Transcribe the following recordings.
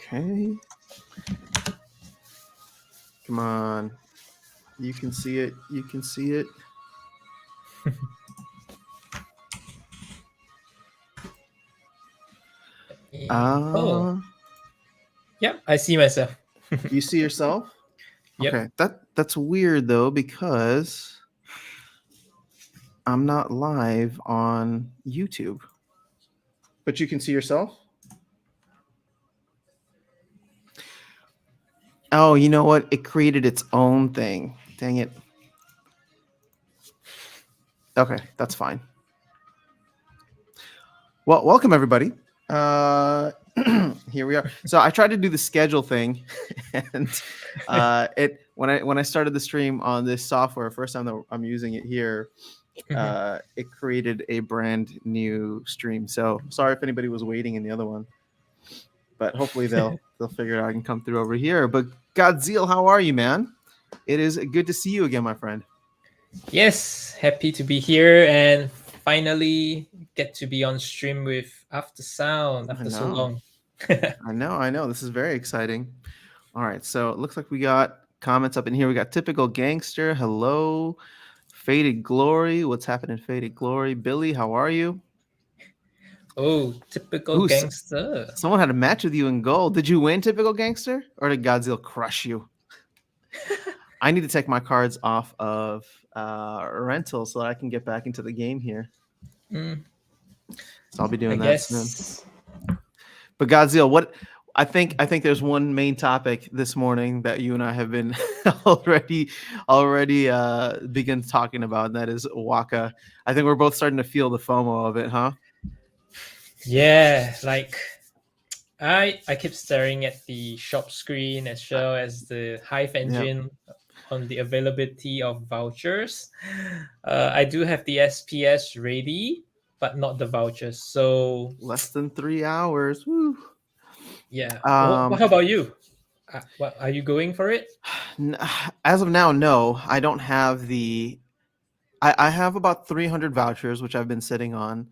Okay. Come on. You can see it. You can see it. Oh, yeah, I see myself. You see yourself? Yep. Okay. That's weird though, because I'm not live on YouTube. But you can see yourself? Oh, you know what? It created its own thing. Dang it. Okay, that's fine. Well, welcome everybody. Here we are. So I tried to do the schedule thing, and it when I started the stream on this software, first time that I'm using it here, it created a brand new stream. So sorry if anybody was waiting in the other one, but hopefully they'll figure it out. I can come through over here. But Godziel, how are you, man? It is good to see you again, my friend. Yes, happy to be here and finally get to be on stream with After Sound after so long. I know. This is very exciting. All right, so it looks like we got comments up in here. We got Typical Gangster. Hello. Faded Glory. What's happening, Faded Glory? Billy, how are you? Oh, typical Ooh, gangster. someone had a match with you in gold. Did you win, Typical Gangster? Or did Godzilla crush you? I need to take my cards off of rental so that I can get back into the game here. So I'll be doing that soon. But Godzilla, what I think there's one main topic this morning that you and I have been already begin talking about, and that is Waka. I think we're both starting to feel the FOMO of it, huh? Yeah, like I keep staring at the shop screen as well as the Hive engine on the availability of vouchers. I do have the SPS ready, but not the vouchers. So less than 3 hours. Woo. Yeah. How about you? What are you going for it? As of now, no. I don't have the. I have about 300 vouchers, which I've been sitting on,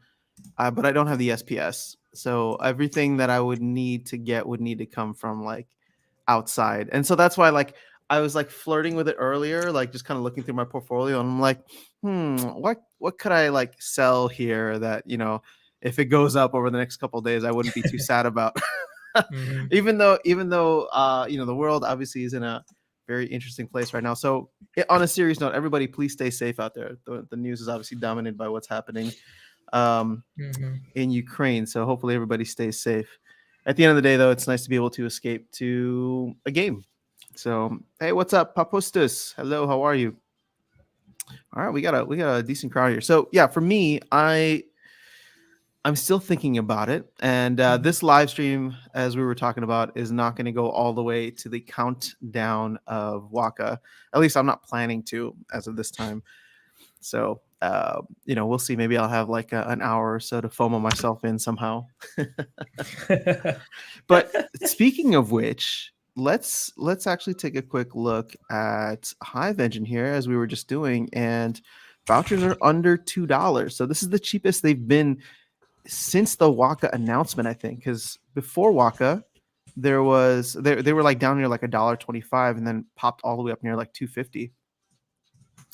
but I don't have the SPS. So everything that I would need to get would need to come from like outside, and so that's why like I was like flirting with it earlier, like just kind of looking through my portfolio, and I'm like, what could I like sell here that if it goes up over the next couple of days, I wouldn't be too sad about. Even though the world obviously is in a very interesting place right now. So on a serious note, everybody please stay safe out there. The news is obviously dominated by what's happening in Ukraine, so hopefully everybody stays safe. At the end of the day, though, it's nice to be able to escape to a game. So hey, what's up, Papustus? Hello, how are you? All right, we got a decent crowd here. So yeah, for me, I'm still thinking about it, and this live stream, as we were talking about, is not going to go all the way to the countdown of Waka. At least I'm not planning to as of this time. So we'll see. Maybe I'll have like an hour or so to FOMO myself in somehow. But speaking of which, let's actually take a quick look at Hive Engine here, as we were just doing, and vouchers are under $2. So this is the cheapest they've been since the Waka announcement, I think, because before Waka, they were like down near like $1.25 and then popped all the way up near like $2.50.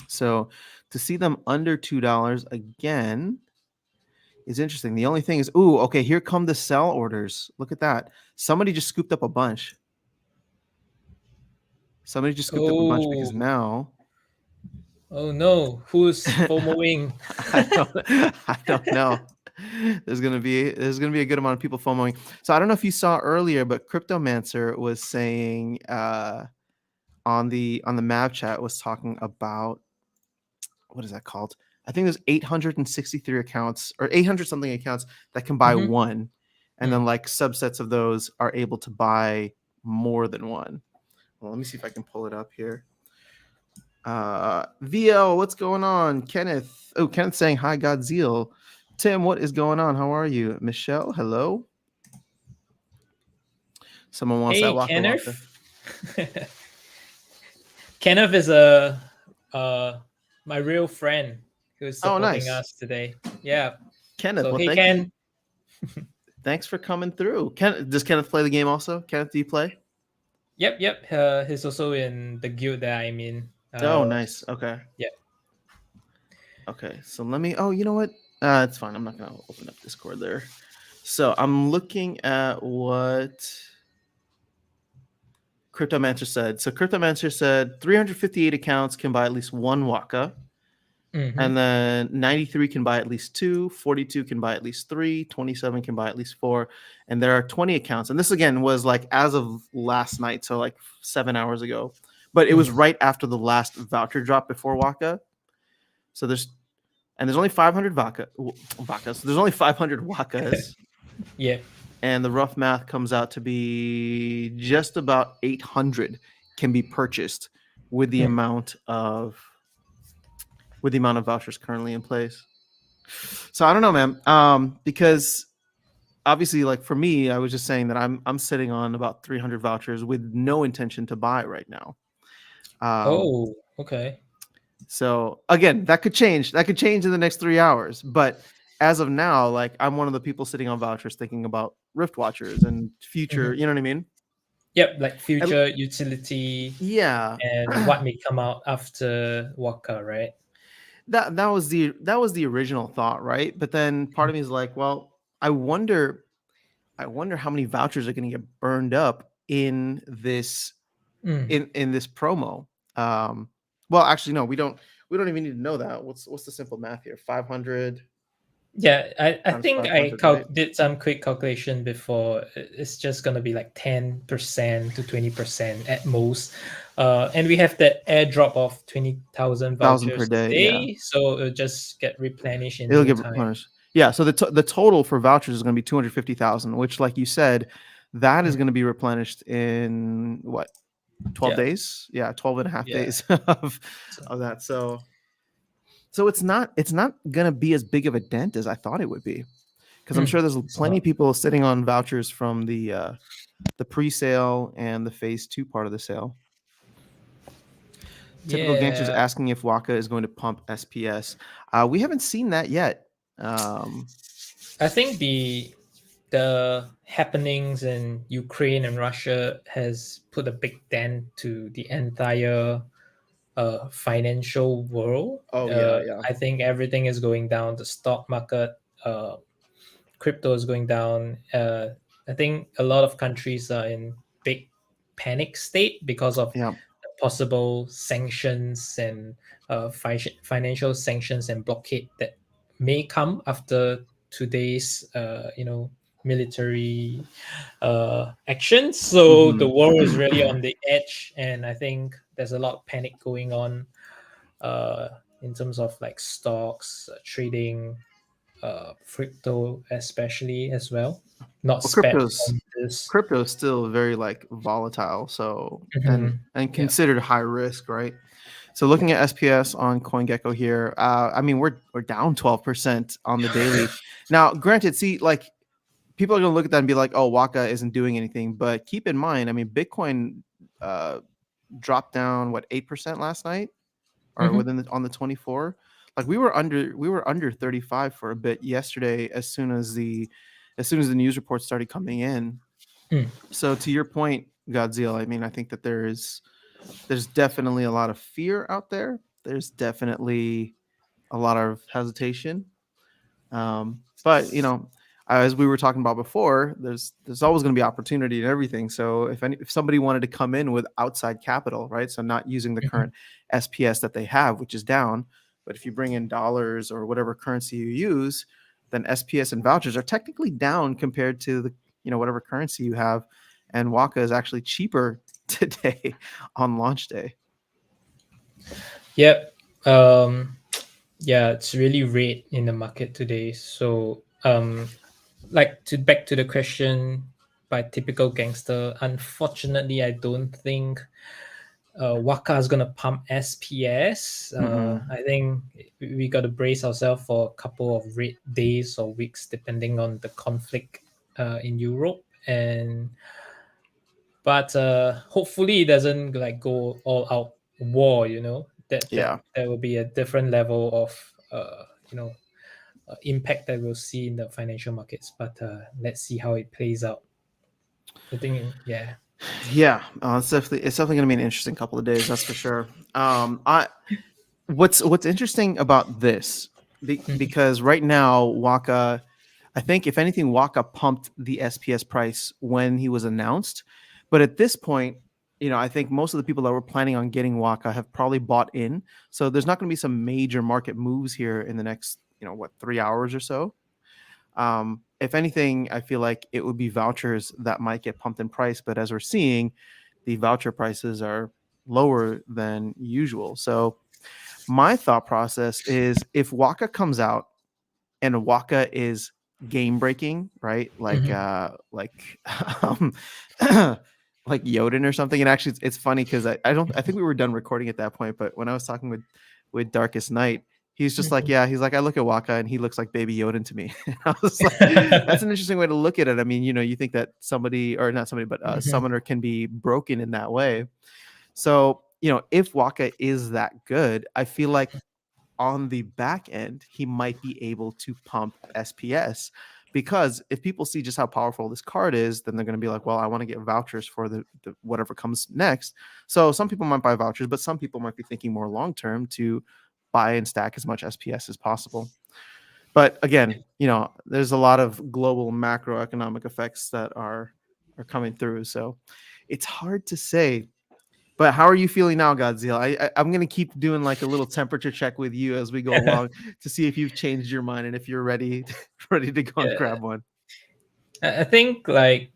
So to see them under $2 again is interesting. The only thing is, okay, here come the sell orders. Look at that. Somebody just scooped up a bunch. Because now. Oh no, who's FOMOing? I don't know. There's gonna be a good amount of people FOMOing. So I don't know if you saw earlier, but Cryptomancer was saying on the Mav chat was talking about, what is that called? I think there's 863 accounts or 800 something accounts that can buy one, and then like subsets of those are able to buy more than one. Well, let me see if I can pull it up here. VL, what's going on? Kenneth. Oh, Kenneth's saying hi, Godziel. Tim, what is going on? How are you? Michelle, hello. Someone wants that Waka Waka. Kenneth is my real friend who's supporting us today. Yeah. Kenneth, so, well, hey, Ken. Thanks for coming through. Does Kenneth play the game also? Kenneth, do you play? Yep. He's also in the guild that I'm in. Oh, nice. Okay. Yeah. Okay. So let me. Oh, you know what? It's fine. I'm not gonna open up Discord there. So I'm looking at what Cryptomancer said. So Cryptomancer said 358 accounts can buy at least one Waka. Mm-hmm. And then 93 can buy at least two, 42 can buy at least three, 27 can buy at least four. And there are 20 accounts. And this again was like as of last night, so like 7 hours ago. But it was Mm-hmm. right after the last voucher drop before Waka. So there's only 500 Vakas. There's only 500 Wakas. Yeah. And the rough math comes out to be just about 800 can be purchased with the Mm. amount of vouchers currently in place. So I don't know, man. Because obviously, like for me, I was just saying that I'm sitting on about 300 vouchers with no intention to buy right now. Oh, okay. So again, that could change. That could change in the next 3 hours. But as of now, like I'm one of the people sitting on vouchers thinking about Rift Watchers and future. Mm-hmm. You know what I mean? Yep, like And future utility yeah, and what may come out after Waka, right? that was the original thought, right? But then part of me is like, well, I wonder how many vouchers are going to get burned up in this Mm. in this promo. Um, well, actually, no, we don't even need to know that. What's the simple math here? 500 Yeah, I times think I 500, right? did some quick calculation before. It's just gonna be like 10% to 20% at most, and we have that airdrop of 20,000 1,000 per vouchers a day. Yeah, day, so it'll just get replenished in it'll no get time. replenished. Yeah, so the total for vouchers is going to be 250,000, which, like you said, that is Mm. going to be replenished in what 12 Yeah, days? Yeah, 12 and a half yeah. days So, of that. So it's not gonna be as big of a dent as I thought it would be, because I'm sure there's it's plenty not. of people sitting on vouchers from the pre-sale and the phase two part of the sale. Typical gangsters Yeah, asking if Waka is going to pump SPS. We haven't seen that yet. Um, I think the happenings in Ukraine and Russia has put a big dent to the entire financial world. oh yeah, yeah, I think everything is going down. The stock market, uh, crypto is going down. I think a lot of countries are in big panic state because of yeah. possible sanctions and financial sanctions and blockade that may come after today's military actions. So the Mhm. world is really on the edge, and I think there's a lot of panic going on uh, in terms of like stocks, trading, crypto, especially as well. Not Well, spared crypto's from this. crypto's still very like volatile, so Mhm. and Yeah. considered high risk, right? So looking at SPS on CoinGecko here, I mean we're down 12% on the daily. Now, granted, see, like people are gonna look at that and be like, "Oh, Waka isn't doing anything," but keep in mind, I mean, Bitcoin uh, dropped down what 8% last night, or Mhm. within on the 24. Like we were under 35 for a bit yesterday, as soon as the news reports started coming in. Mm. So to your point, Godziel, I mean, I think that there's definitely a lot of fear out there. There's definitely a lot of hesitation. But as we were talking about before, there's always going to be opportunity in everything. So if somebody wanted to come in with outside capital, right? So not using the Mhm. current SPS that they have, which is down, but if you bring in dollars or whatever currency you use, then SPS and vouchers are technically down compared to the whatever currency you have, and Waka is actually cheaper today on launch day. Yep. Yeah, it's really red in the market today. So, like to back to the question by typical gangster. Unfortunately, I don't think Waka is gonna pump SPS. Mm-mm. I think we got to brace ourselves for a couple of red days or weeks, depending on the conflict in Europe. And but hopefully it doesn't like go all out war. That Yeah. will be a different level of you know impact that we'll see in the financial markets. But let's see how it plays out. I think, yeah. Yeah, it's definitely going to be an interesting couple of days, that's for sure. I what's interesting about this, Mhm. because right now Waka, I think if anything, Waka pumped the SPS price when he was announced, but at this point, I think most of the people that were planning on getting Waka have probably bought in. So there's not going to be some major market moves here in the next, 3 hours or so. If anything, I feel like it would be vouchers that might get pumped in price, but as we're seeing, the voucher prices are lower than usual. So my thought process is, if Waka comes out and Waka is game breaking, right? Mhm. Um, like Yoden or something. And actually, it's funny because I think we were done recording at that point. But when I was talking with Darkest Night, he's just like, Mhm. yeah, he's like, I look at Waka and he looks like Baby Yoden to me. And I was like, that's an interesting way to look at it. I mean, you think that somebody, or not somebody, but a Mhm. summoner can be broken in that way. So, if Waka is that good, I feel like on the back end, he might be able to pump SPS, because if people see just how powerful this card is, then they're going to be like, well, I want to get vouchers for the whatever comes next. So some people might buy vouchers, but some people might be thinking more long term to buy and stack as much SPS as possible. But again, there's a lot of global macroeconomic effects that are coming through. So it's hard to say, but how are you feeling now, Godzilla? I'm gonna keep doing like a little temperature check with you as we go along to see if you've changed your mind and if you're ready ready to go and Yeah. grab one. I think like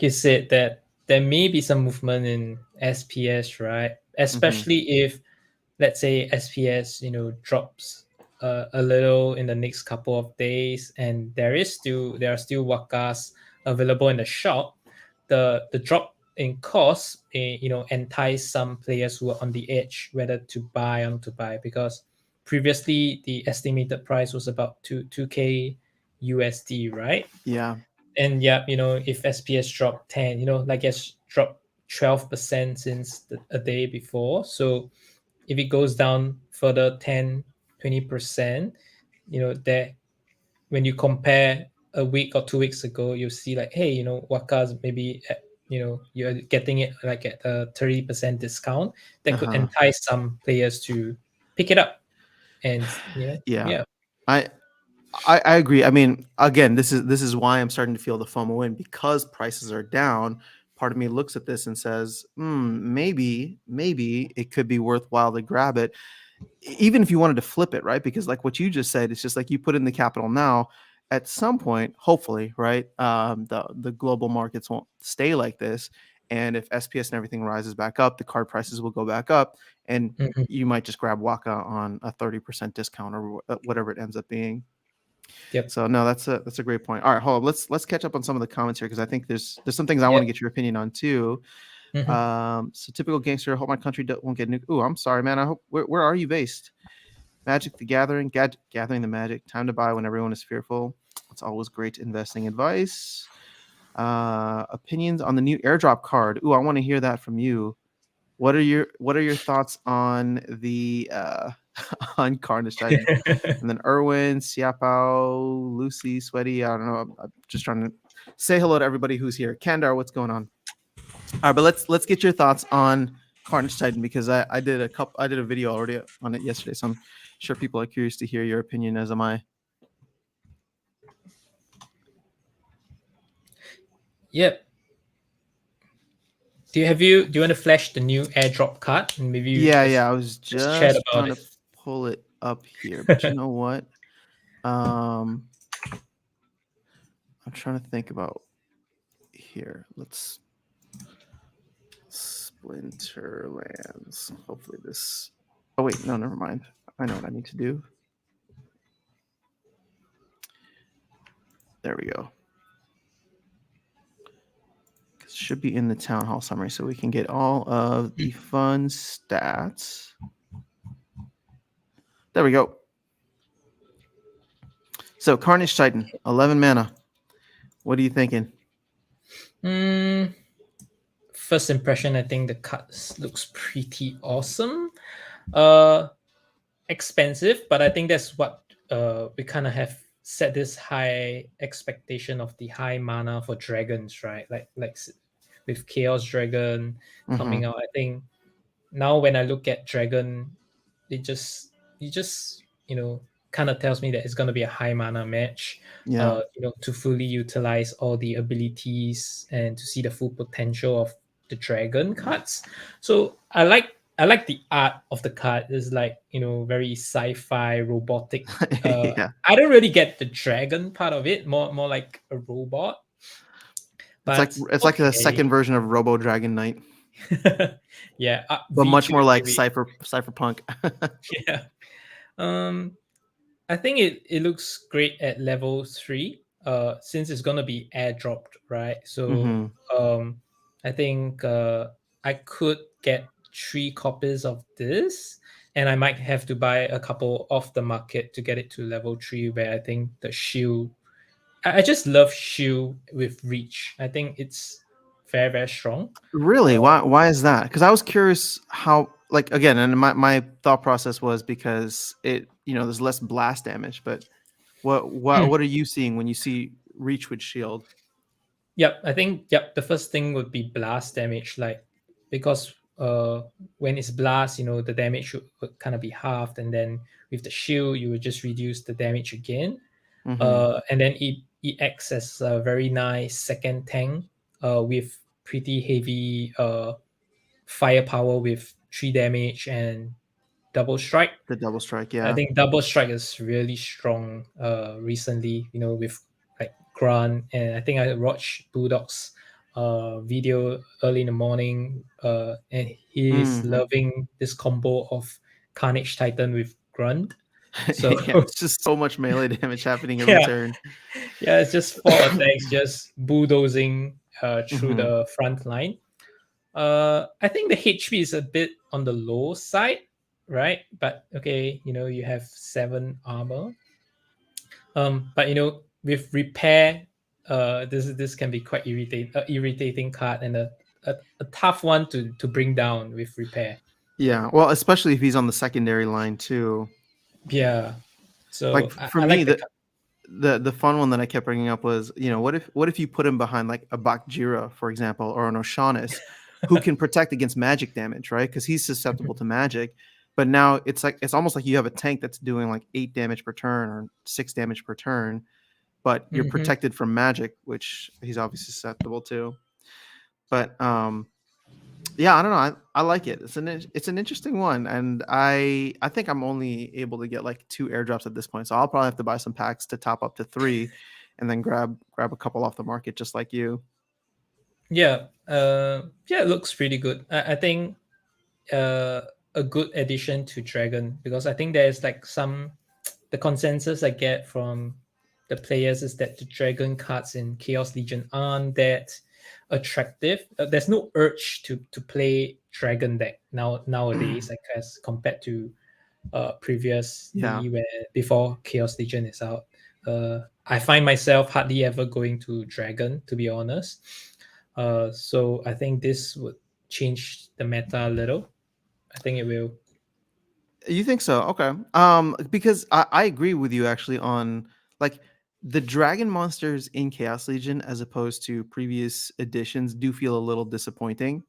you said, that there may be some movement in SPS, right? Hmm. Especially if, let's say, SPS drops a little in the next couple of days, and there are still wakas available in the shop. The drop in cost, entice some players who are on the edge whether to buy or not to buy, because previously the estimated price was about 2k USD, right? Yeah, And yeah, if SPS dropped 10, like it's dropped 12% since a day before. So if it goes down further 10, 20%, that when you compare a week or 2 weeks ago, you see like, hey, Waka's maybe you're getting it like at a 30% discount. That could uh-huh. entice some players to pick it up. And Yeah. yeah. I I agree. I mean, again, this is why I'm starting to feel the FOMO in, because prices are down. Part of me looks at this and says, maybe it could be worthwhile to grab it, even if you wanted to flip it, right? Because like what you just said, it's just like you put in the capital now. At some point, hopefully, right, the global markets won't stay like this, and if SPS and everything rises back up, the card prices will go back up, and Mhm. you might just grab Waka on a 30% discount, or whatever it ends up being. Yep. So no, that's a great point. All right, hold on. Let's catch up on some of the comments here, because I think there's some things I want to Yep. get your opinion on too. Mhm. So typical gangster. I hope my country won't get nuked. Oh, I'm sorry, man. I hope. Where are you based? Magic the Gathering, gathering the magic. Time to buy when everyone is fearful. It's always great investing advice. Opinions on the new airdrop card. Ooh, I want to hear that from you. What are your thoughts on the on Carnage Titan? And then Erwin, Siapao, Lucy, Sweaty. I don't know. I'm just trying to say hello to everybody who's here. Kandar, what's going on? All right, but let's get your thoughts on Carnage Titan, because I did a video already on it yesterday, so I'm sure people are curious to hear your opinion, as am I. Yep. Do you want to flash the new airdrop card, and maybe you Yeah, just yeah. I was chat just about trying it? to pull it up here, but you know what? Um, I'm trying to think about here. Let's Splinterlands. Hopefully this. Oh wait, no, never mind. I know what I need to do. There we go. It should be in the town hall summary, so we can get all of the fun stats. There we go. So Carnage Titan, 11 mana. What are you thinking? Mm, First impression, I think the card looks pretty awesome. Uh, Expensive, but I think that's what we kind of have set this high expectation of the high mana for dragons, right? With Chaos Dragon Hmm. coming out, I think now when I look at Dragon, it just kind of tells me that it's going to be a high mana match. Yeah. To fully utilize all the abilities and to see the full potential of the dragon cards. So I like the art of the card. It's like very sci-fi robotic. Yeah. I don't really get the dragon part of it. More like a robot, It's like but it's like the okay. second version of Robo Dragon Knight, Yeah, but much V2 more like maybe. cypherpunk. Yeah. Um, I think it looks great at level 3. Since it's gonna be airdropped, right? So Hmm. I think I could get 3 copies of this, and I might have to buy a couple off the market to get it to level 3. Where I think the shield, I just love shield with reach. I think it's very very strong. Really? Uh, Why is that? Because I was curious how, like, again, and my thought process was because there's less blast damage, but what are you seeing when you see reach with shield? Yep, I think the first thing would be blast damage, like because when it's blast, the damage would kind of be halved, and then with the shield, you would just reduce the damage again. Hmm. And then it acts as a very nice second tank, with pretty heavy firepower with 3 damage and double strike. The double strike, I yeah. think double strike is really strong recently, with like Grant, and I think I watched Bulldog's video early in the morning, and he's Hmm. loving this combo of Carnage Titan with Grunt. So Yeah, it's just so much melee damage happening every yeah, turn. yeah, it's just 4 attacks just bulldozing through Hmm. the front line. I think the HP is a bit on the low side, right? But okay, you have 7 armor. But with repair, this can be quite irritating card, and a tough one to bring down with repair. Yeah, well, especially if he's on the secondary line too. Yeah. Like So for I me, like the the card. the fun one that I kept bringing up was, what if you put him behind like a Bakjira, for example, or an Oshanis, who can protect against magic damage, right? Because he's susceptible to magic. But now it's almost like you have a tank that's doing like 8 damage per turn or 6 damage per turn, but you're Mhm. protected from magic, which he's obviously susceptible to. But yeah, I don't know. I like it. It's an interesting one, and I think I'm only able to get like 2 airdrops at this point, so I'll probably have to buy some packs to top up to 3, and then grab a couple off the market just like you. Yeah. Yeah, it looks pretty good. I think uh, a good addition to Dragon, because I think there's like the consensus I get from the players is that the Dragon cards in Chaos Legion aren't that attractive. There's no urge to play Dragon deck nowadays, I guess, compared to Yeah. previously, where before Chaos Legion is out. I find myself hardly ever going to Dragon, to be honest. So I think this would change the meta a little. I think it will. You think so? Okay. Because I agree with you actually on, like, the dragon monsters in Chaos Legion as opposed to previous editions do feel a little disappointing.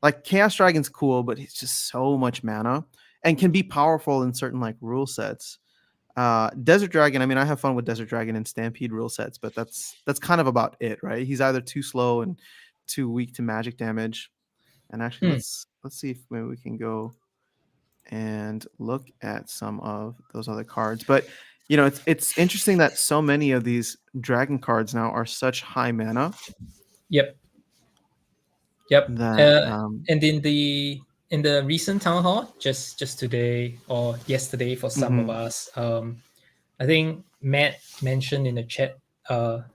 Like Chaos Dragon's cool, but it's just so much mana and can be powerful in certain like rule sets. Desert Dragon, I mean, I have fun with Desert Dragon and Stampede rule sets, but that's kind of about it, right? He's either too slow and too weak to magic damage. And actually, Hmm. let's see if maybe we can go and look at some of those other cards. But it's interesting that so many of these dragon cards now are such high mana Yep. Yep. that And in the recent town hall, just today or yesterday for some of mhm. us, I think Matt mentioned in the chat.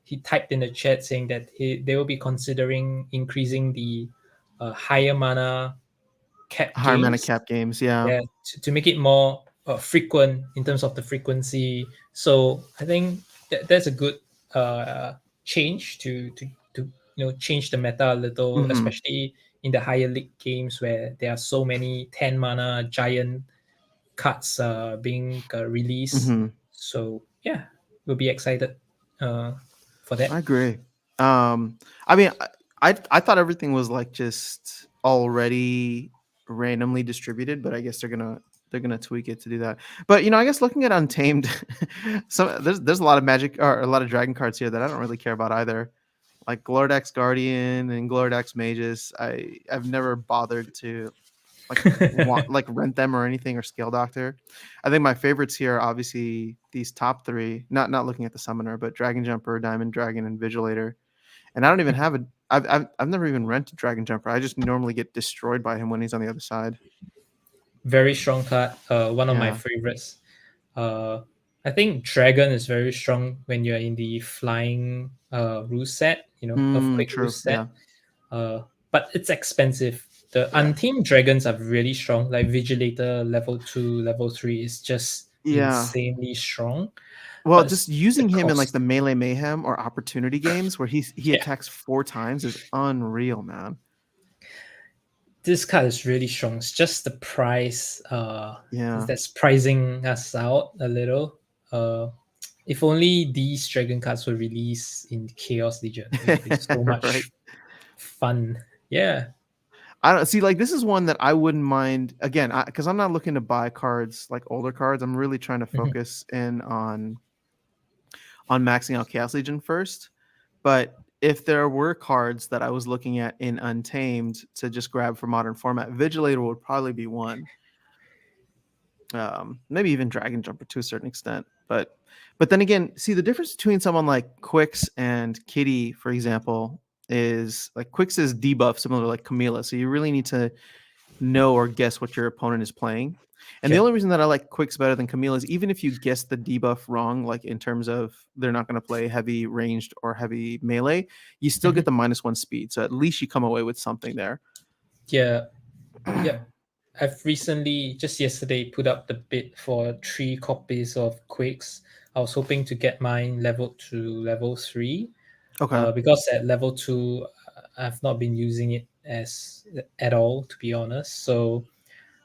He typed in the chat saying that they will be considering increasing the higher mana cap Higher mana games. cap games. Yeah. Yeah, to make it more frequent in terms of the frequency. So I think that's a good uh, change to change the meta a little, Hmm. especially in the higher league games where there are so many 10 mana giant cards being released. Hmm. So yeah, we'll be excited uh, for that. I agree. I mean, I thought everything was like just already randomly distributed, but I guess they're gonna tweak it to do that. But I guess looking at Untamed, there's a lot of magic or a lot of dragon cards here that I don't really care about either. Like Glordax Guardian and Glordax Magus. I've never bothered to like rent them or anything, or Scale Doctor. I think my favorites here are obviously these top three. Not looking at the summoner, but Dragon Jumper, Diamond Dragon, and Vigilator. And I don't even have a. I've never even rented Dragon Jumper. I just normally get destroyed by him when he's on the other side. Very strong card. One of my Yeah. favorites. Uh, I think Dragon is very strong when you're in the flying rule set, earthquake rule True. Yeah. set. But it's expensive. The Yeah. untamed dragons are really strong. Like Vigilator level 2, level 3 is just Yeah. insanely strong. Well, But just the using him in like cost. the Melee Mayhem or Opportunity games where he Yeah, attacks 4 times is unreal, man. this card is really strong. It's just the price Yeah. that's pricing us out a little. If only these dragon cards were released in Chaos Legion, it would be so Right. much fun. Yeah. I don't see, like, this is one that I wouldn't mind again, because I'm not looking to buy cards like older cards. I'm really trying to Mhm. focus in on maxing out Chaos Legion first. But if there were cards that I was looking at in Untamed to just grab for modern format, Vigilator would probably be one. Maybe even Dragon Jumper to a certain extent. But then again, see, the difference between someone like Quix and Kitty, for example, is like Quix is debuff similar to like Camila. So you really need to know or guess what your opponent is playing. And the Yeah. only reason that I like Quix better than Camila is even if you guess the debuff wrong, like in terms of they're not going to play heavy ranged or heavy melee, you still Mhm. get the -1 speed. So at least you come away with something there. Yeah. Yep. I've recently, just yesterday, put up the bid for 3 copies of Quakes. I was hoping to get mine leveled to level 3. Okay. Because at level 2, I've not been using it as at all, to be honest. So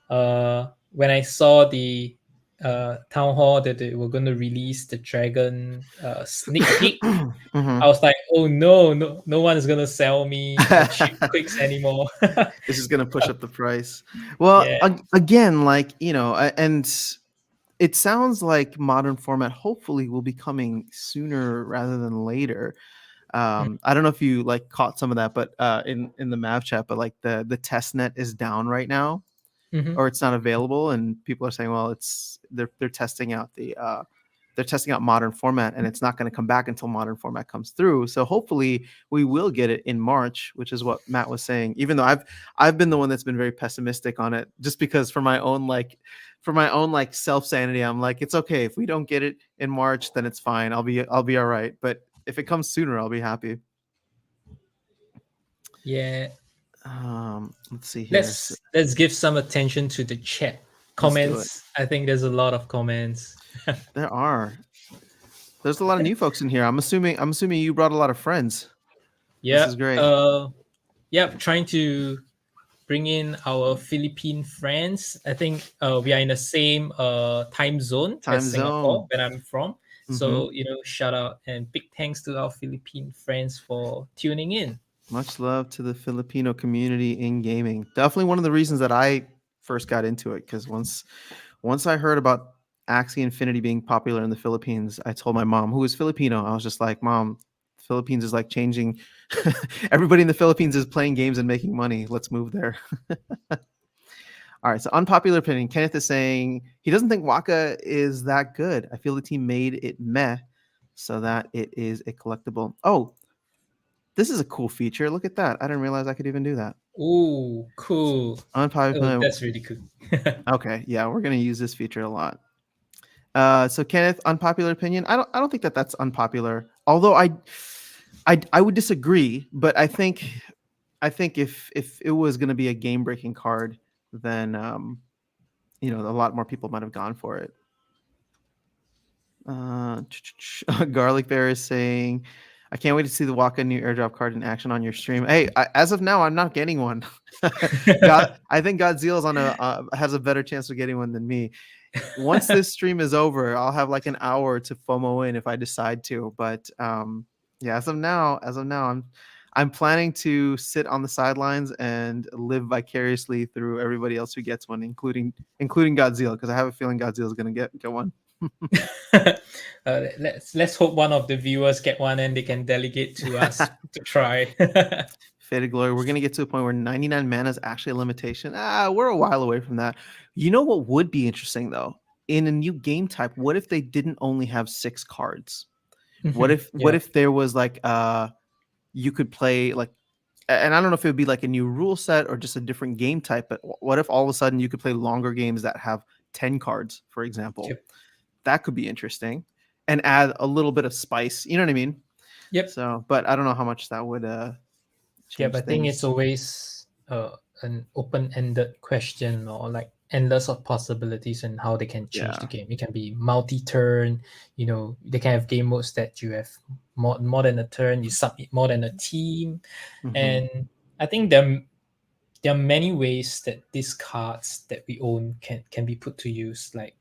when I saw the town hall that they were going to release the dragon sneak peek, I Mhm. was like, oh no, no one is going to sell me a cheap Quicks anymore. This is going to push up the price. Well, Yeah. again, like, and it sounds like modern format hopefully will be coming sooner rather than later. I don't know if you like caught some of that, but in the Mav chat, but like the test net is down right now, Mm-hmm. or it's not available, and people are saying, well, they're testing out they're testing out modern format, and it's not going to come back until modern format comes through. So hopefully we will get it in March, which is what Matt was saying. Even though I've been the one that's been very pessimistic on it, just because for my own like self sanity, I'm like, it's okay if we don't get it in March, then it's fine. I'll be all right. But if it comes sooner, I'll be happy. Yeah. Let's see here. Let's give some attention to the chat Let's do it. comments. I think there's a lot of comments. There are. There's a lot of new folks in here. I'm assuming you brought a lot of friends. This Yeah. is great. Yeah. Trying to bring in our Philippine friends. I think we are in the same time zone Time as Singapore, zone. where I'm from. Mm-hmm. So, shout out and big thanks to our Philippine friends for tuning in. Much love to the Filipino community in gaming. Definitely one of the reasons that I first got into it, because once I heard about Axie Infinity being popular in the Philippines, I told my mom, who is Filipino, I was just like, Mom, Philippines is like changing. Everybody in the Philippines is playing games and making money. Let's move there. All right. So unpopular opinion. Kenneth is saying he doesn't think Waka is that good. I feel the team made it meh so that it is a collectible. Oh, this is a cool feature. Look at that. I didn't realize I could even do that. Ooh, cool. Oh, Unpopular. that's really cool. Okay. Yeah, we're gonna use this feature a lot. So Kenneth, unpopular opinion. I don't think that that's unpopular. Although I would disagree, but I think if it was gonna be a game breaking card, then a lot more people might have gone for it. Garlic Bear is saying, I can't wait to see the Waka new airdrop card in action on your stream. Hey, as of now, I'm not getting one. I think Godziel has a better chance of getting one than me. once this stream is over, I'll have like an hour to FOMO in if I decide to. But yeah, as of now, I'm planning to sit on the sidelines and live vicariously through everybody else who gets one, including Godzilla, because I have a feeling Godzilla is gonna get one. Let's hope one of the viewers get one and they can delegate to us to try. Faded Glory. We're gonna get to a point where 99 mana is actually a limitation. We're a while away from that. You know what would be interesting though? In a new game type, what if they didn't only have 6 cards? What Mhm. if what Yeah, if there was like you could play like, and I don't know if it would be like a new rule set or just a different game type, but what if all of a sudden you could play longer games that have 10 cards, for example? yep, That could be interesting and add a little bit of spice. You know what I mean? yep, So, but I don't know how much that would yep. change I think it's things. always an open-ended question or like endless of possibilities and how they can change the Yeah. game. It can be multi-turn. They can have game modes that you have more than a turn. You submit more than a team, Hmm. and I think there are many ways that these cards that we own can be put to use. Like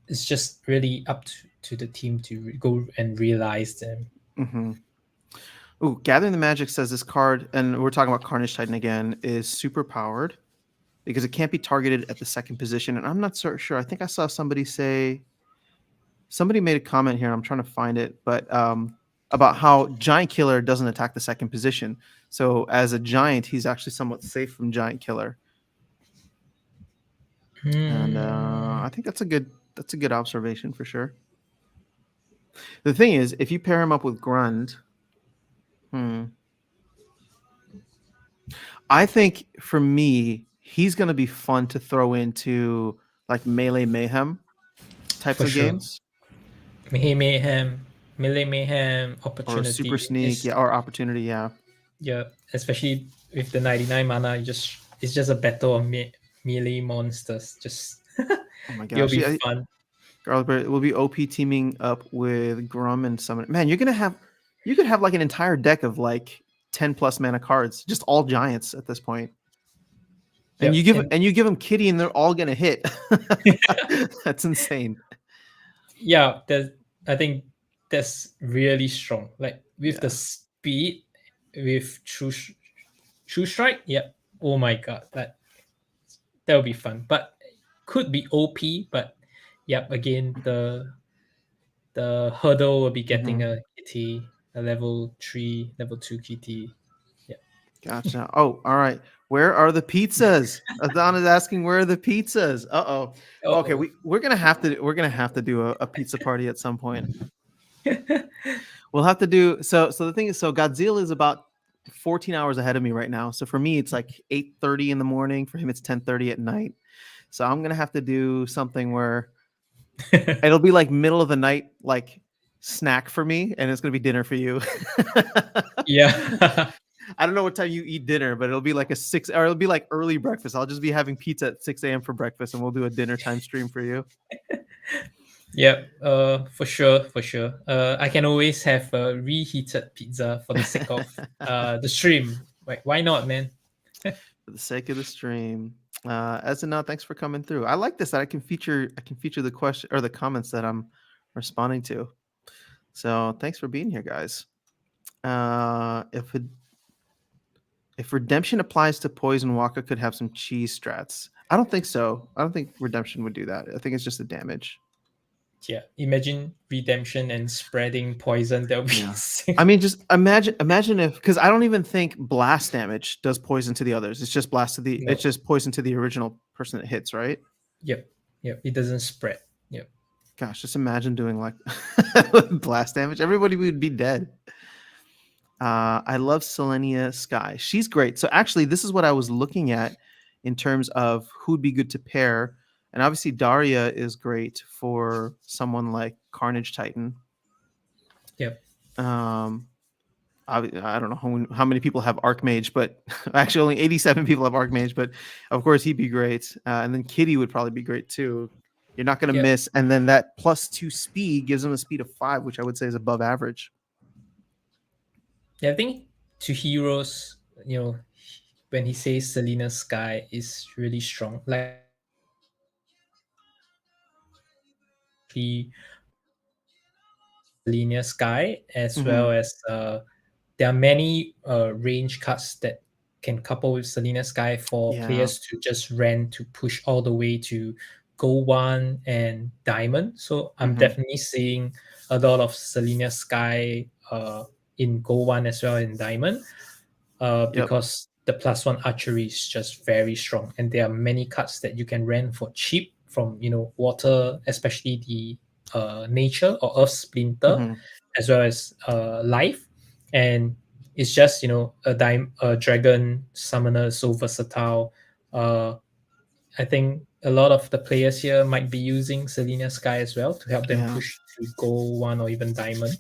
it's just really up to the team to go and realize them. Hmm. Ooh, Gathering the Magic says this card, and we're talking about Carnage Titan again, is super powered because it can't be targeted at the second position. And I'm not so sure. I think I saw somebody made a comment here. I'm trying to find it, but about how Giant Killer doesn't attack the second position. So as a giant, he's actually somewhat safe from Giant Killer. And Hmm. I think that's a good observation for sure. The thing is, if you pair him up with Grund, hmm, I think for me, he's going to be fun to throw into like Melee Mayhem types For of sure. games Mayhem, Melee Mayhem, or Super Opportunity Sneak, is, yeah, or Opportunity, yeah. yeah, especially with the 99 mana, it's just a battle of melee monsters. Just Oh my it'll gosh, be yeah, fun. Garlic Bread will be OP teaming up with Grum and Summon. Man, you could have like an entire deck of like 10 plus mana cards, just all giants at this point. And Yeah, you give them Kitty and they're all gonna hit. That's insane. yeah, I think that's really strong. Like with the Yeah. speed, with true strike. Yeah. Oh my god, that would be fun. But could be OP. But yep, again the hurdle will be getting Hmm. a kitty, a level 3, level 2 kitty. Yeah. Gotcha. Oh, all right. Where are the pizzas? Adon is asking where are the pizzas. Uh-oh. Uh Okay, oh. we're gonna have to do a pizza party at some point. We'll have to do so the thing is, so Godzilla is about 14 hours ahead of me right now. So for me it's like 8:30 in the morning. For him it's 10:30 at night. So I'm gonna have to do something where it'll be like middle of the night, like snack for me, and it's gonna be dinner for you. Yeah. I don't know what time you eat dinner, but it'll be like a 6, or it'll be like early breakfast. I'll just be having pizza at 6 a.m. for breakfast, and we'll do a dinner time stream for you. Yep. For sure, for sure. I can always have a reheated pizza for the sake of the stream. Like, why not, man? For the sake of the stream. As a not, thanks for coming through. I like this that I can feature the question or the comments that I'm responding to. So thanks for being here, guys. If redemption applies to poison, Waka could have some cheese strats. I don't think so. I don't think redemption would do that. I think it's just the damage. Yeah. Imagine redemption and spreading poison. That would be Yeah. I insane. mean, just imagine if, because I don't even think blast damage does poison to the others. It's No. just poison to the original person it hits, right? Yep. Yep. It doesn't spread. Yep. Gosh, just imagine doing like blast damage. Everybody would be dead. I love Selenia Sky. She's great. So actually, this is what I was looking at in terms of who'd be good to pair. And obviously, Daria is great for someone like Carnage Titan. Yep. Um, I don't know how many people have Archmage, but actually only 87 people have Archmage. But of course, he'd be great. And then Kitty would probably be great too. You're not going to Yep. miss. And then that +2 speed gives him a speed of 5, which I would say is above average. Yeah. I think to heroes, when he says Selena Sky is really strong. Like the linear sky, as Hmm. well as there are many range cards that can couple with Selena Sky for Yeah. players to just rent to push all the way to Gold One and Diamond. So I'm Hmm. definitely seeing a lot of Selena Sky in Gold One as well in Diamond, Yep. because the +1 archery is just very strong, and there are many cards that you can rent for cheap from water, especially the nature or earth splinter, Hmm. as well as life, and it's just a dragon summoner is so versatile. I think a lot of the players here might be using Selena Sky as well to help them Yeah. push to Gold One or even Diamond.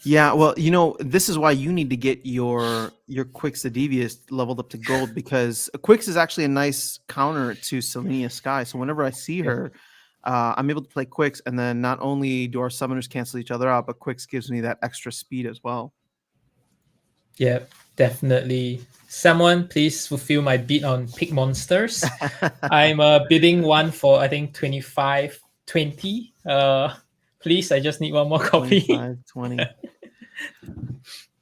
Yeah, well, this is why you need to get your Quix Devious leveled up to gold, because Quix is actually a nice counter to Selenia Sky. So whenever I see Yeah. her, I'm able to play Quix, and then not only do our summoners cancel each other out, but Quix gives me that extra speed as well. Yeah, definitely. Someone please fulfill my bid on pig monsters. I'm bidding one for I think 2520. Please, I just need one more copy. 25, 20.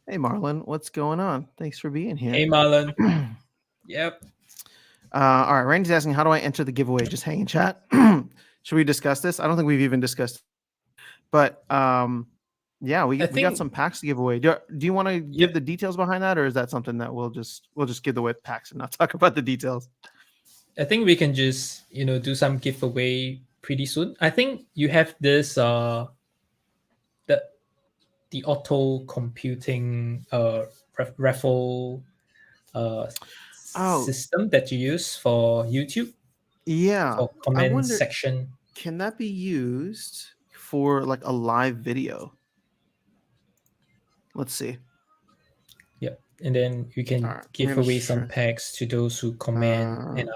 Hey, Marlon, what's going on? Thanks for being here. Hey Marlon. Yep. All right, Randy's asking, how do I enter the giveaway? Just hang in chat. Should we discuss this? I don't think we've even discussed. But yeah, I we got think some packs to give away. Do you want to yeah, give the details behind that, or is that something that we'll just give away packs and not talk about the details? I think we can just do some giveaway pretty soon. I think you have this the auto computing raffle Oh system that you use for YouTube yeah, for I comment wonder, section. can that be used for like a live video? Let's see. Yep. And then you All can right, I'm give gonna away some try. packs to those who comment and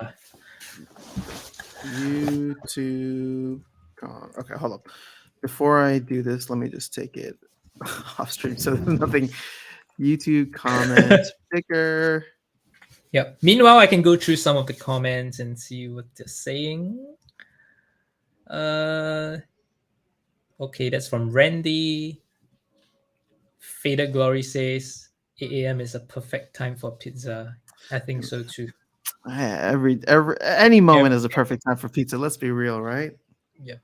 YouTube. Okay, hold up. Before I do this, let me just take it off stream so there's nothing. YouTube comment picker. yep. Meanwhile, I can go through some of the comments and see what they're saying. Uh okay, that's from Randy. Faded Glory says 8 a.m. is a perfect time for pizza. I think so too. Every any moment Every is a perfect time for pizza. Let's be real, right? Yep.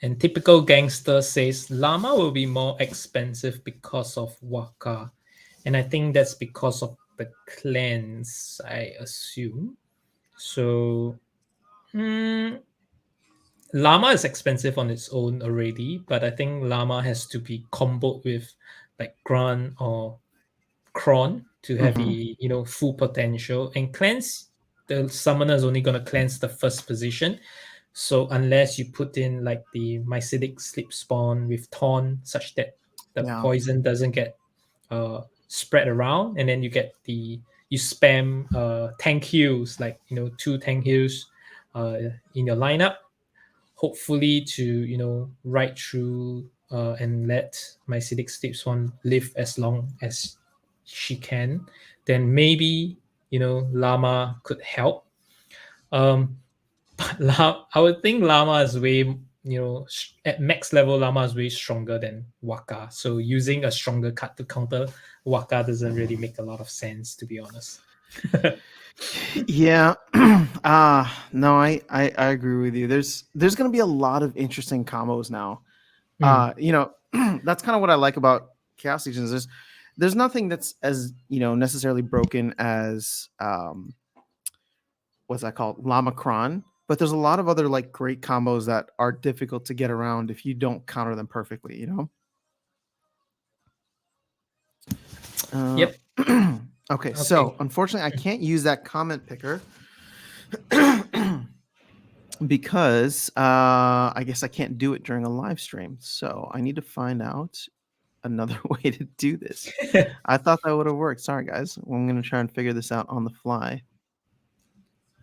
And typical gangster says llama will be more expensive because of waka, and I think that's because of the clans, I assume. So, llama is expensive on its own already, but I think llama has to be comboed with like grunt or cron to have Hmm. the full potential. And cleanse, the summoner is only going to cleanse the first position. So unless you put in like the mycidic sleep spawn with taunt, such that the Yeah. poison doesn't get spread around, and then you spam tank heals, like 2 tank heals in your lineup, hopefully to ride through and let my Cidic Sleeps one live as long as she can, then maybe Llama could help. But I would think Llama is way at max level Llama is way stronger than Waka. So using a stronger card to counter Waka doesn't really make a lot of sense, to be honest. Yeah. No, I agree with you. There's gonna be a lot of interesting combos now. Mm. That's kind of what I like about Chaos Legions. There's nothing that's as necessarily broken as what's that called, Lamacron, but there's a lot of other like great combos that are difficult to get around if you don't counter them perfectly. Uh, Yep. okay, Okay. so unfortunately, I can't use that comment picker because I guess I can't do it during a live stream. So I need to find out another way to do this. I thought that would have worked. Sorry, guys. I'm going to try and figure this out on the fly.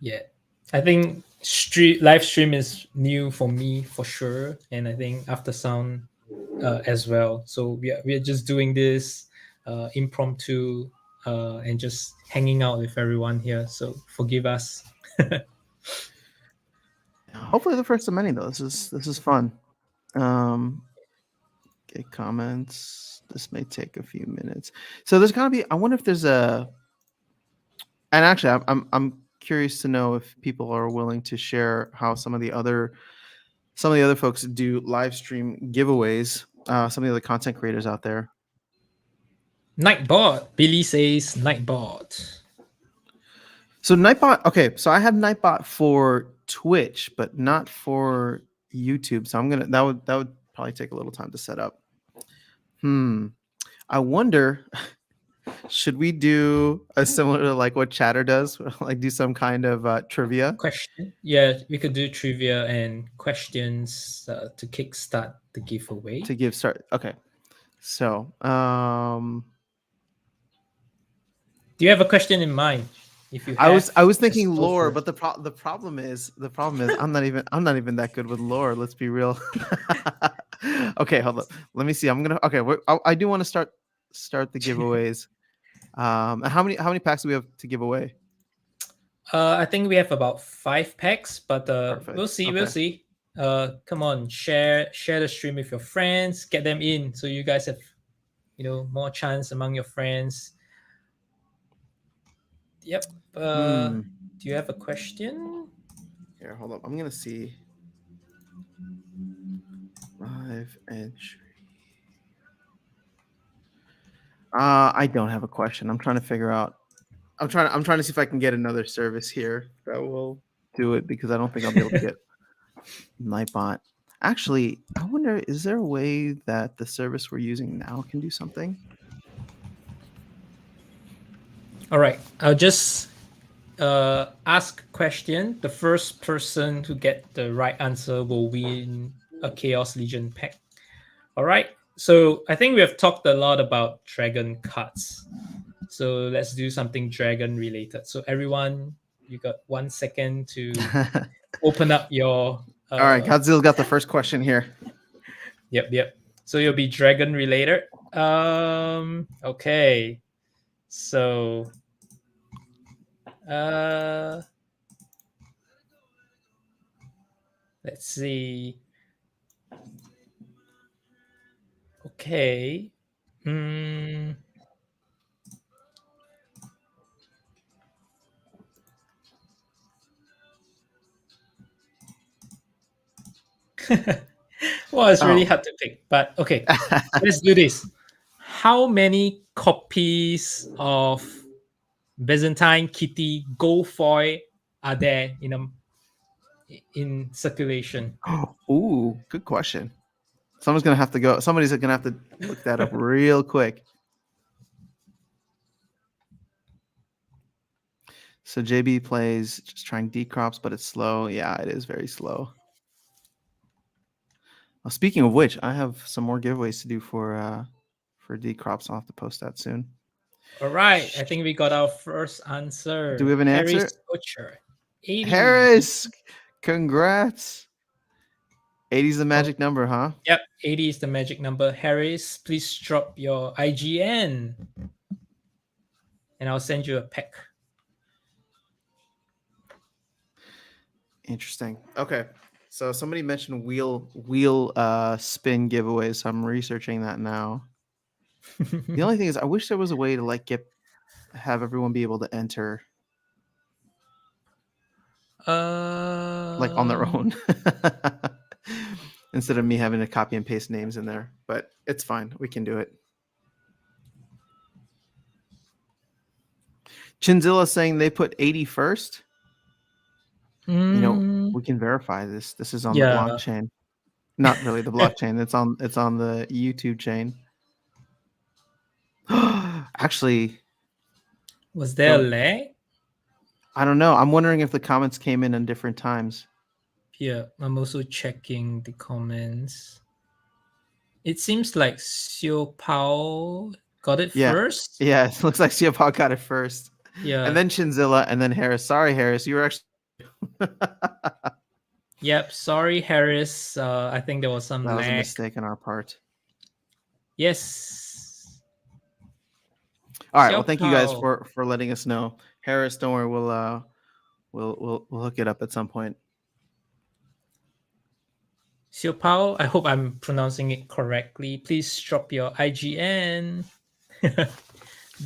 Yeah, I think live stream is new for me for sure, and I think after sound as well. So we are just doing this impromptu and just hanging out with everyone here. So forgive us. Hopefully the first of many though. This is fun. Um, okay, comments. This may take a few minutes. So there's gotta be. I wonder if there's a. And actually, I'm curious to know if people are willing to share how some of the other folks do live stream giveaways. Some of the other content creators out there. Nightbot. Billy says Nightbot. So Nightbot. Okay, so I have Nightbot for Twitch, but not for YouTube. So that would probably take a little time to set up. I wonder, should we do a similar to like what Chatter does, like do some kind of trivia Question. Yeah, we could do trivia and questions to kickstart the giveaway. to give start? Okay, so Do you have a question in mind? If you I have, was thinking just go lore, for it. but the problem is I'm not even that good with lore. Let's be real. Okay, hold up. Let me see. I'm gonna. Okay, I do want to start the giveaways. And how many packs do we have to give away? I think we have about 5 packs, but we'll Perfect. see. We'll Okay. see. Come on, share the stream with your friends. Get them in, so you guys have, more chance among your friends. Yep. Do you have a question? Here, hold up. I'm gonna see live entry. I don't have a question. I'm trying to figure out. I'm trying to see if I can get another service here that will do it because I don't think I'll be able to get Nightbot. Actually, I wonder, is there a way that the service we're using now can do something? All right. I'll just ask a question. The first person to get the right answer will win a Chaos Legion pack. All right. So I think we have talked a lot about dragon cards. So let's do something dragon related. So everyone, you got 1 second to open up your. All right, Godziel got the first question here. Yep. So you'll be dragon related. Okay. So let's see. Okay. Well, it's really hard to pick, but okay. Let's do this. How many copies of Byzantine Kitty Gold Foil are there in circulation? Ooh, good question. Somebody's gonna have to look that up real quick. So JB plays just trying decrops, but it's slow. Yeah, it is very slow. Well, speaking of which, I have some more giveaways to do for decrops. I'll have to post that soon. All right. I think we got our first answer. Do we have an Harris answer? Butcher. 80. Harris, congrats. 80 is the Oh, magic number, huh? yep. 80 is the magic number. Harris, please drop your IGN and I'll send you a pack. Interesting. Okay. So somebody mentioned wheel spin giveaways. So I'm researching that now. The only thing is I wish there was a way to have everyone be able to enter on their own instead of me having to copy and paste names in there. But it's fine. We can do it. Chinzilla saying they put 80 first. We can verify this. This is on the blockchain. Not really the blockchain. It's on the YouTube chain. Actually, was there a lag? I don't know. I'm wondering if the comments came in different times. Yeah, I'm also checking the comments. It seems like Xiao Pao got it first. Yeah, it looks like Xiao Pao got it first. Yeah. And then Chinzilla, and then Harris. Sorry, Harris. You were actually. Yep. Sorry, Harris. I think there was some lag. That was a mistake on our part. Yes. All right. Well, thank you guys for letting us know. Harris, don't worry. We'll hook it up at some point. Xiao Pao, I hope I'm pronouncing it correctly. Please drop your IGN. There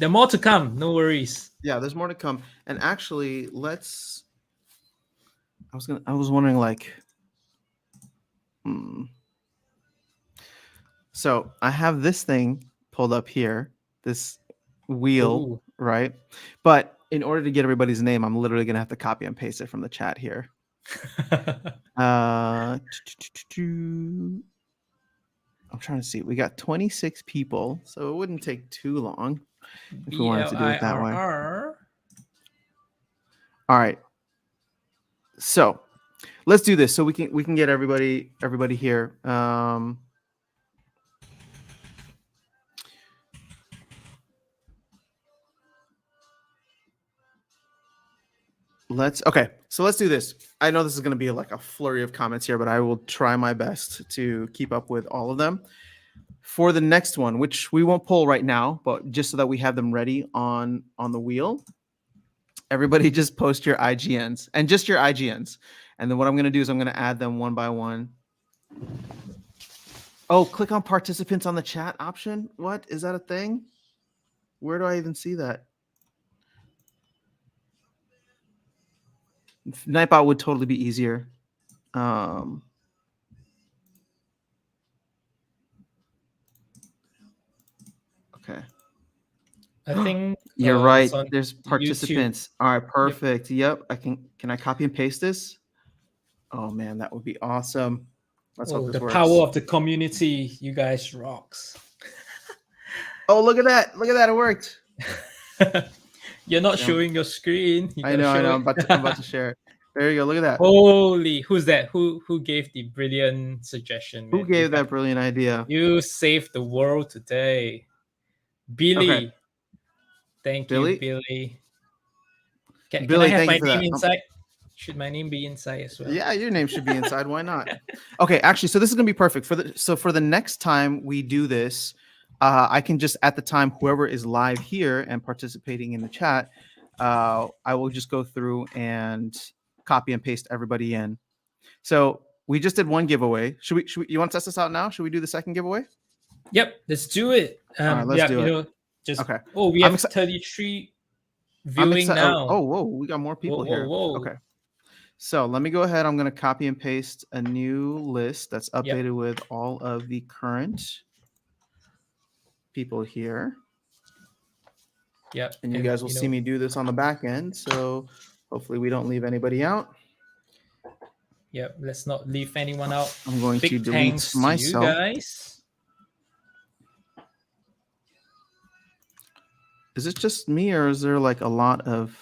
are more to come. No worries. Yeah, there's more to come. And actually, I was wondering like, hmm. So I have this thing pulled up here, this wheel, Oh. right? But in order to get everybody's name, I'm literally gonna have to copy and paste it from the chat here. I'm trying to see. We got 26 people, so it wouldn't take too long if we wanted to do it that way. BLIRR. All right. So let's do this so we can get everybody here. So let's do this. I know this is going to be like a flurry of comments here, but I will try my best to keep up with all of them. For the next one, which we won't pull right now, but just so that we have them ready on the wheel, everybody just post your IGNs and just your IGNs. And then what I'm going to do is I'm going to add them one by one. Oh, click on participants on the chat option. What? Is that a thing? Where do I even see that? Nightbot would totally be easier. Okay. I think You're right. it's on There's YouTube. participants. All right, perfect. Yep. Can I copy and paste this? Oh man, that would be awesome. Let's hope Oh, this the works. power of the community. You guys rocks. Oh, look at that. Look at that. It worked. You're not Yeah. showing your screen. You I know. I'm about to share it. There you go. Look at that. Holy, who's that? Who gave the brilliant suggestion? Who Man? gave that brilliant idea? You saved the world today. Billy. Okay. Thank Billy? you, Billy. Can Billy, I have thank my you for name that. inside? Should my name be inside as well? Yeah, your name should be inside. Why not? Okay, actually, so this is gonna be perfect for the next time we do this. I can just at the time whoever is live here and participating in the chat, I will just go through and copy and paste everybody in. So we just did one giveaway. Should we? You want to test this out now? Should we do the second giveaway? Yep, let's do it. All right, let's do it. Just okay. Oh, we I'm have 33 I'm viewing excited. now. Oh, whoa, we got more people here. Whoa. Okay. So let me go ahead. I'm going to copy and paste a new list that's updated with all of the current people here. Yep. And you guys will see me do this on the back end. So hopefully we don't leave anybody out. Yep. Let's not leave anyone out. I'm going to delete thanks myself. To you guys. Is it just me or is there like a lot of...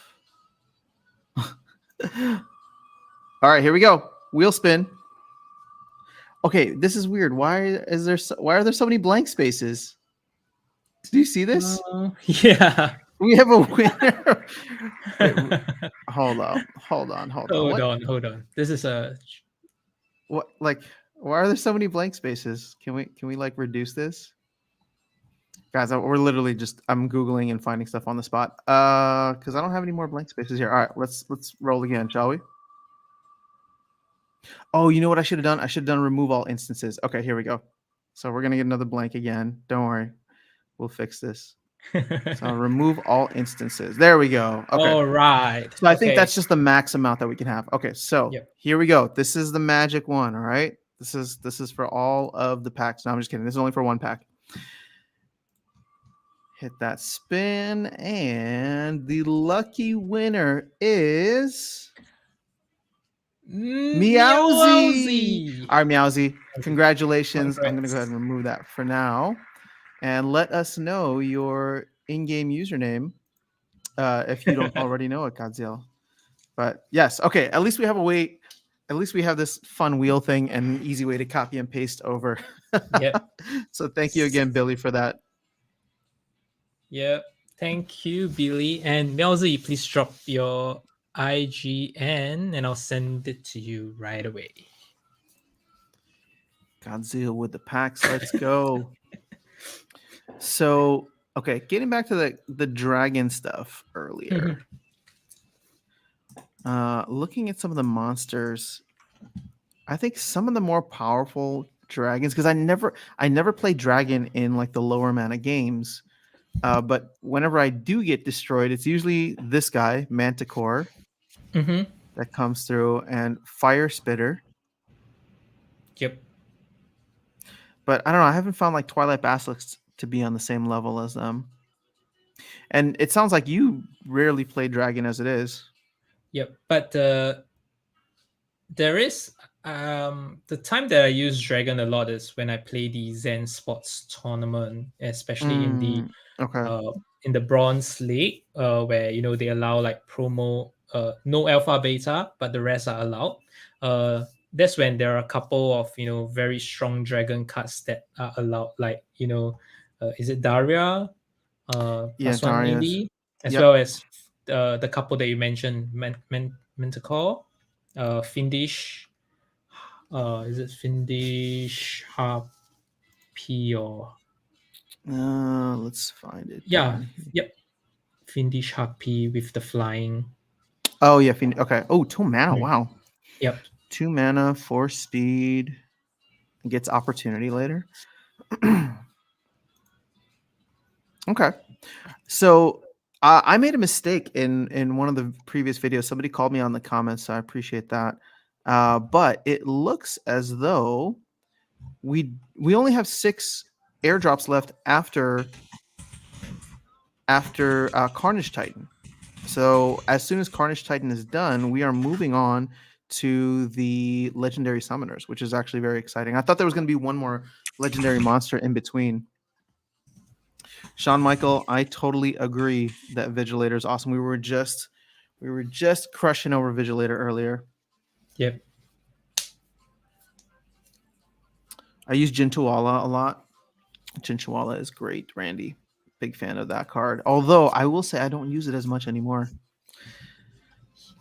All right, here we go. Wheel spin. Okay, this is weird. Why are there so many blank spaces? Do you see this? Yeah. We have a winner. Wait, hold on. Hold on. This is a what? Like, why are there so many blank spaces? Can we like reduce this? Guys, we're literally just I'm Googling and finding stuff on the spot. Because I don't have any more blank spaces here. All right, let's roll again, shall we? Oh, you know what I should have done? I should have done remove all instances. Okay, here we go. So we're gonna get another blank again. Don't worry. We'll fix this. So remove all instances. There we go. Okay. All right. So I think that's just the max amount that we can have. Okay, so here we go. This is the magic one. All right. This is for all of the packs. No, I'm just kidding. This is only for one pack. Hit that spin, and the lucky winner is Meowsy. All right, Meowsy. Congratulations. I'm gonna go ahead and remove that for now. And let us know your in-game username if you don't already know it, Godziel. But yes, okay. At least we have a way. At least we have this fun wheel thing and an easy way to copy and paste over. Yep. So thank you again, Billy, for that. Yep. Thank you, Billy. And Meowsy, please drop your IGN and I'll send it to you right away. Godzilla with the packs. Let's go. So, okay, getting back to the dragon stuff earlier. Looking at some of the monsters, I think some of the more powerful dragons, because I never played dragon in like the lower mana games. But whenever I do get destroyed, it's usually this guy, Manticore, Mm-hmm. that comes through, and Fire Spitter. Yep. But I don't know. I haven't found like Twilight Basilisks to be on the same level as them. And it sounds like you rarely play dragon as it is. Yep. But there is the time that I use dragon a lot is when I play the Zen Sports tournament, especially Mm, okay. uh in the bronze league, where they allow like promo, no alpha beta, but the rest are allowed. That's when there are a couple of very strong dragon cards that are allowed, like is it Daria, Yeah, +1 Darius. melee, as Yep. well as the couple that you mentioned, Manticore, Findish, is it Findish Harpy or Let's find it yeah, down here. yep, Findish Harpy with the flying. Oh yeah, okay. Oh, 2 mana. Mm, Wow. yep, 2 mana, 4 speed. Gets opportunity later. Okay. So I made a mistake in one of the previous videos. Somebody called me on the comments, so I appreciate that. But it looks as though we only have 6 airdrops left after Carnage Titan. So as soon as Carnage Titan is done, we are moving on to the legendary summoners, which is actually very exciting. I thought there was going to be one more legendary monster in between. Sean Michael, I totally agree that Vigilator is awesome. We were just crushing over Vigilator earlier. yep. I use Jintuala a lot. Jintuala is great, Randy. Big fan of that card. Although I will say I don't use it as much anymore.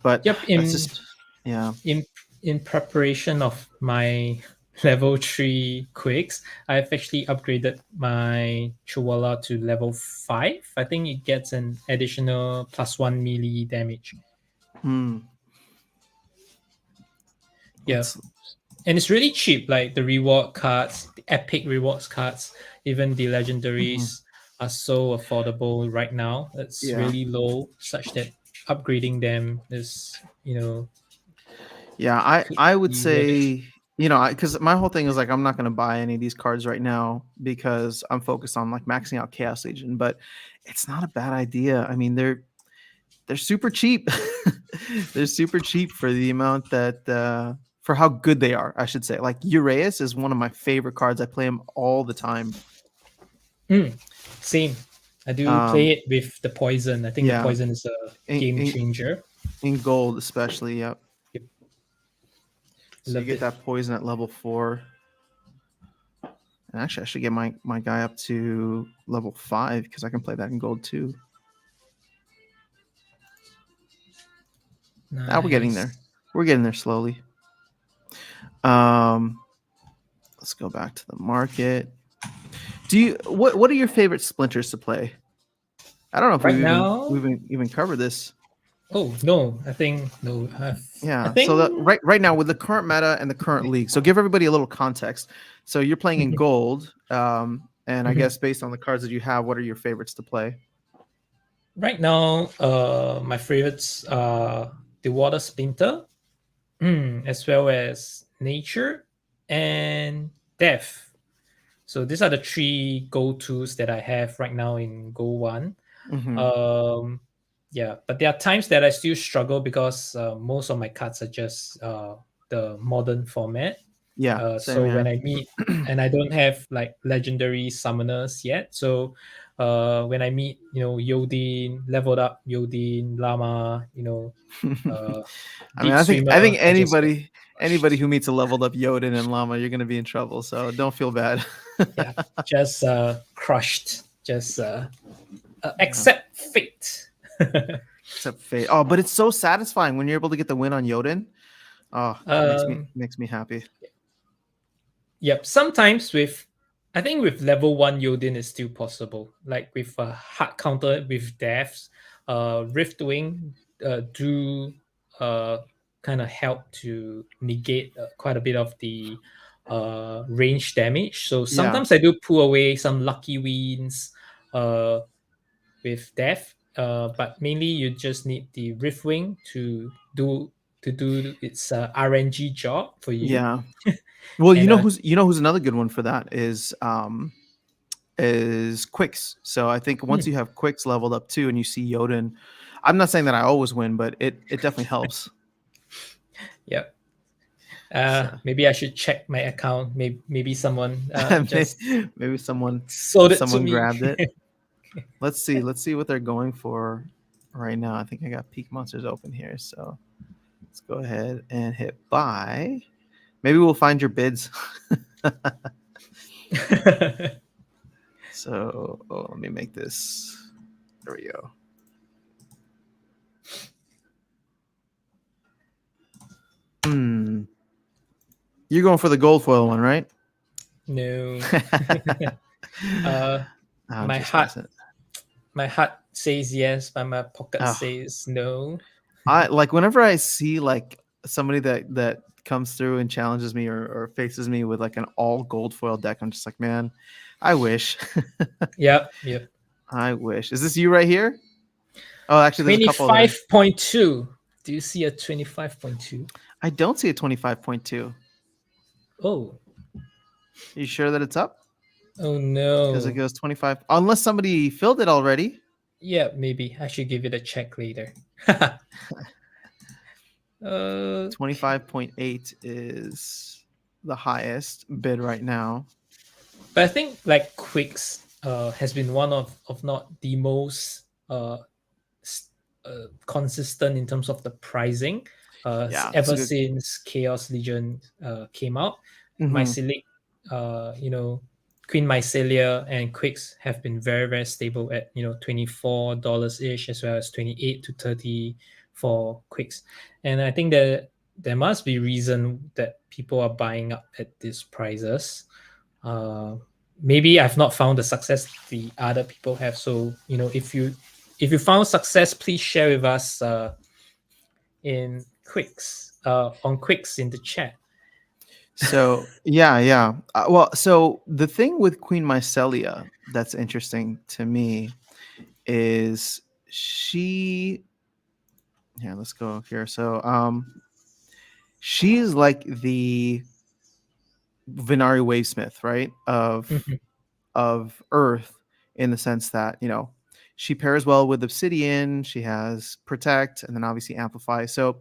But Yep. that's In just yeah. in in preparation of my level 3 quicks, I've actually upgraded my Chihuahua to level 5. I think it gets an additional +1 melee damage. Hmm. Yeah. Let's And it's really cheap. Like the reward cards, the epic rewards cards, even the mhm. legendaries are so affordable right now. It's Yeah. really low, such that upgrading them is, Yeah, I could I would be worth it. say, because my whole thing is like I'm not gonna buy any of these cards right now because I'm focused on like maxing out Chaos Legion, but it's not a bad idea. I mean, they're super cheap. They're super cheap for the amount that for how good they are, I should say. Like Uraeus is one of my favorite cards. I play him all the time. Mm, same. I do Um, play it with the poison. I think the yeah, poison is a in, game in, changer. in gold especially. Yep. Yep, So you love get it. that poison at level 4. And actually, I should get my guy up to level 5 because I can play that in gold too. Now we're getting there. Nice. We're getting there slowly. Um, let's go back to the market. What are your favorite splinters to play? I don't know if Right we've even now, we've even covered this. oh no, I think no. I Yeah. So that think right now with the current meta and the current league. So give everybody a little context. So you're playing in Mhm, gold, and I mhm. guess based on the cards that you have, what are your favorites to play? Right now, my favorites are the water splinter, as well as nature and death. So these are the three go-tos that I have right now in Go One. Mm-hmm. Um, yeah, but there are times that I still struggle because most of my cards are just the modern format. Yeah. Same So when here. I meet, and I don't have like legendary summoners yet. So when I meet, Yodin, leveled up Yodin, Lama, uh, I mean, Deep I think Swimmer, I just get anybody crushed. who meets a leveled up Yodin and Llama, you're gonna be in trouble. So don't feel bad. Yeah, just crushed. Just Yeah. accept fate. Except fate. Oh, but it's so satisfying when you're able to get the win on Yodin. Oh, um, makes me happy. Yep. Sometimes I think with level 1 Yodin is still possible. Like with a hard counter with deaths, Rift Wing do uh kind of help to negate quite a bit of the range damage. So Yeah. sometimes I do pull away some lucky wins with death, but mainly you just need the Rift Wing to do its RNG job for you. Yeah. Well, And you know who's another good one for that is Quicks. So I think once you have Quicks leveled up too, and you see Yoden, I'm not saying that I always win, but it definitely helps. yeah, So maybe I should check my account. Maybe someone just maybe sold it to someone me. grabbed it. Let's see. Let's see what they're going for right now. I think I got Peak Monsters open here, so let's go ahead and hit buy. Maybe we'll find your bids. So let me make this. There we go. You're going for the gold foil one, right? No. I'm my just heart messing. my heart says yes, but my pocket Oh, says no. I like whenever I see like somebody that comes through and challenges me or faces me with like an all gold foil deck. I'm just like, man, I wish. Yep. I wish. Is this you right here? Oh, actually, there's a couple there. 25.2. Do you see a 25.2? I don't see a 25.2. Oh. Are you sure that it's up? Oh Because it no. goes 25. Unless somebody filled it already. Yeah, maybe I should give it a check later. 25.8 is the highest bid right now. But I think like Quicks has been one of not the most consistent in terms of the pricing Yeah, that's a ever good. since Chaos Legion came out. Mm-hmm. Mycelic, Queen Mycelia and Quicks have been very, very stable at $24 ish, as well as 28 to 30 for Quicks. And I think that there must be reason that people are buying up at these prices. Maybe I've not found the success the other people have. So if you found success, please share with us in Quicks on Quicks in the chat. So yeah. Well, so the thing with Queen Mycelia that's interesting to me is she. Here, let's go here. So she's like the Venari Wavesmith, right? Of Earth, in the sense that she pairs well with Obsidian. She has Protect, and then obviously Amplify. So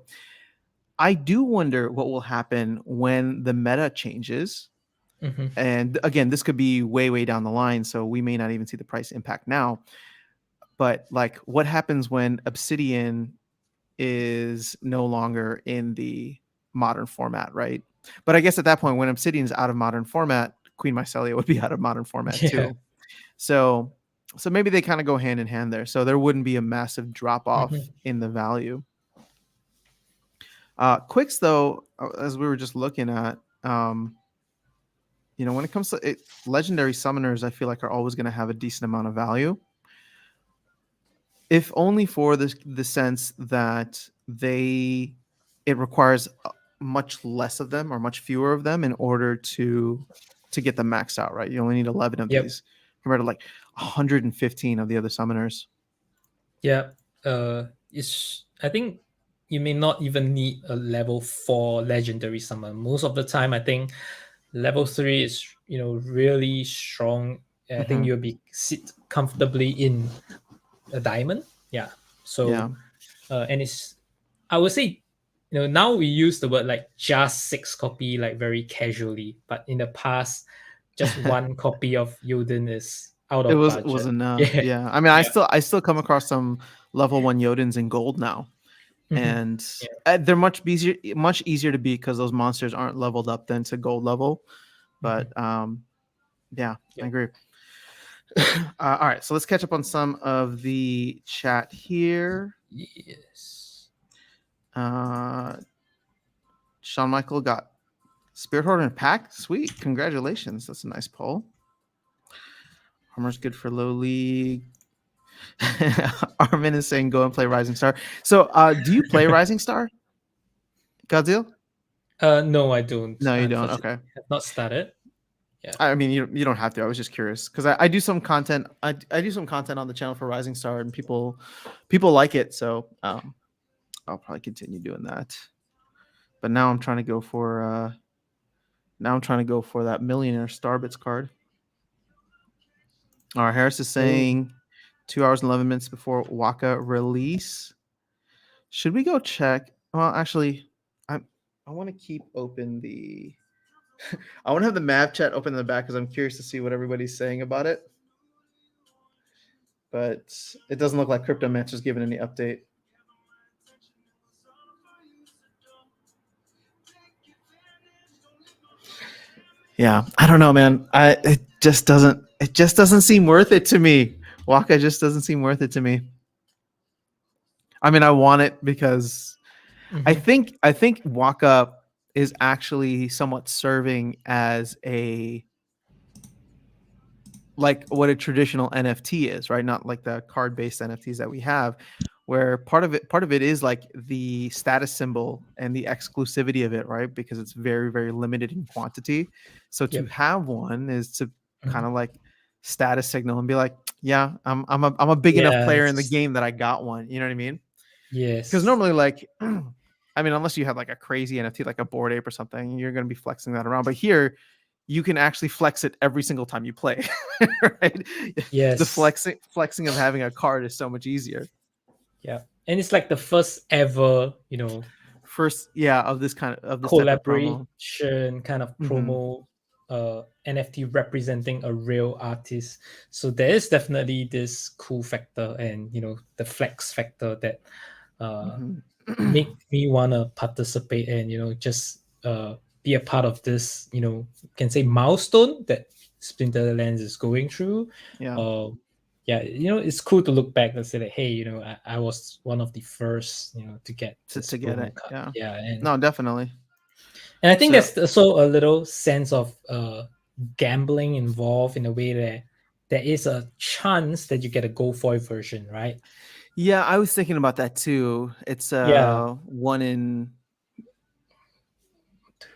I do wonder what will happen when the meta changes. And again, this could be way down the line, so we may not even see the price impact now. But like, what happens when Obsidian is no longer in the modern format, right? But I guess at that point, when Obsidian is out of modern format, Queen Mycelia would be out of modern format Yeah. too. So maybe they kind of go hand in hand there. So there wouldn't be a massive drop off in the value. Quicks, though, as we were just looking at, when it comes to it, legendary summoners, I feel like are always going to have a decent amount of value, if only for the sense that it requires much less of them or much fewer of them in order to get them maxed out, right? You only need 11 of these compared to like 115 of the other summoners. Yeah. I think you may not even need a level 4 legendary summon. Most of the time, I think level 3 is really strong. I think you'll be sit comfortably in a diamond. Yeah. So and it's, I would say, now we use the word like just 6 copy like very casually, but in the past, just 1 copy of Yoden is out It of was budget. enough. Yeah. I mean, I still come across some level 1 Yodens in gold now. And they're much easier to beat because those monsters aren't leveled up then to gold level. But yeah, I agree. All right, so let's catch up on some of the chat here. Yes. Sean Michael got Spirit Horde and Pack. Sweet, congratulations. That's a nice poll. Armor's good for low league. Armin is saying go and play Rising Star. So do you play Rising Star? Godzil? No, I don't. No, you don't. Unfortunately, Okay. have not started. Yeah. I mean, you don't have to. I was just curious because I do some content. I do some content on the channel for Rising Star, and people like it. So I'll probably continue doing that. But now I'm trying to go for that millionaire Starbits card. All right, Harris is Oh. saying 2 hours and 11 minutes before Waka release. Should we go check? Well, actually, I want to keep open the. I want to have the map chat open in the back because I'm curious to see what everybody's saying about it. But it doesn't look like Cryptomancer's given any update. Yeah, I don't know, man. It just doesn't seem worth it to me. Waka just doesn't seem worth it to me. I mean, I want it because I think Waka is actually somewhat serving as a like what a traditional NFT is, right? Not like the card-based NFTs that we have, where part of it is like the status symbol and the exclusivity of it, right? Because it's very, very limited in quantity. So to Yep. have one is to kind Mhm. of like status signal and be like, yeah, I'm a big enough player in the Yes. game that I got one. You know what I mean? Because Yes. normally, like, I mean, unless you have like a crazy NFT, like a Bored Ape or something, you're going to be flexing that around. But here, you can actually flex it every single time you play, right? The Yes. flexing of having a card is so much easier. Yeah. And it's like the first ever, First, yeah, of this type of promo. collaboration kind of Mm-hmm. promo NFT representing a real artist. So there is definitely this cool factor and the flex factor that Mm-hmm. make me wanna participate and just be a part of this, can say milestone that Splinterlands is going through. Yeah, Uh, yeah, it's cool to look back and say that, hey, I was one of the first, to get this to get promo it. card. Yeah, Yeah, and no, definitely. and I think So there's also a little sense of gambling involved in a way that there is a chance that you get a gold foil version, right? yeah, I was thinking about that too. It's Yeah, one in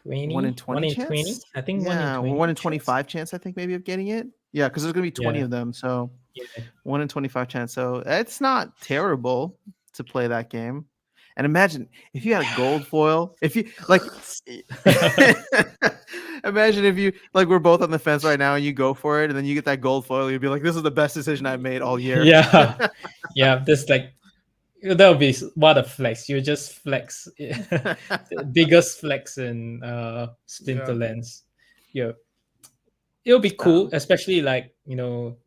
20, 1 20 in 20. chance. I think 1 in Yeah, 20 1 in chance. 25 chance. I think maybe of getting it. Yeah, because there's gonna be 20 Yeah, of them. So yeah. 1 in 25 chance. So it's not terrible to play that game. And imagine if you had a gold foil. If you like, imagine if you like we're both on the fence right now and you go for it and then you get that gold foil. You'd be like, "This is the best decision I've made all year." Yeah, yeah. This like that would be what a flex. You just flex, the biggest flex in Yeah. Splinterlands. Yeah, it'll be cool, Um, especially like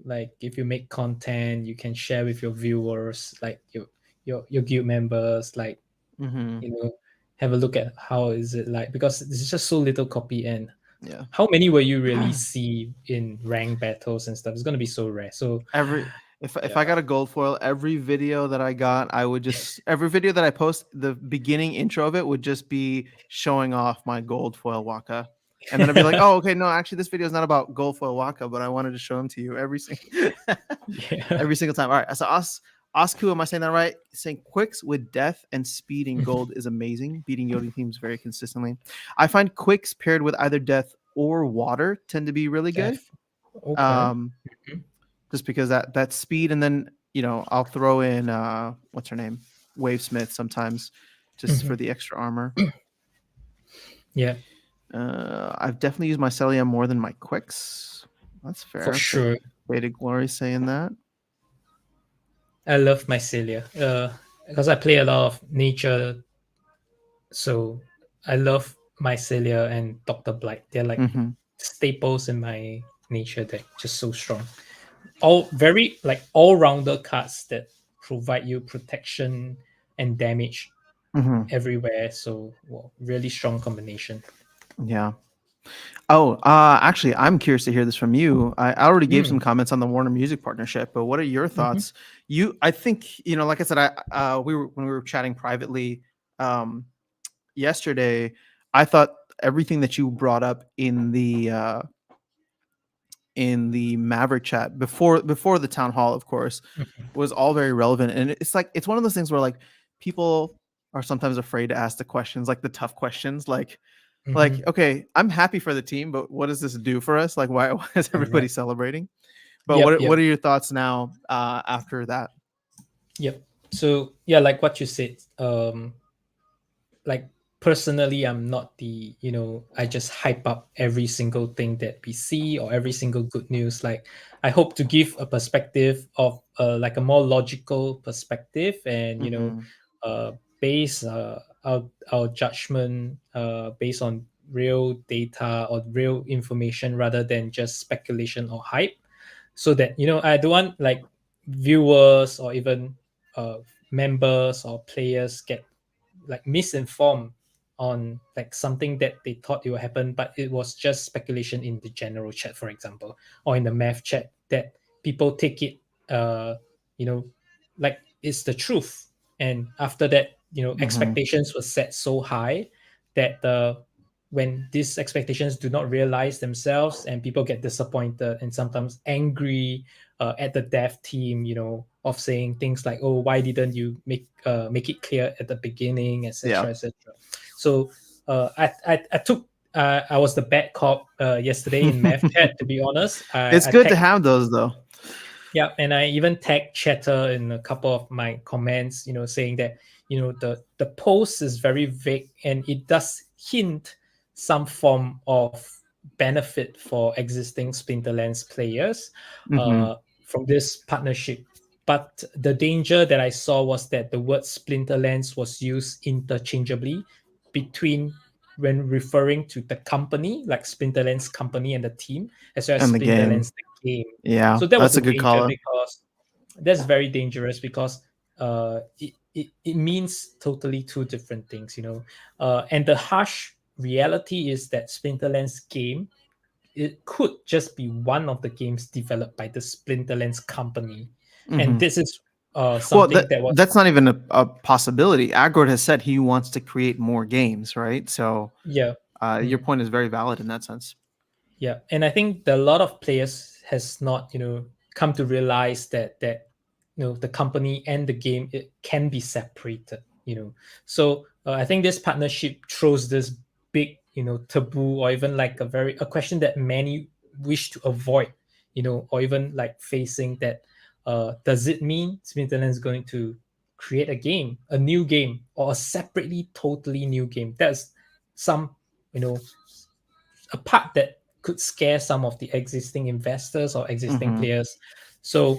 like if you make content, you can share with your viewers, like your guild members, like mhm. you know have a look at how is it like because there's just so little copy and Yeah. how many will you really see in rank battles and stuff? It's gonna be so rare. So Every if yeah, I got a gold foil, every video that I got, I would just every video that I post, the beginning intro of it would just be showing off my gold foil waka. And then I'd be like, oh, okay, no, actually, this video is not about gold foil waka, but I wanted to show them to you every single yeah. every single time. All right, so Osku, am I saying that right? Saying quicks with death and speed in gold is amazing. Beating Yodi teams very consistently. I find quicks paired with either death or water tend to be really good. Def. Okay. Um, just because that speed, and then I'll throw in what's her name, Wavesmith sometimes, just for Mhm. the extra armor. Yeah, I've definitely used my Celia more than my quicks. That's for fair. So sure. Faded Glory saying that. I love mycelia because I play a lot of nature, so I love mycelia and Dr. Blight. They're like Mm-hmm. staples in my nature deck, just so strong. All very like all-rounder cards that provide you protection and damage Mm-hmm. everywhere. So really strong combination. Yeah. Oh, actually, I'm curious to hear this from you. I already gave some Mm. comments on the Warner Music partnership, but what are your Mhm. thoughts? I think, like I said, we were when we were chatting privately, um, yesterday. I thought everything that you brought up in the Maverick chat before the town hall, of course, Mhm. was all very relevant. And it's like it's one of those things where like people are sometimes afraid to ask the questions, like the tough questions, like Hmm. okay, I'm happy for the team, but what does this do for us? Like why is everybody Correct. celebrating? But Yep. what Yep. are your thoughts now after that? Yep. So yeah, like what you said, like personally, I'm not the, I just hype up every single thing that we see or every single good news. Like I hope to give a perspective of like a more logical perspective, and Mm-hmm. uh base our judgment based on real data or real information rather than just speculation or hype, so that I don't want like viewers or even uh members or players get like misinformed on like something that they thought it would happen, but it was just speculation in the general chat, for example, or in the math chat, that people take it, uh, you know, like it's the truth. And after that, Mm-hmm. expectations were set so high that when these expectations do not realize themselves, and people get disappointed and sometimes angry at the dev team, of saying things like, "Oh, why didn't you make it clear at the beginning, Yeah. etc., etc." So I took I was the bad cop yesterday in math chat. To be honest, It's I good to tagged. have those though. Yeah, and I even tagged Chatter in a couple of my comments, saying that the post is very vague and it does hint some form of benefit for existing Splinterlands players Mm-hmm. from this partnership. But the danger that I saw was that the word Splinterlands was used interchangeably between when referring to the company, like Splinterlands company and the team, as well as And the game. Splinterlands the game. Yeah, So that was that's a a good danger, call. because that's very dangerous, because it means totally two different things, and the harsh reality is that Splinterlands game, it could just be one of the games developed by the Splinterlands company, and Mm-hmm. this is Well, something that was. that's not even a possibility. Agord has said he wants to create more games, right? So Yeah. your Mm. point is very valid in that sense. Yeah, and I think that a lot of players has not, come to realize that the company and the game, it can be separated. So I think this partnership throws this big, taboo, or even like a question that many wish to avoid, or even like facing that. Does it mean Smithland is going to create a new game, or a separately, totally new game? That's some, you know a part that could scare some of the existing investors or existing Mm-hmm. players. So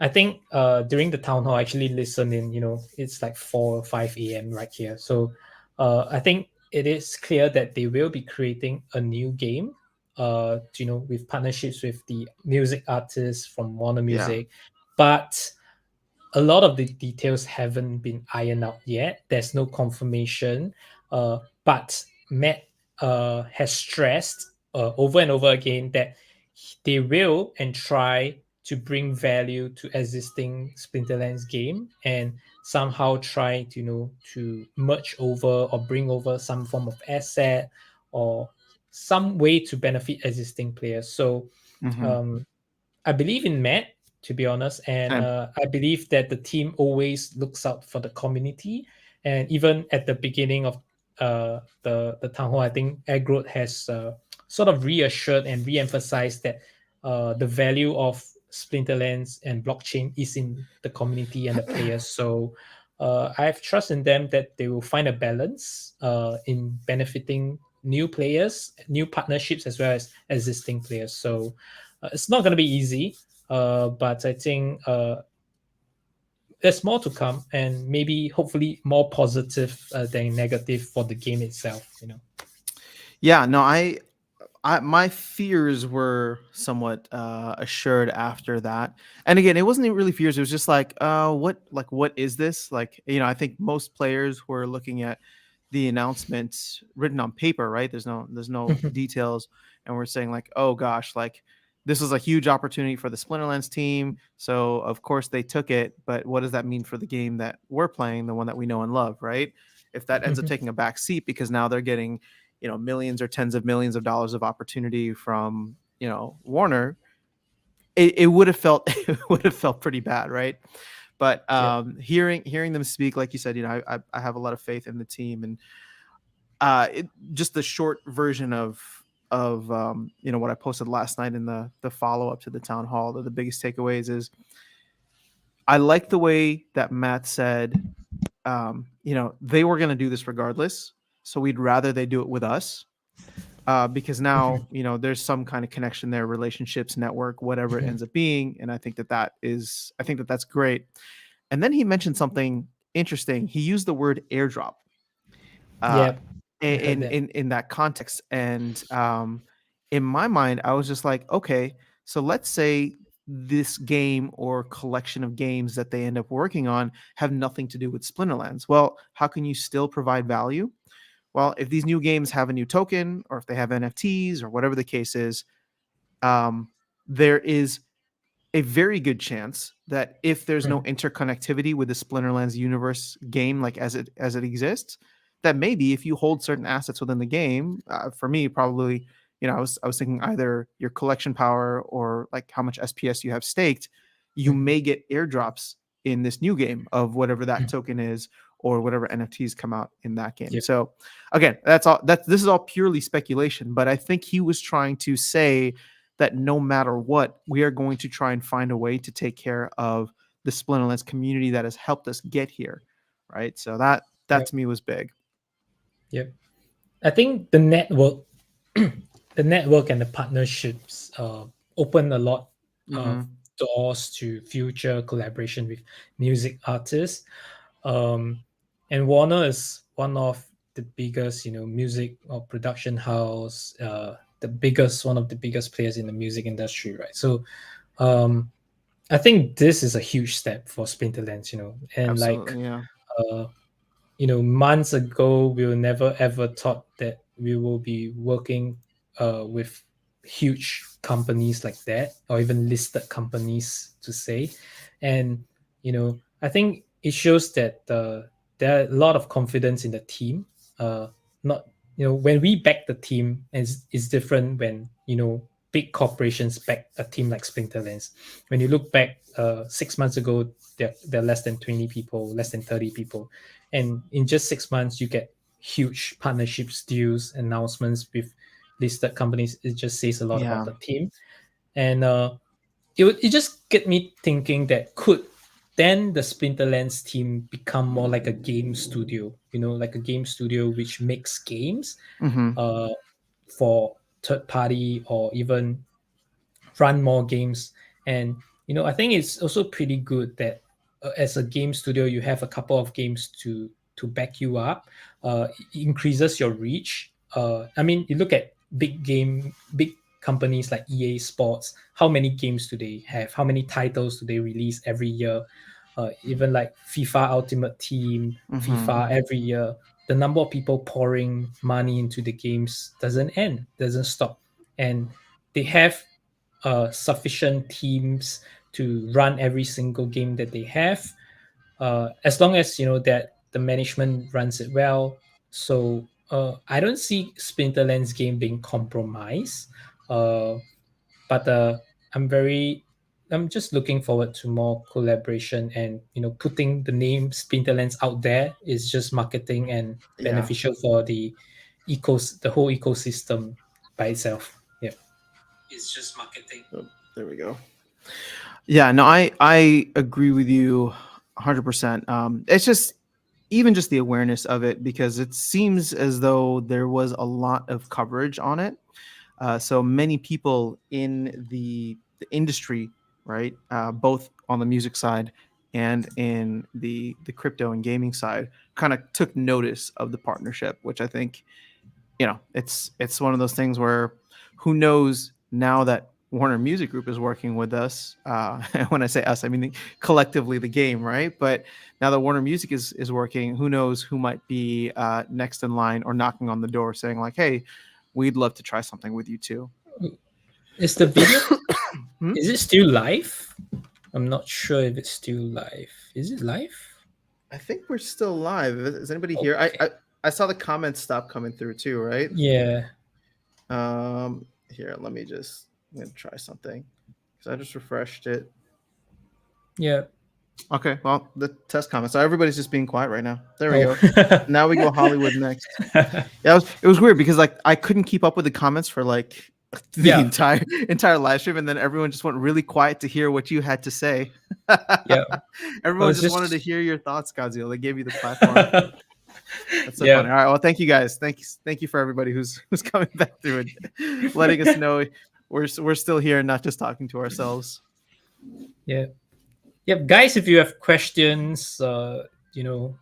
I think during the town hall, I actually listened in. It's like 4 or 5 a.m. right here. So I think it is clear that they will be creating a new game. With partnerships with the music artists from Warner Yeah. Music, but a lot of the details haven't been ironed out yet. There's no confirmation, but Matt has stressed over and over again that they will and try to bring value to existing Splinterlands game, and somehow try to to merge over or bring over some form of asset, or some way to benefit existing players. So Mm-hmm. um, I believe in Matt, to be honest, and Same. I believe that the team always looks out for the community. And even at the beginning of the town hall, I think Agrod has sort of reassured and re-emphasized that the value of Splinterlands and blockchain is in the community and the players. So I have trust in them that they will find a balance in benefiting new players, new partnerships, as well as existing players. So it's not going to be easy, but I think there's more to come, and maybe hopefully more positive than negative for the game itself. Yeah. No, my fears were somewhat assured after that. And again, it wasn't even really fears. It was just like, what is this? Like, I think most players were looking at the announcements written on paper, right? There's no details, and we're saying like, oh gosh, like this is a huge opportunity for the Splinterlands team. So of course they took it, but what does that mean for the game that we're playing, the one that we know and love, right? If that ends up taking a back seat because now they're getting, millions or tens of millions of dollars of opportunity from, Warner, it would have felt it would have felt pretty bad, right? But Yep. hearing them speak, like you said, I have a lot of faith in the team, and just the short version of what I posted last night in the follow up to the town hall. The biggest takeaways is I like the way that Matt said, they were going to do this regardless, so we'd rather they do it with us. Because Mhm. now there's some kind of connection there, relationships, network, whatever it Mhm. ends up being, and I think that that's great. And then he mentioned something interesting. He used the word airdrop uh, Yep. I heard in that. in that context, and in my mind, I was just like, okay, so let's say this game or collection of games that they end up working on have nothing to do with Splinterlands. Well, how can you still provide value? Well, if these new games have a new token, or if they have NFTs, or whatever the case is, um, there is a very good chance that if there's no Mhm. interconnectivity with the Splinterlands universe game, like as it exists, that maybe if you hold certain assets within the game, for me probably, I was thinking either your collection power or like how much SPS you have staked, you Mhm. may get airdrops in this new game of whatever that Mhm. token is or whatever NFTs come out in that game. Yep. So again, this is all purely speculation, but I think he was trying to say that no matter what, we are going to try and find a way to take care of the Splinterlands community that has helped us get here, right? So that Yep. to me was big. Yep. I think the network, the network and the partnerships open a lot of Hmm. doors to future collaboration with music artists. Um, and Warner is one of the biggest, music or production house, one of the biggest players in the music industry, right? So, um, I think this is a huge step for Splinterlands, and like, Absolutely, yeah, uh, months ago, we were never ever thought that we will be working with huge companies like that, or even listed companies to say. And I think it shows that there are a lot of confidence in the team. Not when we back the team, it's different when big corporations back a team like Splinterlands. When you look back 6 months ago, they're less than 20 people, less than 30 people, and in just 6 months you get huge partnerships, deals, announcements with listed companies. It just says a lot about yeah, the team. And it just get me thinking that could then the Splinterlands team become more like a game studio, like a game studio which makes games hmm, uh, for third party, or even run more games. And I think it's also pretty good that as a game studio you have a couple of games to back you up. It increases your reach. I mean, you look at big companies like EA Sports. How many games do they have? How many titles do they release every year? Even like FIFA Ultimate Team, hmm, FIFA every year, the number of people pouring money into the games doesn't end, doesn't stop. And they have sufficient teams to run every single game that they have, as long as that the management runs it well. So I don't see Splinterlands game being compromised, but I'm just looking forward to more collaboration, and putting the name Splinterlands out there is just marketing and yeah. beneficial for the whole ecosystem by itself. Yeah. It's just marketing. Oh, there we go. Yeah, no, I agree with you 100%. It's just even just the awareness of it, because it seems as though there was a lot of coverage on it. So many people in the industry, right, both on the music side and in the crypto and gaming side, kind of took notice of the partnership, which I think it's one of those things where who knows now that Warner Music Group is working with us. When I say us, I mean collectively the game, right? But now that Warner Music is working, who knows who might be next in line or knocking on the door saying like, "Hey, we'd love to try something with you too." Is the video, Hmm? is it still live? I'm not sure if it's still live. Is it live? I think we're still live. Is anybody here? I, Okay. I I saw the comments stop coming through too, right? Yeah. Here, let me just I'm gonna try something because I just refreshed it. Yeah. Okay, well, the test comments. So everybody's just being quiet right now. There we Oh. go. Now we go Hollywood next. Yeah, it was weird because like I couldn't keep up with the comments for like the Yeah. entire live stream, and then everyone just went really quiet to hear what you had to say. Yeah. I Everyone was just wanted to just hear your thoughts, Godziel. They gave you the platform. That's so funny. yeah. All right, well, thank you guys. Thank you for everybody who's coming back through and letting us know we're still here and not just talking to ourselves. Yeah. Yep, guys, if you have questions, you know,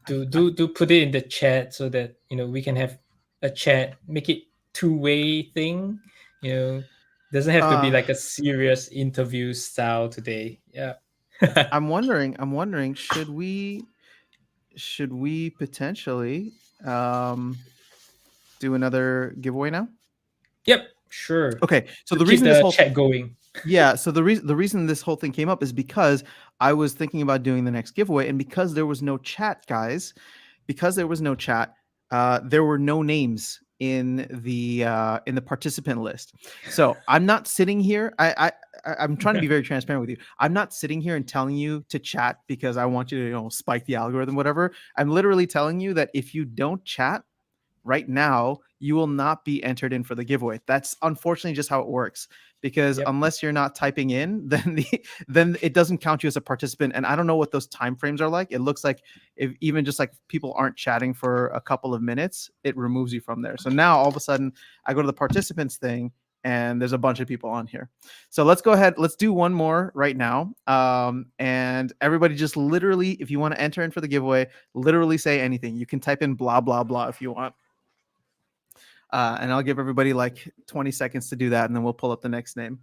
do put it in the chat so that we can have a chat. Make it two-way thing. You know, doesn't have to be Uh, like a serious interview style today. Yeah. I'm wondering, should we potentially um, do another giveaway now? Yep. Sure. Okay, so To the keep reason this the whole chat going. yeah, so the reason this whole thing came up is because I was thinking about doing the next giveaway, and because there was no chat, guys, because there was no chat, there were no names in the participant list. So I'm not sitting here. I'm trying to be very transparent with you. I'm not sitting here and telling you to chat because I want you to spike the algorithm, whatever. I'm literally telling you that if you don't chat right now, you will not be entered in for the giveaway. That's unfortunately just how it works. Because Yep. unless you're not typing in, then it doesn't count you as a participant. And I don't know what those time frames are like. It looks like if even just like people aren't chatting for a couple of minutes, it removes you from there. So now all of a sudden, I go to the participants thing, and there's a bunch of people on here. So let's go ahead. Let's do one more right now. And everybody just literally, if you want to enter in for the giveaway, literally say anything. You can type in blah blah blah if you want. And I'll give everybody like 20 seconds to do that, and then we'll pull up the next name.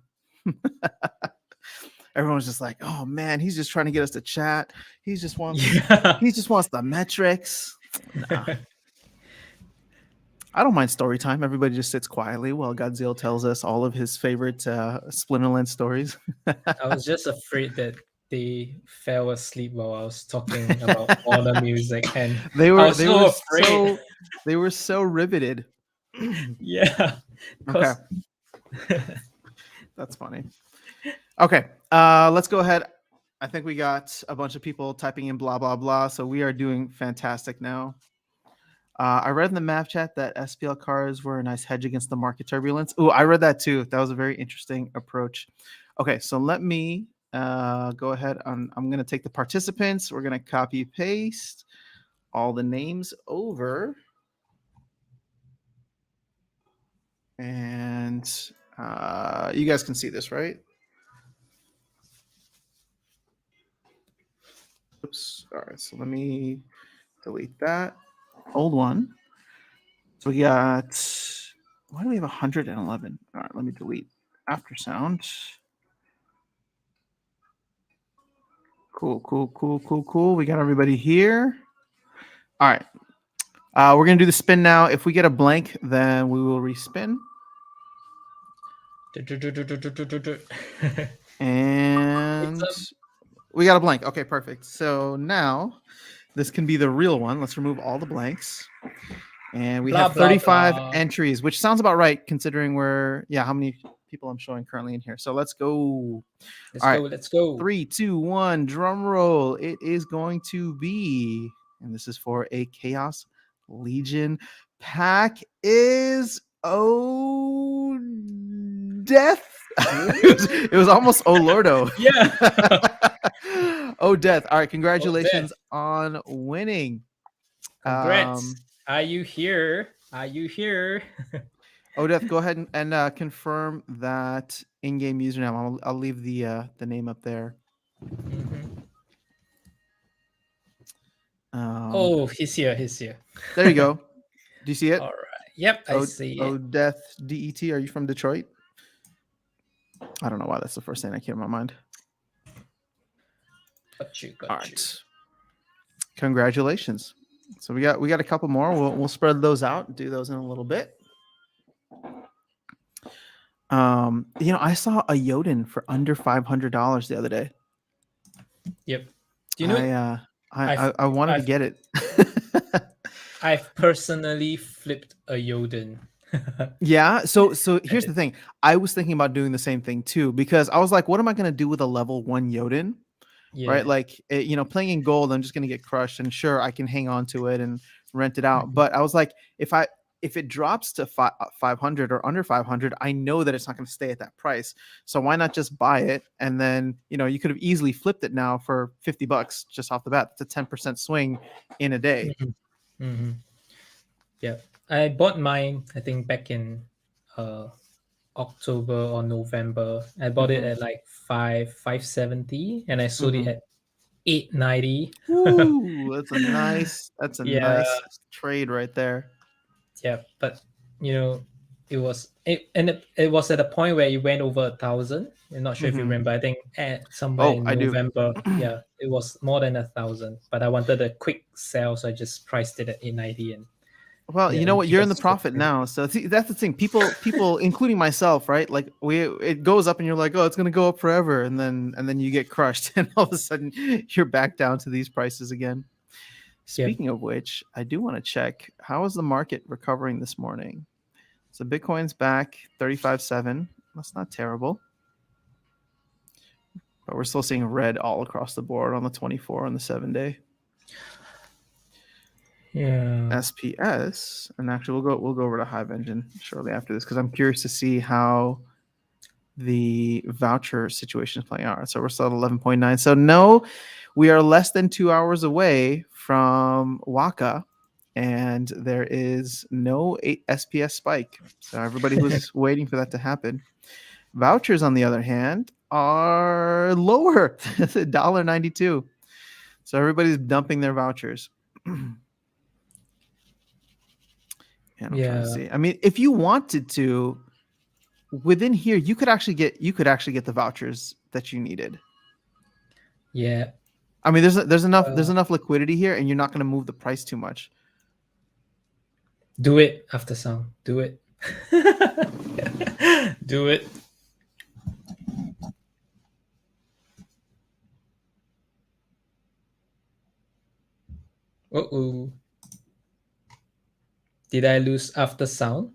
Everyone's just like, "Oh man, he's just trying to get us to chat. He just wants, Yeah. he just wants the metrics." Nah, I don't mind story time. Everybody just sits quietly while Godzilla tells us all of his favorite Splinterland stories. I was just afraid that they fell asleep while I was talking about Honor music, and they I were was they were so afraid. so they were so riveted. Yeah, Okay, because that's funny. Okay, let's go ahead. I think we got a bunch of people typing in blah blah blah, so we are doing fantastic now. I read in the map chat that SPL cars were a nice hedge against the market turbulence. Oh, I read that too. That was a very interesting approach. Okay, so let me go ahead. I'm going to take the participants. We're going to copy paste all the names over. And you guys can see this, right? Oops. All right, so let me delete that old one. So we got, why do we have 111? All right, let me delete after sound. Cool, cool, cool, cool, cool. We got everybody here. All right. We're going to do the spin now. If we get a blank, then we will respin. And we got a blank. Okay, perfect. So now this can be the real one. Let's remove all the blanks. And we blah have blah 35 blah. entries, which sounds about right considering how many people I'm showing currently in here. So let's go. Let's All go. right. Let's go. 3, 2, 1, drum roll. It is going to be, and this is for a Chaos Legion pack, is Death. it was almost Oh Lordo. Yeah. Oh Death. All right, Oh, Death. congratulations on winning. Congrats. Are you here? Are you here? Odeth, go ahead and confirm that in-game username. I'll leave the name up there. Mhm. Um, Oh, he's here. He's here. there you go. Do you see it? All right. Yep, I see it. Odeth Det. Are you from Detroit? I don't know why that's the first thing that came to my mind. Got you. All Got you. right. Congratulations. So we got a couple more. We'll spread those out. Do those in a little bit. I saw a Yodin for under $500 the other day. Yep. Do you know? I wanted to get it. I've personally flipped a Yoden. Yeah. So here's the thing. I was thinking about doing the same thing too because I was like, what am I going to do with a level 1 Yodin? right? Yeah. Like playing in gold, I'm just gonna get crushed, and sure, I can hang on to it and rent it out. Mhm. But I was like, if it drops to 500 or under 500, I know that it's not going to stay at that price. So why not just buy it? And then, you could have easily flipped it now for $50 just off the bat. It's a 10% swing in a day. Mhm. Mhm. Yeah. I bought mine, I think, back in uh October or November. I bought it Mm-hmm. at like 570 and I sold it Mm-hmm. at 890. Woo! That's a nice Yeah, trade right there. yeah, but you know, it was at a point where it went over 1,000. I'm not sure if you Mm-hmm. remember. I think at somewhere Oh, in I do. November, yeah, it was more than 1,000. But I wanted a quick sell, so I just priced it at 890, and Well, yeah, you know what? you You're in the guys took profit it. now. So see, that's the thing. People, including myself, right? Like it goes up, and you're like, oh, it's gonna go up forever, and then you get crushed, and all of a sudden you're back down to these prices again. Yeah, Speaking of which, I do want to check how is the market recovering this morning. So Bitcoin's back 35.7. That's not terrible, but we're still seeing red all across the board on the 24 and the 7 day. yeah, SPS, and actually we'll go over to Hive Engine shortly after this because I'm curious to see how the voucher situation is playing out. So we're still at 11.9. So no, we are less than 2 hours away from Waka, and there is no SPS spike. So everybody who's waiting for that to happen. Vouchers, on the other hand, are lower. It's $1.92. So everybody's dumping their vouchers. And I'm trying to yeah, see. I mean, if you wanted to, within here, you could actually get the vouchers that you needed. yeah. I mean, there's Uh, enough liquidity here, and you're not going to move the price too much. do it after sound. Do it. Do it. Uh-oh. Did I lose after sound?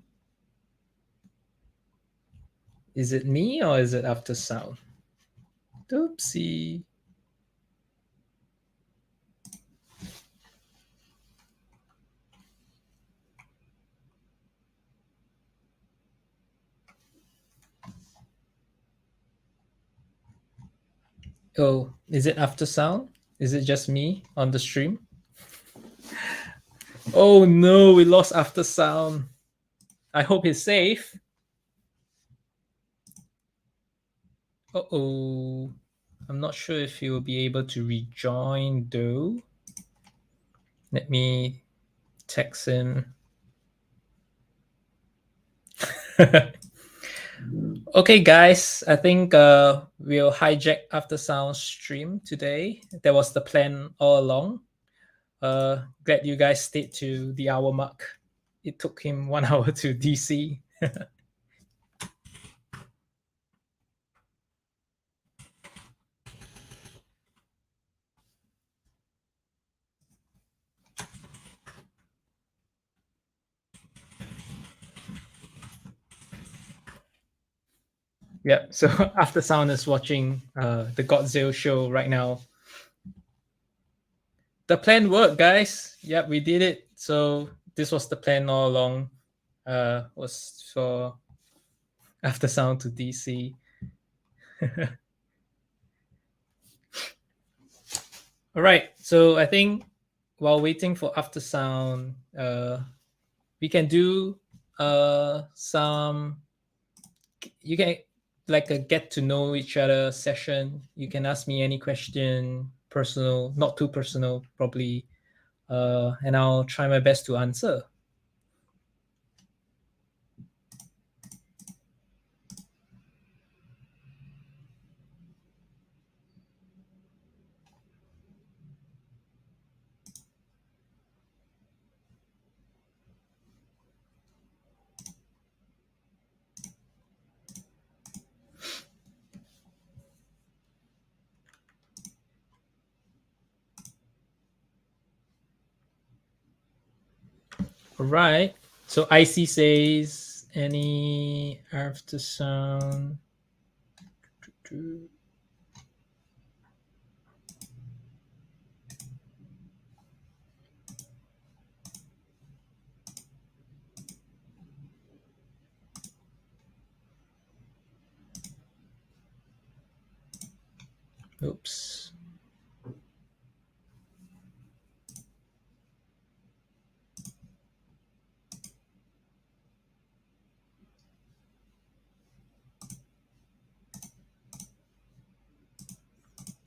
Is it me or is it after sound? Oopsie. Oh, is it after sound? Is it just me on the stream? Oh no, we lost after sound. I hope he's safe. Uh-oh. I'm not sure if he will be able to rejoin though. Let me text him. Okay, guys, I think we'll hijack After Sound stream today. That was the plan all along. Glad you guys stayed to the hour mark. It took him 1 hour to DC. Yeah, so After Sound is watching the Godziel show right now. The plan worked, guys. Yep, we did it. So this was the plan all along. Was for After Sound to DC. All right. So I think while waiting for After Sound, we can do some. You can like a get to know each other session. You can ask me any question, personal, not too personal, probably, and I'll try my best to answer. All right. So IC says any after sound.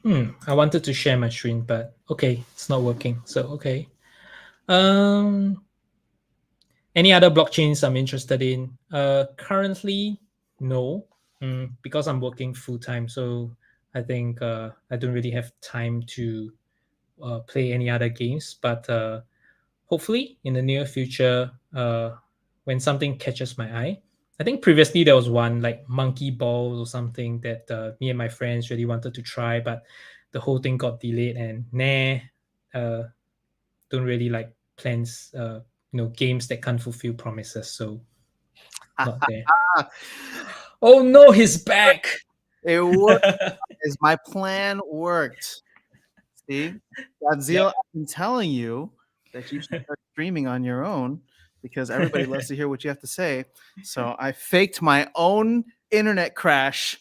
I wanted to share my screen, but okay, it's not working. So okay. Um, any other blockchains I'm interested in? Currently, no, because I'm working full time. So I think I don't really have time to play any other games. But hopefully, in the near future, when something catches my eye, I think previously there was one like Monkey Ball or something that me and my friends really wanted to try, but the whole thing got delayed and uh, don't really like plans, games that can't fulfill promises. So not there. Oh no, he's back. It worked. Is my plan worked? See, Yep. Godzilla, I've been telling you that you should start streaming on your own because everybody loves to hear what you have to say. So I faked my own internet crash,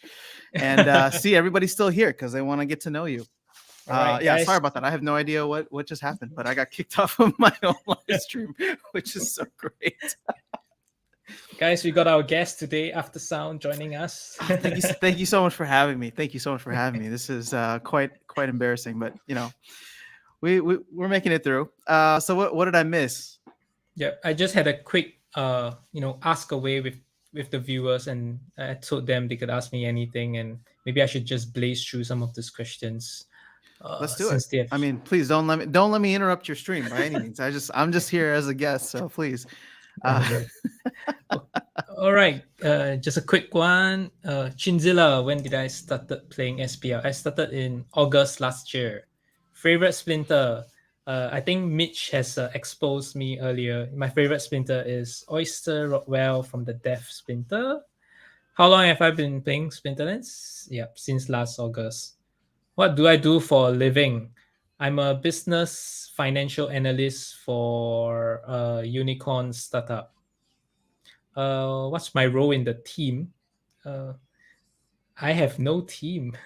and see, everybody's still here because they want to get to know you. All right, Yeah, sorry guys. about that. I have no idea what just happened, but I got kicked off of my own live stream, which is so great. Guys, we got our guest today, After Sound, joining us. Thank you so much for having me. Thank you so much for having me. This is quite embarrassing, but we're making it through. So what did I miss? Yeah, I just had a quick ask away with the viewers, and I told them they could ask me anything, and maybe I should just blaze through some of these questions. Let's do it. Since they have I mean, please don't let me interrupt your stream by any means. I'm just here as a guest, so please. Okay. All right, just a quick one. Chinzilla, when did I started playing SPL? I started in August last year. Favorite splinter? I think Mitch has exposed me earlier. My favorite splinter is Oyster Rockwell from the Death Splinter. How long have I been playing Splinterlands? Yep, since last August. What do I do for a living? I'm a business financial analyst for a unicorn startup. What's my role in the team? Uh, I have no team.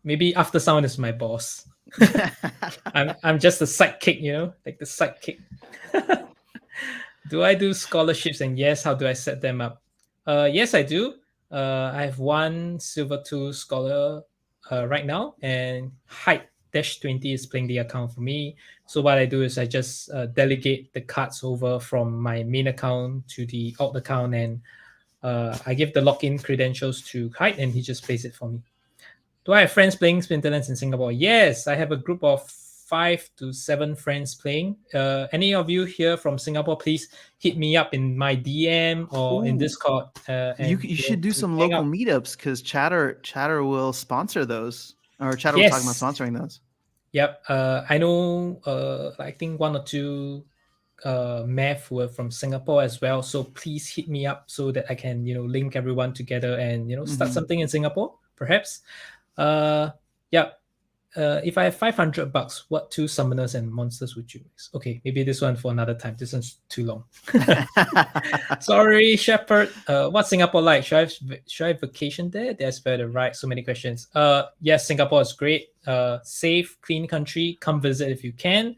Maybe After Sound is my boss. I'm just a sidekick, like the sidekick. Do I do scholarships? And yes, how do I set them up? Yes, I do. I have one Silver 2 scholar right now, and Height Dash 20 is playing the account for me. So what I do is I just delegate the cards over from my main account to the alt account, and I give the login credentials to Height, and he just plays it for me. Do I have friends playing Splinterlands in Singapore? Yes, I have a group of 5 to 7 friends playing. Any of you here from Singapore, please hit me up in my DM or in Ooh, Discord. you should do We some hang local out. meetups because Chatter will sponsor those, or Chatter was talking about Yes. sponsoring those. Yep. I know. I think 1 or 2 math were from Singapore as well. So please hit me up so that I can link everyone together and start Mhm. something in Singapore, perhaps. Yeah. If I have $500, what 2 summoners and monsters would you use? Okay, maybe this one for another time. This one's too long. Sorry, Shepherd. What's Singapore like? Should I vacation there? That's better, right? So many questions. Yes, Singapore is great. Safe, clean country. Come visit if you can.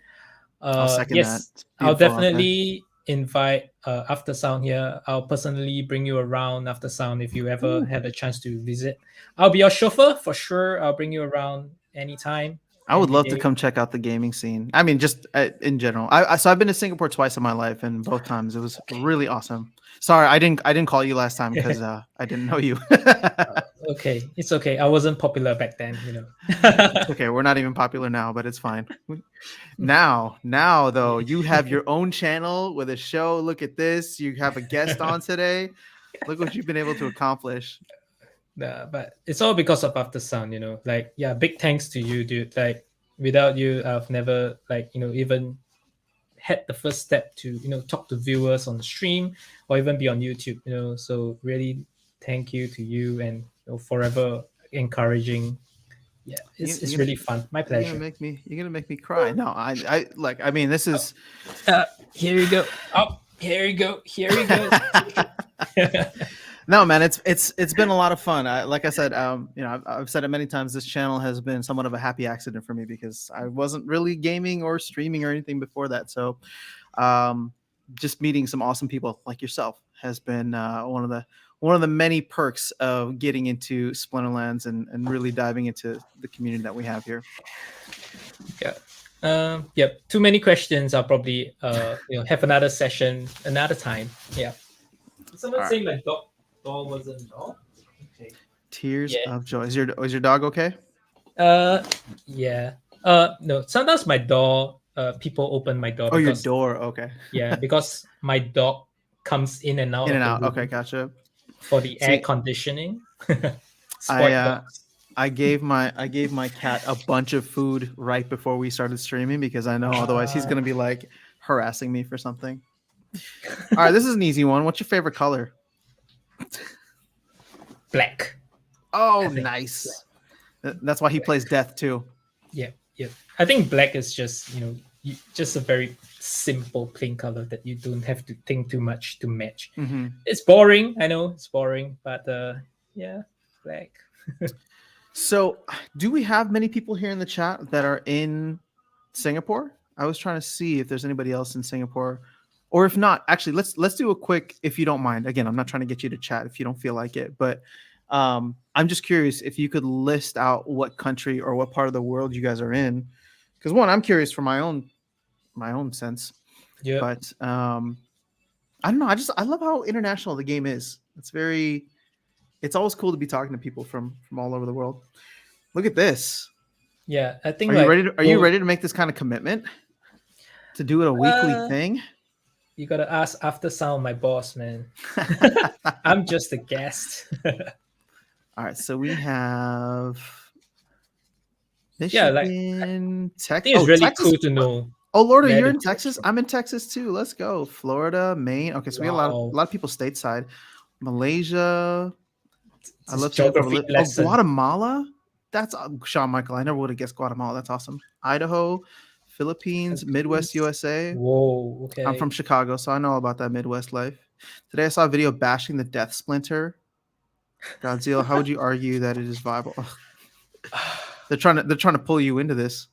I'll second that. Yes, It's I'll beautiful out there. definitely invite After Sound here. I'll personally bring you around After Sound if you ever Ooh. had a chance to visit. I'll be your chauffeur for sure. I'll bring you around anytime, I would any love to day. come check out the gaming scene. I mean, just in general. So I've been to Singapore twice in my life, and both times it was really awesome. Sorry, I didn't call you last time because I didn't know you. Okay, it's okay. I wasn't popular back then. It's okay. We're not even popular now, but it's fine. Now though, you have your own channel with a show. Look at this. You have a guest on today. Look what you've been able to accomplish. But it's all because of After Sound. Like, yeah, big thanks to you, dude. Like, without you, I've never like even had the first step to talk to viewers on the stream or even be on YouTube. So really thank you to you, and forever encouraging. Yeah, it's You're gonna really fun. My pleasure. you're gonna make me cry. No, I like. I mean, this is. Here you go. Oh, here you go. Here you go. No, man, it's been a lot of fun. Like I said, I've said it many times. This channel has been somewhat of a happy accident for me because I wasn't really gaming or streaming or anything before that. So, um, just meeting some awesome people like yourself has been one of the many perks of getting into Splinterlands and really diving into the community that we have here. Yeah. Yep. Too many questions. I'll probably have another session another time. Yeah. Someone All right. saying my dog wasn't dog. Okay. Tears Yeah. of joy. Is your dog okay? Yeah. No. Sometimes my door. People open my door Oh, your because door. Okay. because my dog comes in and out In of and the out. Okay, room gotcha. for the air See, conditioning. I Spoiled dogs. I gave my cat a bunch of food right before we started streaming because I know otherwise he's gonna be like harassing me for something. All right, this is an easy one. What's your favorite color? Black. Oh, I think. nice. That's why he plays Death too. Yeah. I think black is just just a very simple plain color that you don't have to think too much to match. Mm-hmm. It's boring. I know it's boring, but yeah, black. So, do we have many people here in the chat that are in Singapore? I was trying to see if there's anybody else in Singapore, or if not, actually, let's do a quick, if you don't mind. Again, I'm not trying to get you to chat if you don't feel like it, but I'm just curious if you could list out what country or what part of the world you guys are in, because one, I'm curious for my own sense, Yeah. but I don't know. I love how international the game is. It's always cool to be talking to people from all over the world. Look at this. Yeah, I think Are you ready to make this kind of commitment to do it a weekly thing? You gotta ask after sound, my boss, man. I'm just a guest. All right, so we have Yeah, Michigan, Texas. I think it's really Texas. cool to know. Oh, Lord, where you're the in dogs Texas? from. I'm in Texas too. Let's go. Florida, Maine. Okay, so we have a lot of people stateside. Malaysia. I love geography Oh, lesson. Guatemala. That's Sean Michael. I never would have guessed Guatemala. That's awesome. Idaho, Philippines, Midwest USA. Whoa, okay. I'm from Chicago, so I know about that Midwest life. Today I saw a video bashing the Death Splinter. Godziel, how would you argue that it is viable? They're trying to pull you into this.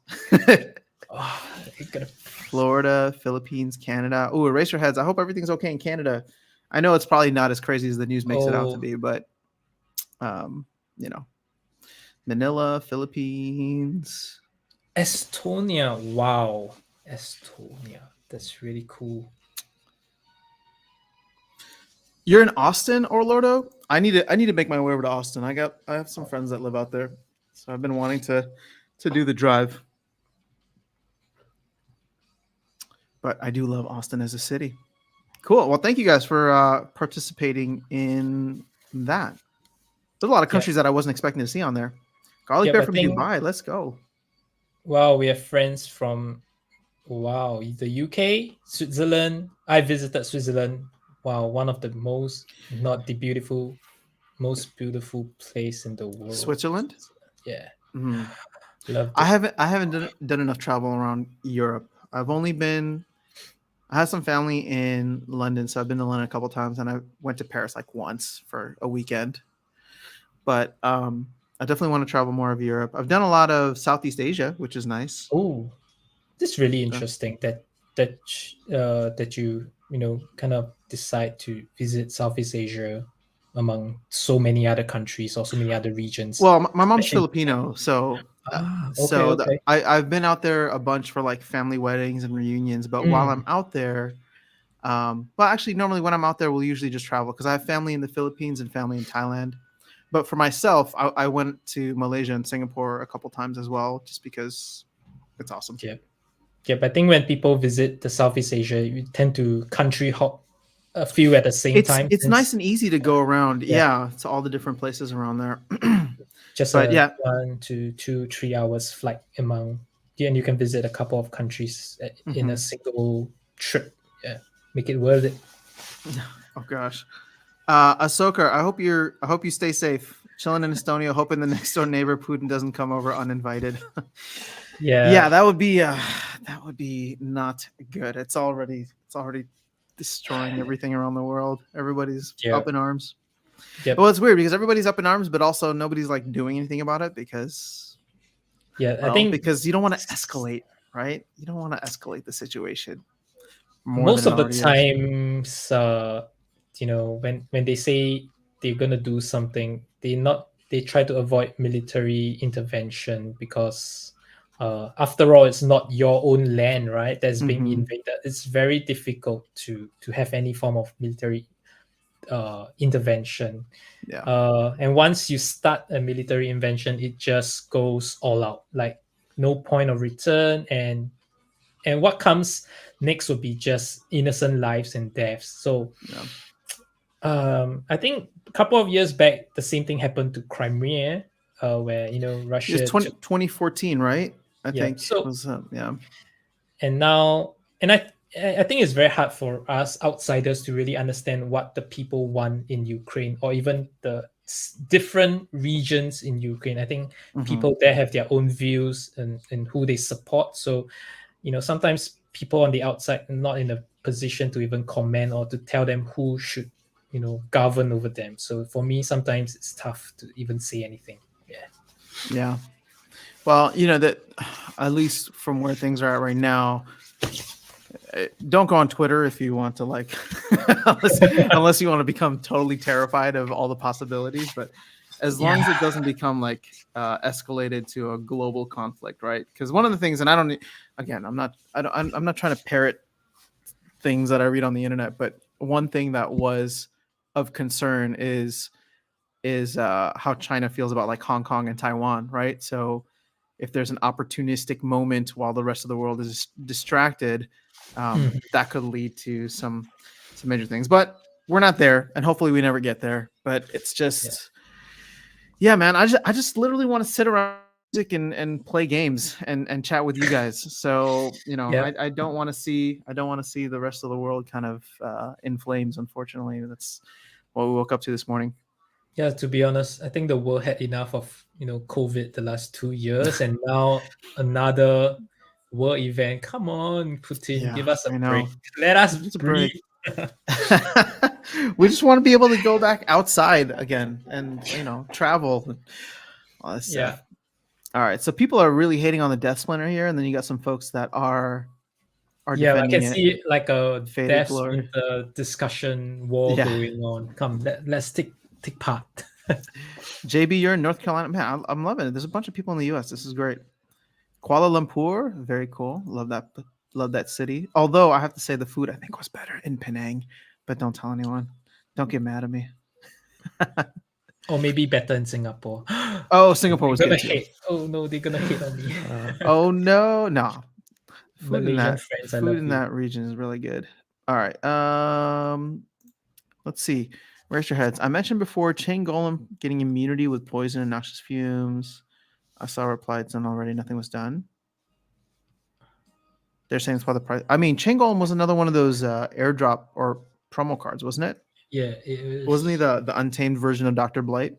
Florida, Philippines, Canada. Oh, erase your heads. I hope everything's okay in Canada. I know it's probably not as crazy as the news makes it out to be, but Manila, Philippines, Estonia. Wow, Estonia. That's really cool. You're in Austin, Orlando? I need to make my way over to Austin. I have some friends that live out there, so I've been wanting to do the drive. But I do love Austin as a city. Cool. Well, thank you guys for participating in that. There's a lot of countries that I wasn't expecting to see on there. Garlic Bear from Dubai. Let's go. Wow, we have friends from the UK, Switzerland. I visited Switzerland. Wow, one of the most beautiful place in the world. Switzerland? Yeah. Mm-hmm. Loved it. I haven't done enough travel around Europe. I had some family in London, so I've been to London a couple times, and I went to Paris like once for a weekend. But I definitely want to travel more of Europe. I've done a lot of Southeast Asia, which is nice. Oh, this is really interesting that you kind of decide to visit Southeast Asia among so many other countries or so many other regions. Well, my mom's Filipino, so okay. I've been out there a bunch for like family weddings and reunions. But while I'm out there, actually, normally when I'm out there, we'll usually just travel because I have family in the Philippines and family in Thailand. But for myself, I went to Malaysia and Singapore a couple times as well, just because it's awesome. Yeah, but I think when people visit the Southeast Asia, you tend to country hop a few at the same time. It's nice and easy to go around. Yeah, to all the different places around there. Just 1 to 2, 3 hours flight amount. Yeah, and you can visit a couple of countries in a single trip. Yeah, make it worth it. Oh gosh. Ahsoka, I hope you stay safe. Chilling in Estonia, hoping the next door neighbor Putin doesn't come over uninvited. Yeah, that would be not good. It's already destroying everything around the world. Everybody's up in arms. Well, it's weird because everybody's up in arms, but also nobody's like doing anything about it because I think because you don't want to escalate, right? You don't want to escalate the situation. Most of the times, when they say they're gonna do something, they try to avoid military intervention because after all, it's not your own land, right? That's being Mm-hmm. invaded. It's very difficult to have any form of military intervention. Yeah. And once you start a military invention, it just goes all out, like no point of return, and what comes next will be just innocent lives and deaths. So Yeah. I think a couple of years back, the same thing happened to Crimea, where It's Russia took 2014, right? I yeah. think So was yeah. and now and I think it's very hard for us outsiders to really understand what the people want in Ukraine or even the different regions in Ukraine. I think Mm-hmm. people there have their own views and who they support. So sometimes people on the outside are not in a position to even comment or to tell them who should govern over them. So for me, sometimes it's tough to even say anything. Yeah. Yeah. Well, that at least from where things are at right now, don't go on Twitter if you want to unless you want to become totally terrified of all the possibilities. But as long as it doesn't become escalated to a global conflict, right? Because one of the things, and I'm not trying to parrot things that I read on the internet, but one thing that was of concern is how China feels about like Hong Kong and Taiwan, right? So if there's an opportunistic moment while the rest of the world is distracted, that could lead to some major things. But we're not there, and hopefully we never get there. But it's just, yeah, man. I just literally want to sit around music and play games and chat with you guys. So I don't want to see the rest of the world kind of in flames. Unfortunately, that's what we woke up to this morning. Yeah, to be honest, I think the world had enough of COVID the last 2 years, and now another world event. Come on, Putin, Yeah, give us a I break. know. Let us It's a breathe. break. We just want to be able to go back outside again and travel and all this Yeah, stuff. All right, so people are really hating on the Death Splinter here, and then you got some folks that are yeah, I can defending it. see like a Faded death glory. splinter discussion war Yeah. going on. Come, let's take part. JB, you're in North Carolina. Man, I'm loving it. There's a bunch of people in the US. This is great. Kuala Lumpur, very cool. Love that city. Although I have to say the food I think was better in Penang, but don't tell anyone. Don't get mad at me. Or maybe better in Singapore. Oh, Singapore was They're gonna good too. hate. Oh no, they're gonna hate on me. Oh no. Food in Malaysian friends, I love you. that region is really good. All right. Let's see. Raise your heads. I mentioned before chain golem getting immunity with poison and noxious fumes. I saw replied done already. Nothing was done. They're saying it's why the price. I mean, chain golem was another one of those airdrop or promo cards, wasn't it? Yeah, it was. Wasn't he the untamed version of Dr. Blight?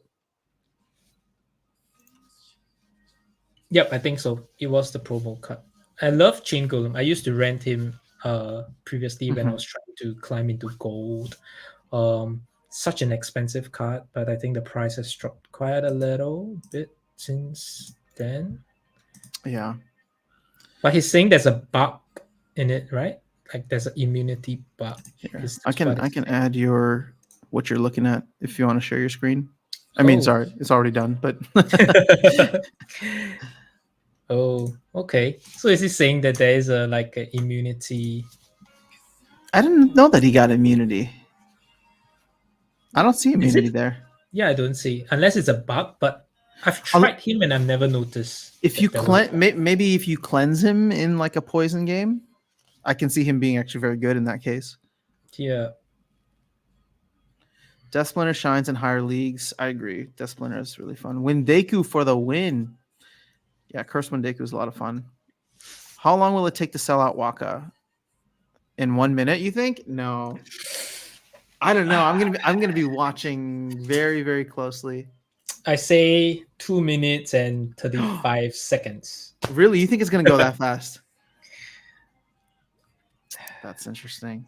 Yep, I think so. It was the promo card. I love Chain Golem. I used to rent him previously when I was trying to climb into gold. Such an expensive card, but I think the price has dropped quite a little bit since then. Yeah. But he's saying there's a bug in it, right? Like there's an immunity bug. Here. I can add what you're looking at if you want to share your screen. I mean, sorry, it's already done, but oh, okay. So is he saying that there is a immunity? I didn't know that he got immunity. I don't see immunity there. Yeah, I don't see unless it's a bug, but I've tried him and I've never noticed. If you maybe if you cleanse him in like a poison game, I can see him being actually very good in that case. Yeah. Death Splinter shines in higher leagues. I agree. Death Splinter is really fun. Windeku for the win. Yeah, Curse Windeku is a lot of fun. How long will it take to sell out Waka? In 1 minute, you think? No. I don't know. I'm gonna be watching very, very closely. I say 2 minutes and 35 seconds. Really? You think it's gonna go that fast? That's interesting.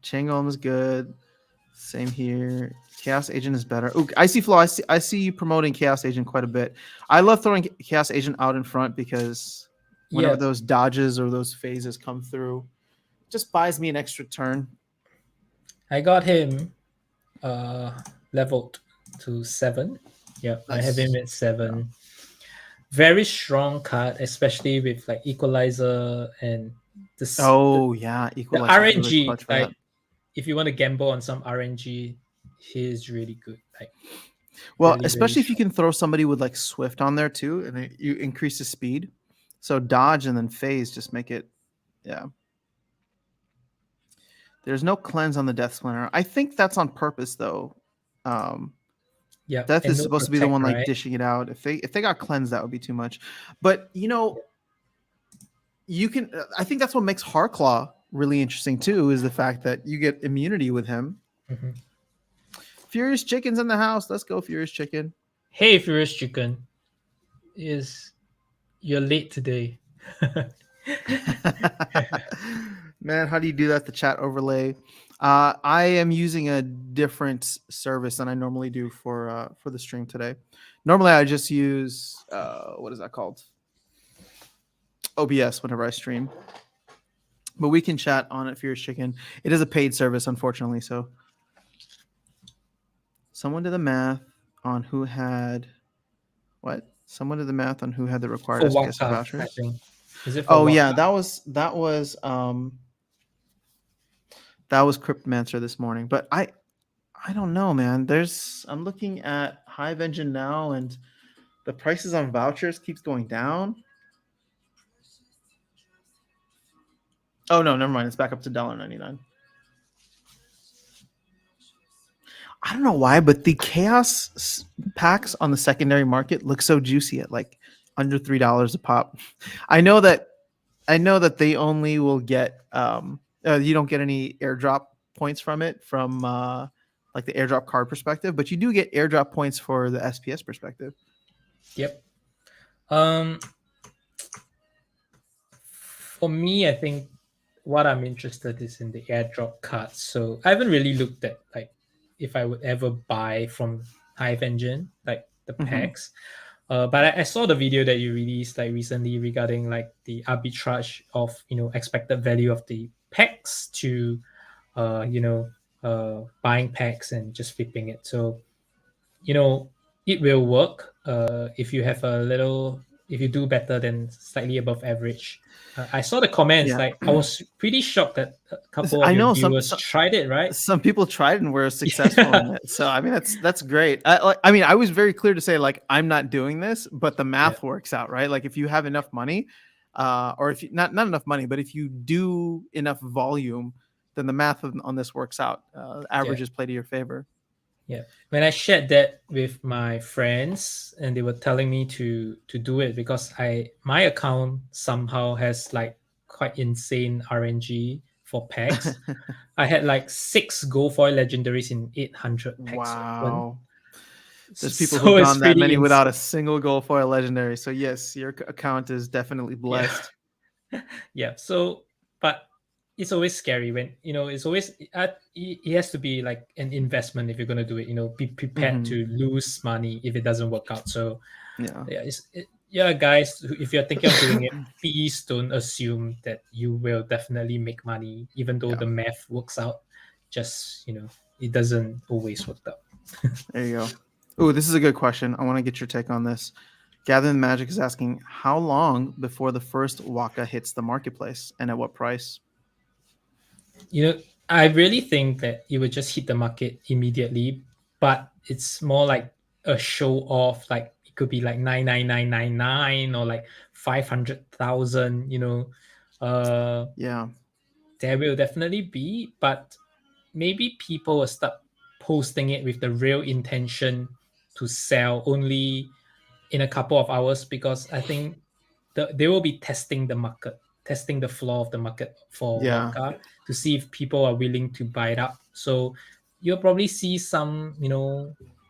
Changolm is good. Same here. Chaos Agent is better. Ooh, Icy Flow. I see you promoting Chaos Agent quite a bit. I love throwing Chaos Agent out in front because whenever those dodges or those phases come through, it just buys me an extra turn. I got him. leveled to 7. Yeah, I have him Nice. at Yeah. 7. Very strong card, especially with like equalizer and Oh yeah, the Equalizer is really RNG. clutch for that. Like if you want to gamble on some RNG, he is really good. Like Well, really, really especially if you strong. can throw somebody with like Swift on there too, and you increase the speed. So dodge and then phase just make it. Yeah. There's no cleanse on the Death Splinter. I think that's on purpose though. Um, Yeah, Death and is no supposed to be the protect, one like right? dishing it out. If they got cleanse, that would be too much. But you can. I think that's what makes Harclaw really interesting too. Is the fact that you get immunity with him. Hmm. Furious Chicken's in the house. Let's go, Furious Chicken. Hey, Furious Chicken, is you're late today. Man, how do you do that? The chat overlay. I am using a different service than I normally do for the stream today. Normally, I just use what is that called? OBS whenever I stream. But we can chat on it, Furious Chicken. It is a paid service, unfortunately. So, someone did the math on who had what? Someone did the math on who had the required For SPS and Waka, I vouchers. think. Is it for Oh yeah, Waka? that was Cryptmancer this morning. But I don't know, man. I'm looking at Hive Engine now, and the prices on vouchers keeps going down. Oh no, never mind. It's back up to $1.99. I don't know why, but the chaos packs on the secondary market look so juicy at like under $3 a pop. I know that they only will get you don't get any airdrop points from it from like the airdrop card perspective, but you do get airdrop points for the SPS perspective. Yep. For me, I think what I'm interested is in the airdrop cards. So I haven't really looked at like if I would ever buy from Hive Engine, like the Mm-hmm. packs. But I saw the video that you released like recently regarding like the arbitrage of expected value of the packs to buying packs and just flipping it. So it will work if you have if you do better than slightly above average. I saw the comments, Yeah, like I was pretty shocked that a couple of I your know viewers tried it, right? some people tried and were successful Yeah, in it. So I mean that's great. I mean I was very clear to say like I'm not doing this, but the yeah, math works out, right? Like if you have enough money, or if you not enough money, but if you do enough volume, then the math on this works out. yeah, Averages play to your favor. yeah. When I shared that with my friends, and they were telling me to do it because my account somehow has like quite insane RNG for packs. I had like 6 gold foil legendaries in 800 packs open. Wow. There's people who've So it's gone that pretty many without a insane. single gold foil legendary. So yes, your account is definitely Yeah. blessed. Yeah. So, but it's always scary when, it's always, it has to be like an investment if you're going to do it, be prepared Hmm. to lose money if it doesn't work out. So, Yeah. yeah, yeah, guys, if you're thinking of doing it, please don't assume that you will definitely make money, even though Yeah. the math works out. Just, it doesn't always work out. There you go. Oh, this is a good question. I want to get your take on this. Gathering Magic is asking how long before the first Waka hits the marketplace and at what price? I really think that it would just hit the market immediately, but it's more like a show off. Like it could be like 99999 or like 500,000. Yeah. There will definitely be, but maybe people will start posting it with the real intention to sell only in a couple of hours, because I think they will be testing the market, testing the floor of the market for Yeah. Waka to see if people are willing to buy it up. So you'll probably see some,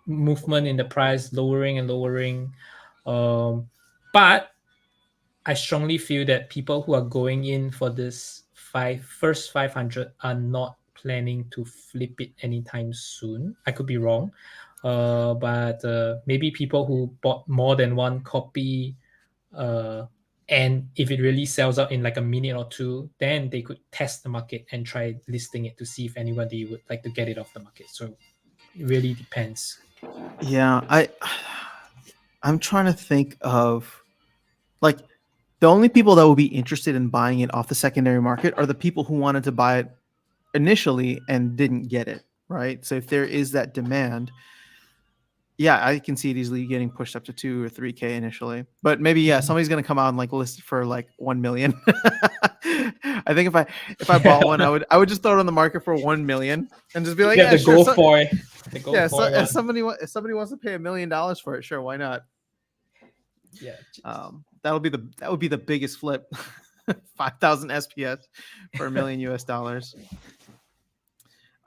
movement in the price, lowering and lowering. But I strongly feel that people who are going in for this first 500 are not planning to flip it anytime soon. I could be wrong, but maybe people who bought more than one copy, uh, and if it really sells out in like a minute or two, then they could test the market and try listing it to see if anybody would like to get it off the market. So It really depends. Yeah, I'm trying to think of like the only people that will be interested in buying it off the secondary market are the people who wanted to buy it initially and didn't get it, right? So if there is that demand, yeah, I can see it easily getting pushed up to 2 or 3K initially. But maybe yeah, Mhm. somebody's gonna come out and like list it for like 1 million. I think if I Yeah, bought one, I would just throw it on the market for 1 million and just be like, you have yeah, the sure. go So for the go yeah, so for one. if somebody wants to pay $1 million for it, sure, why not? Yeah, That would be the biggest flip. 5,000 SPS for $1 million US.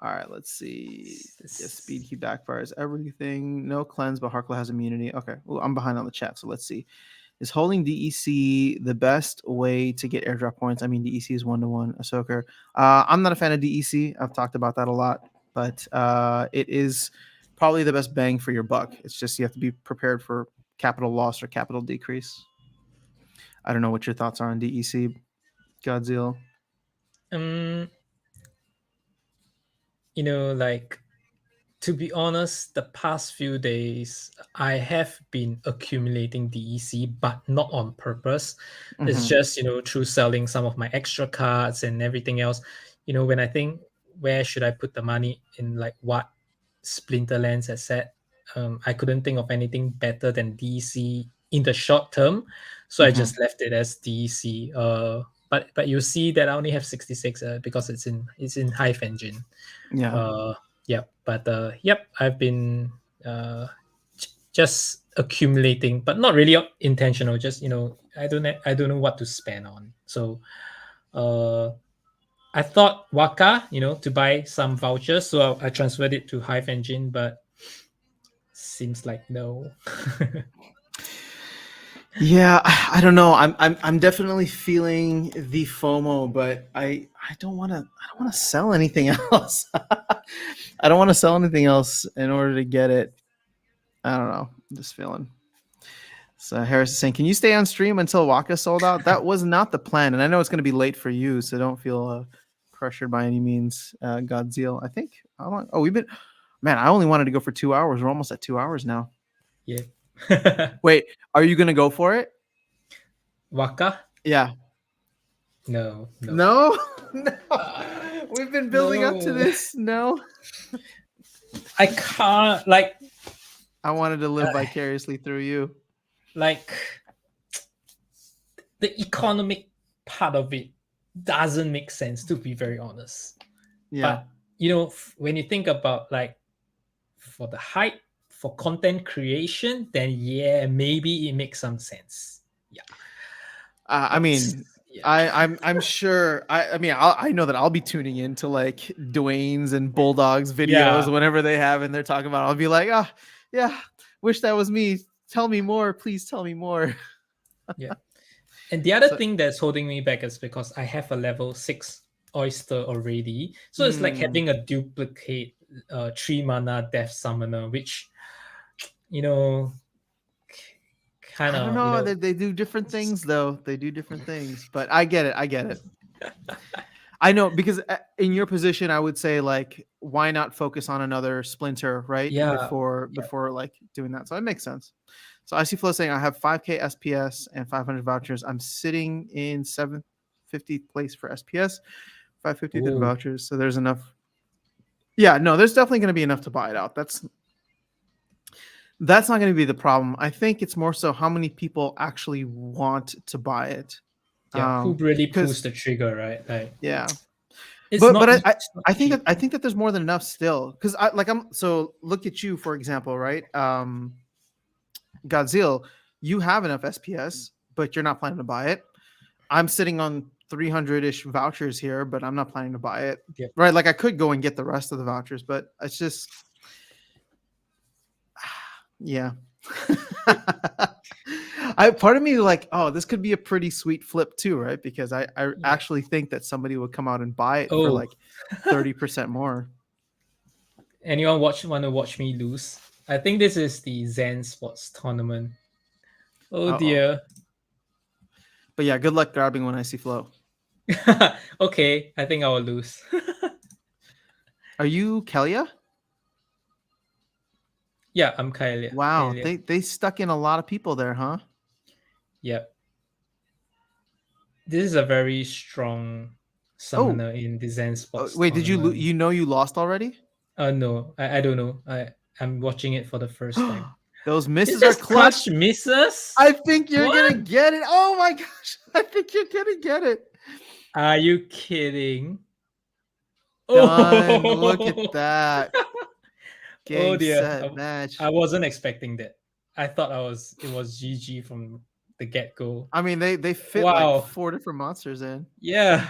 All right, let's see. Yes, speed key backfires everything. No cleanse, but Harkla has immunity. Okay, well, I'm behind on the chat, so let's see. Is holding DEC the best way to get airdrop points? I mean, DEC is 1-to-1 Ahsoka. I'm not a fan of DEC. I've talked about that a lot, but it is probably the best bang for your buck. It's just you have to be prepared for capital loss or capital decrease. I don't know what your thoughts are on DEC, Godziel. um, like, to be honest, the past few days I have been accumulating DEC, but not on purpose. It's Mm-hmm. just, through selling some of my extra cards and everything else. When I think where should I put the money in, like what Splinterlands has said, I couldn't think of anything better than DEC in the short term. So I Mm-hmm. just left it as DEC. But you see that I only have 66 because it's in Hive Engine. Yeah. Yep. But yep, I've been just accumulating, but not really intentional. Just I don't know what to spend on. So uh, I thought Waka, to buy some vouchers, so I transferred it to Hive Engine, but seems like no. Yeah, I don't know. I'm definitely feeling the FOMO, but I don't want to sell anything else. I don't want to sell anything else in order to get it. I don't know. I'm just feeling. So Harris is saying, "Can you stay on stream until Waka sold out?" That was not the plan, and I know it's going to be late for you, so don't feel pressured by any means. Godzilla, I think. How long? Oh, we've been. Man, I only wanted to go for 2 hours. We're almost at 2 hours now. Yeah. Wait, are you going to go for it? Waka? Yeah. No, no. No, no. Uh, We've been building up to no. this. No, I can't I wanted to live vicariously through you. like the economic part of it doesn't make sense, to be very honest. Yeah. But when you think about, like, for the hype, for content creation, then yeah, maybe it makes some sense. Yeah. I But mean, yeah. I'm sure. I mean, I know that I'll be tuning in to like Dwayne's and Bulldog's Yeah. videos whenever they have and they're talking about it. I'll be like, ah, yeah, wish that was me. Tell me more, please. Tell me more. Yeah. And the other So, thing that's holding me back is because I have a level 6 oyster already. So it's like hmm, having a duplicate 3 mana death summoner, which, you know, kind I don't of, know. They do different things though. They do different things, but I get it. I get it. I know because in your position, I would say like, why not focus on another splinter, right? yeah, Before like doing that. So it makes sense. So I see Flo saying I have 5K SPS and 500 vouchers. I'm sitting in 750th place for SPS, 550th in ooh, vouchers. So there's enough. Yeah, no, there's definitely going to be enough to buy it out. That's not going to be the problem. I think it's more so how many people actually want to buy it. yeah, who really pulls Because the trigger, right? Like, yeah, it's but not I, I it's not I think that cheap. I think that there's more than enough still because I'm so look at you for example, right? Godzilla, you have enough SPS, but you're not planning to buy it. I'm sitting on 300-ish vouchers here, but I'm not planning to buy it. Yep. Right? Like I could go and get the rest of the vouchers, but it's just yeah. I part of me like, oh, this could be a pretty sweet flip too, right? Because I Yeah. actually think that somebody would come out and buy it for Oh, like 30% more. anyone want to watch me lose? I think this is the Zen Sports tournament. Oh Uh-oh. dear. But yeah, good luck grabbing when I see Flo. Okay, I think I will lose. Are you Kelia? Yeah, I'm Kylia. Wow, Kylia. they stuck in a lot of people there, huh? Yep. This is a very strong Oh, summoner in the Zen Sports wait, did you tournament. you know you lost already? No, I don't know. I'm watching it for the first time. Those Is misses are this clutch. clutch misses? I think you're What? gonna get it. Oh my gosh, I think you're gonna get it. Are you kidding? Done. Look at Oh, that. oh Game, dear. set, I match. wasn't expecting that. I thought it was GG from the get go. I mean, they fit like Wow. 4 different monsters in. Yeah.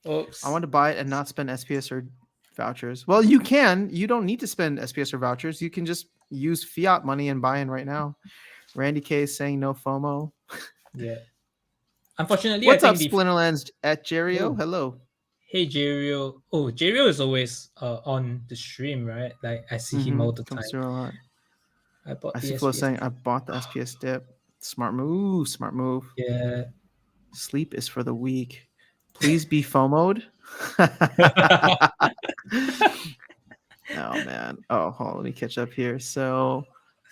I Oops. want to buy it and not spend SPS or vouchers. Well, you can. You don't need to spend SPS or vouchers. You can just use fiat money and buy in right now. Randy K is saying no FOMO. Yeah. Unfortunately, I What's up, think the Splinterlands at Jerio? oh Hello. hey Jerio. Oh, Jerio is always on the stream, right? Like I see him all the Comes time. through a lot. I bought I the see Flo SPS. saying I bought the SPS dip. Smart move. Smart move. Yeah. Sleep is for the weak. Please be FOMO'd. Oh man. Oh, hold on, let me catch up here. So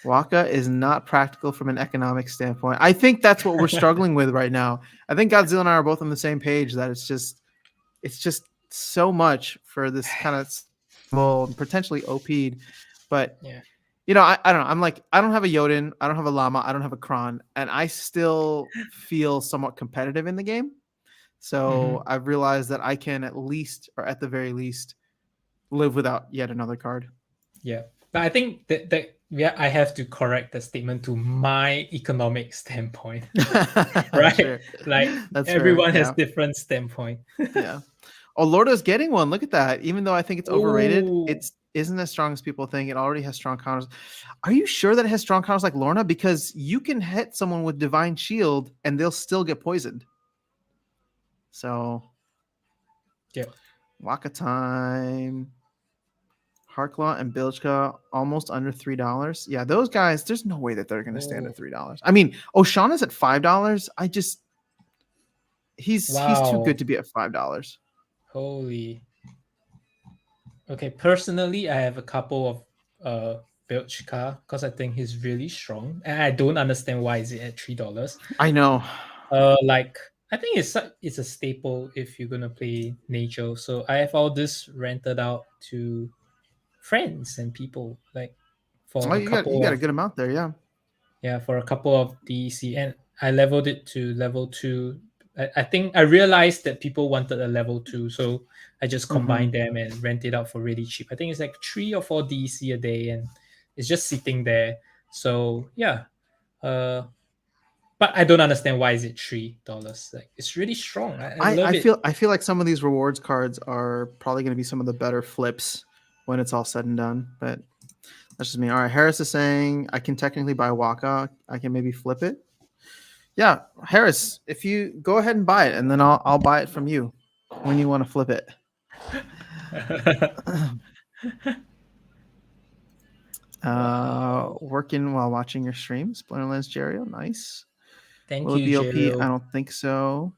Waka is not practical from an economic standpoint. I think that's what we're struggling with right now. I think Godzilla and I are both on the same page that it's just so much for this kind of small and potentially OP'd. But Yeah. I don't know. I'm like, I don't have a Yodin, I don't have a Llama, I don't have a Kron, and I still feel somewhat competitive in the game. So Mm-hmm. I've realized that I can at least, or at the very least, live without yet another card. Yeah. But I think that yeah, I have to correct the statement to my economic standpoint. Right? Sure. Like That's fair. everyone has Yeah. different standpoint. Yeah. Oh, Lordo's getting one. Look at that. Even though I think it's overrated, Oh, it's isn't as strong as people think. It already has strong counters. Are you sure that it has strong counters like Lorna? Because you can hit someone with Divine Shield and they'll still get poisoned. So yeah. Waka time. Harklaw and Bilchka almost under $3. Yeah, those guys, there's no way that they're gonna stand at Oh, $3. I mean, Oshana's at $5. He's too wow. good to be at $5. Holy. Okay, personally, I have a couple of Belchka because I think he's really strong, and I don't understand why is it at $3. I know. Like I think it's a staple if you're gonna play nature. So I have all this rented out to friends and people, like Oh, for a you couple got a of good amount there, yeah. for a couple of DEC, and I leveled it to level 2. I think I realized that people wanted a level 2, so I just Mm-hmm. combined them and rent it out for really cheap. I think it's like 3 or 4 DEC a day, and it's just sitting there. So yeah, uh, but I don't understand why is it $3. Like it's really strong. I I, love I it. feel I feel like some of these rewards cards are probably going to be some of the better flips when it's all said and done. But that's just me. All right, Harris is saying I can technically buy Waka. I can maybe flip it. Yeah, Harris, if you go ahead and buy it, and then I'll buy it from you when you want to flip it. Wow. Working while watching your stream, Splinterlands Jerio, nice. Thank Will it you, be OP? I Jero. don't think so.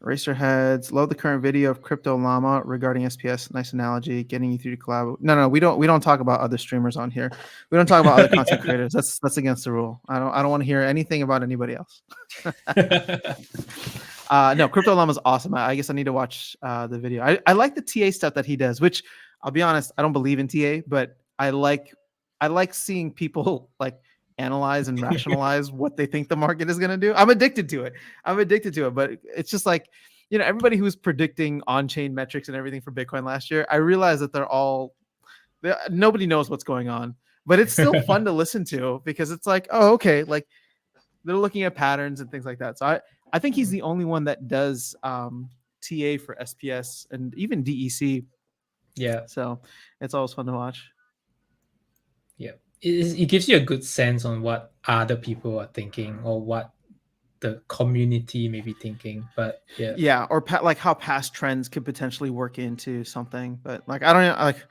Racerheads, love the current video of Crypto Llama regarding SPS. Nice analogy, getting you through to collab. No, we don't talk about other streamers on here. We don't talk about other content creators. That's against the rule. I don't want to hear anything about anybody else. No, Crypto Llama's awesome. I guess I need to watch the video. I like the TA stuff that he does, which I'll be honest, I don't believe in TA, but I like seeing people like analyze and rationalize what they think the market is going to do. I'm addicted to it, but it's just like, everybody who's predicting on-chain metrics and everything for Bitcoin last year, I realize that nobody knows what's going on, but it's still fun to listen to because it's like, oh, okay, like they're looking at patterns and things like that. So I think he's the only one that does TA for SPS and even DEC. Yeah. So it's always fun to watch. Yeah. It gives you a good sense on what other people are thinking or what the community may be thinking. But yeah. Yeah, or like how past trends could potentially work into something. But like I don't know, like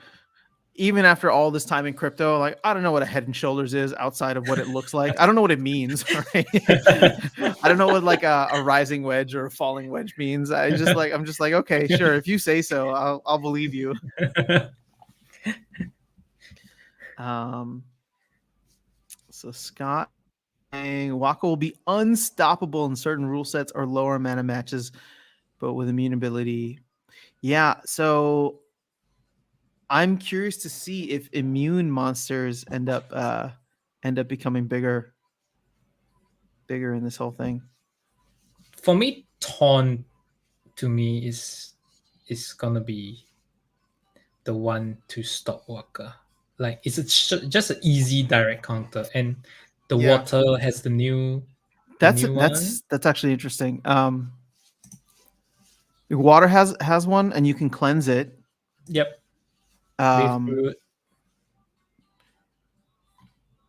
even after all this time in crypto, like I don't know what a Head and Shoulders is outside of what it looks like. I don't know what it means. Right? I don't know what like a rising wedge or a falling wedge means. I'm just like, okay, sure, if you say so, I'll believe you. Um, so Scott saying Waka will be unstoppable in certain rule sets or lower mana matches, but with immune ability. Yeah, so I'm curious to see if immune monsters end up becoming bigger in this whole thing. For me, Taunt to me is gonna be the one to stop Waka. Like it's just an easy direct counter, and the Yeah, water has the new one. that's actually interesting. Water has one, and you can cleanse it. Yep, with Um, root.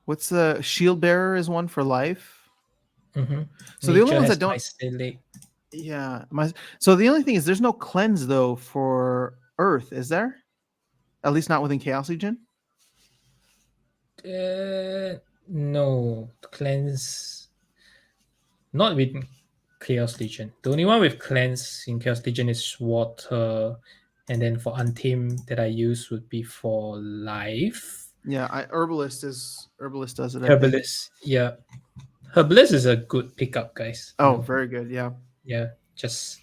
what's the shield bearer is one for life. Mm-hmm. So the only Nature ones has that don't, mycelic. yeah, my. So the only thing is there's no cleanse though for Earth, is there? At least not within Chaos Legion. No cleanse. Not with Chaos Legion. The only one with cleanse in Chaos Legion is water, and then for Untamed that I use would be for life. Yeah, Herbalist does it, I think. Herbalist, yeah, Herbalist is a good pickup, guys. You Oh, know, very good. Yeah, yeah, just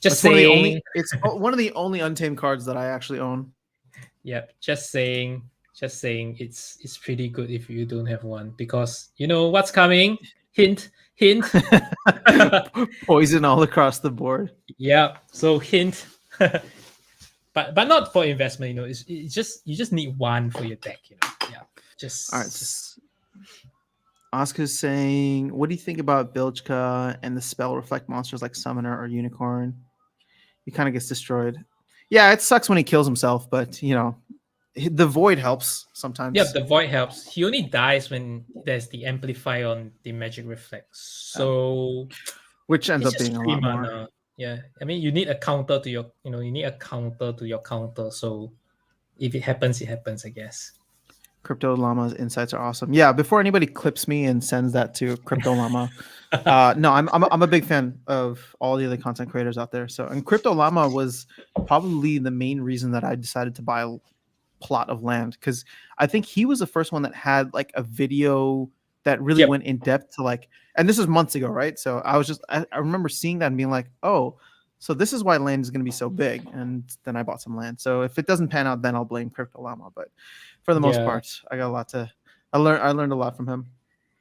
it's one of the only. saying. It's one of the only untamed cards that I actually own. Yep, just saying. It's pretty good if you don't have one because you know what's coming. Hint, hint. Poison all across the board. Yeah, so hint. But not for investment. You know, it's just you just need one for your deck. You know, yeah, All right. just Oscar's saying, "What do you think about Bilchka and the spell reflect monsters like Summoner or Unicorn? He kind of gets destroyed. Yeah, it sucks when he kills himself, but you know, the void helps yeah. sometimes. The void helps. He only dies when there's the amplify on the magic reflex. So Which ends it's up just being a three lot more. mana. Yeah, I mean you need a counter to your you need a counter to your counter. So if it happens, it happens. I guess. Crypto Llama's insights are awesome. Yeah, before anybody clips me and sends that to Crypto Llama, no, I'm a big fan of all the other content creators out there. So, and Crypto Llama was probably the main reason that I decided to buy a plot of land because I think he was the first one that had like a video that really Yep. went in depth to like, and this was months ago, right? So I remember seeing that and being like, oh, so this is why land is going to be so big. And then I bought some land. So if it doesn't pan out, then I'll blame Crypto Llama. But for the most Yeah. part, I got a lot to. I learned a lot from him.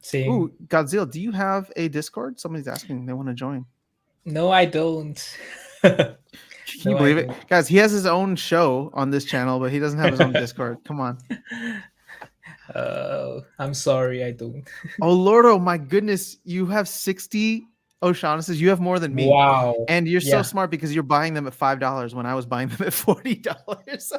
Same. Ooh, Godzilla, do you have a Discord? Somebody's asking. They want to join. No, I don't. Can you No, I believe it, don't. guys? He has his own show on this channel, but he doesn't have his own Discord. Come on. I'm sorry, I don't. Oh Lord, oh my goodness, you have 60 O'Shaughnessy's. You have more than me. Wow. And you're so Yeah. smart because you're buying them at $5 when I was buying them at $40.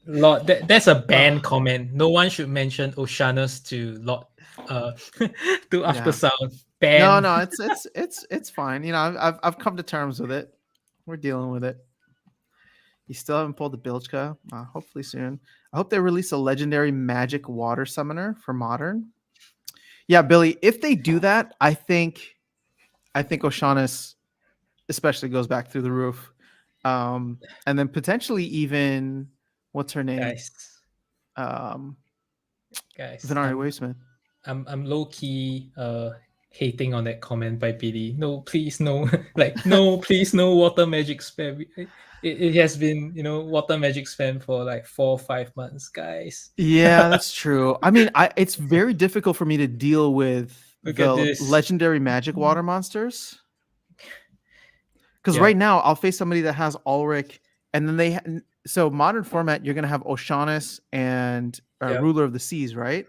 Lord, that's a ban comment. No one should mention Oceanus to Lord to after Yeah. sound. No, Ban. no, it's fine. You know, I've come to terms with it. We're dealing with it. You still haven't pulled the Bilchka. Hopefully soon. I hope they release a legendary magic water summoner for modern. Yeah, Billy, if they do that, I think O'Shaughnessy especially goes back through the roof. And then potentially even what's her name? Guys. Um, Guys. Venari Wavesmith. I'm low key hating on that comment by Billy. No, please no. Like no, please no water magic spam. It has been, water magic spam for like 4 or 5 months, guys. Yeah, that's true. I mean, it's very difficult for me to deal with Look at the this. legendary magic water monsters. Because Yeah. right now I'll face somebody that has Ulrich, and then so modern format, you're gonna have O'Shaughnessy and Yeah. Ruler of the Seas, right?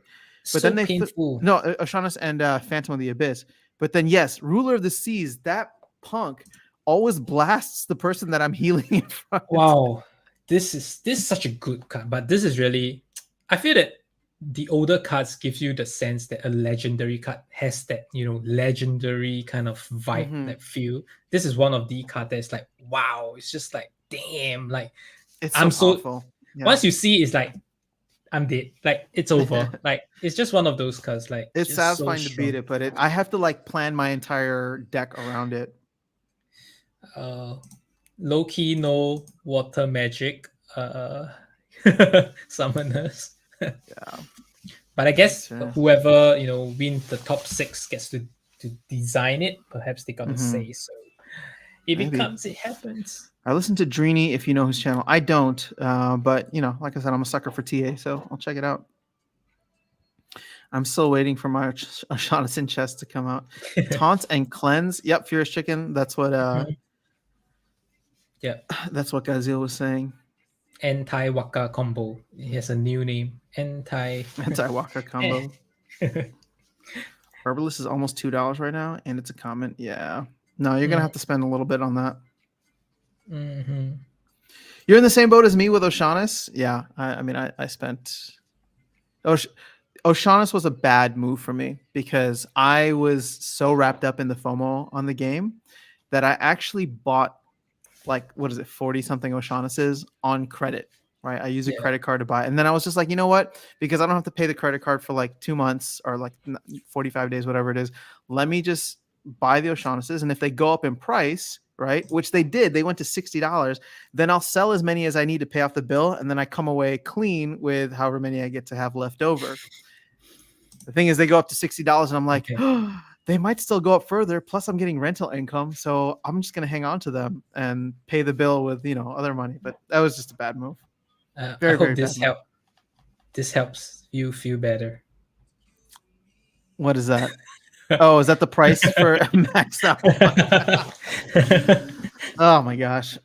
But So then painful. no, O'Shaughnessy and Phantom of the Abyss. But then yes, Ruler of the Seas, that punk always blasts the person that I'm healing in front. Wow. This is such a good card, but this is really, I feel that the older cards give you the sense that a legendary card has that, legendary kind of vibe, Mhm. that feel. This is one of the cards that's like, wow, it's just like, damn, like It's I'm so so powerful. Yeah. once you see it's like I'm dead. Like it's over. Like it's just one of those cards, like It's just so satisfying to beat strong. it, but I have to like plan my entire deck around it. Low key no water magic summoners. Yeah, But I guess sure. whoever wins the top six gets to design it. Perhaps they got to Mm-hmm. say so. If it Maybe. comes, it happens. I listen to Dreeny if you know his channel. I don't, but like I said, I'm a sucker for TA, so I'll check it out. I'm still waiting for my O'Shaughnessy chest to come out. Taunt and cleanse. Yep, Furious Chicken. That's what Mhm. Yeah, that's what Godziel was saying. anti waka combo. It has a new name. Anti. Anti-Waka Eh. combo. Herbalist is almost $2 right now, and it's a comment. Yeah. No, you're gonna have to spend a little bit on that. Mm-hmm. You're in the same boat as me with O'Shaughnessy. Yeah. I mean, I spent. O'Shaughnessy was a bad move for me because I was so wrapped up in the FOMO on the game that I actually bought like what is it, 40 something O'Shaughnessy's on credit, right? I use a Yeah. credit card to buy, and then I was just like, you know what? Because I don't have to pay the credit card for like 2 months or like 45 days, whatever it is. Let me just buy the O'Shaughnessy's, and if they go up in price, right, which they did, they went to $60. Then I'll sell as many as I need to pay off the bill, and then I come away clean with however many I get to have left over. The thing is, they go up to $60, and I'm like, Okay. oh, they might still go up further. Plus, I'm getting rental income, so I'm just gonna hang on to them and pay the bill with other money. But that was just a bad move. I Very, hope very bad move. this helps you feel better. What is that? Oh, is that the price for maxed out one? Oh my gosh.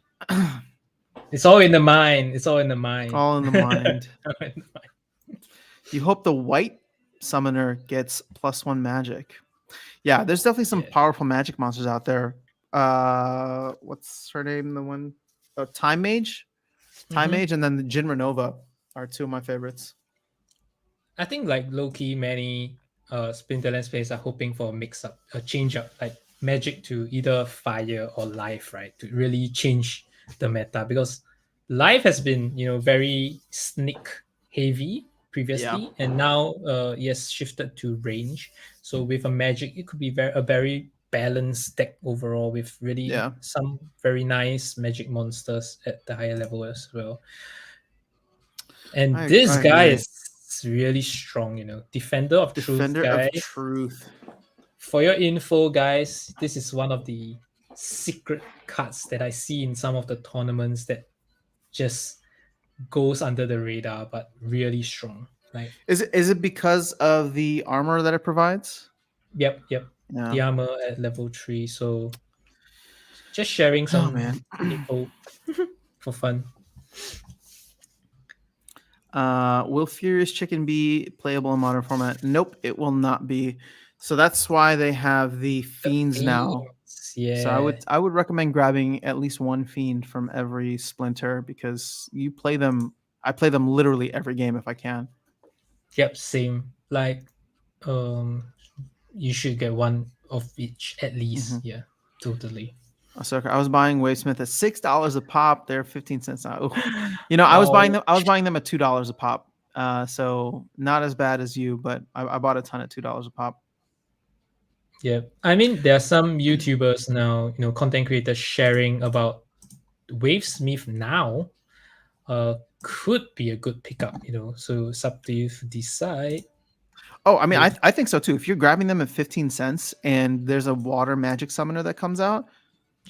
It's all in the mind. It's all in the mind. All in the mind. You hope the white summoner gets +1 magic. Yeah, there's definitely some powerful magic monsters out there. What's her name? The one, Time Mage, Mhm. and then the Jin Renova are two of my favorites. I think like low key, many Splinterlands players are hoping for a mix up, a change up, like magic to either fire or life, right? To really change the meta because life has been very sneak heavy Yeah, previously, and now yes shifted to range. So with a magic, it could be a very balanced deck overall with really yeah, some very nice magic monsters at the higher level as well. And this I guy agree. is really strong, Defender of Truth Defender guy. of Truth. For your info, guys, this is one of the secret cards that I see in some of the tournaments that just goes under the radar, but really strong. Like, Is it because of the armor that it provides? yep. Yeah. The armor at level 3. So just sharing Oh man. some info for fun. Will Furious Chicken be playable in modern format? Nope, it will not be. So that's why they have the The fiends now. themes, So yeah. I would recommend grabbing at least one fiend from every splinter because you play them. I play them literally every game if I can. Yep, same. Like, um, you should get one of each at least. Mm-hmm. Yeah, totally. So I was buying Wavesmith at $6 a pop. They're 15 cents now. I was buying Oh, them. I was buying them at $2 a pop. So not as bad as you, but I bought a ton at $2 a pop. yeah. I mean, there are some YouTubers now, content creators sharing about Wavesmith now. Could be a good pickup, So it's up to you to decide. Oh, I mean, Yeah. I think so too. If you're grabbing them at 15 cents and there's a water magic summoner that comes out,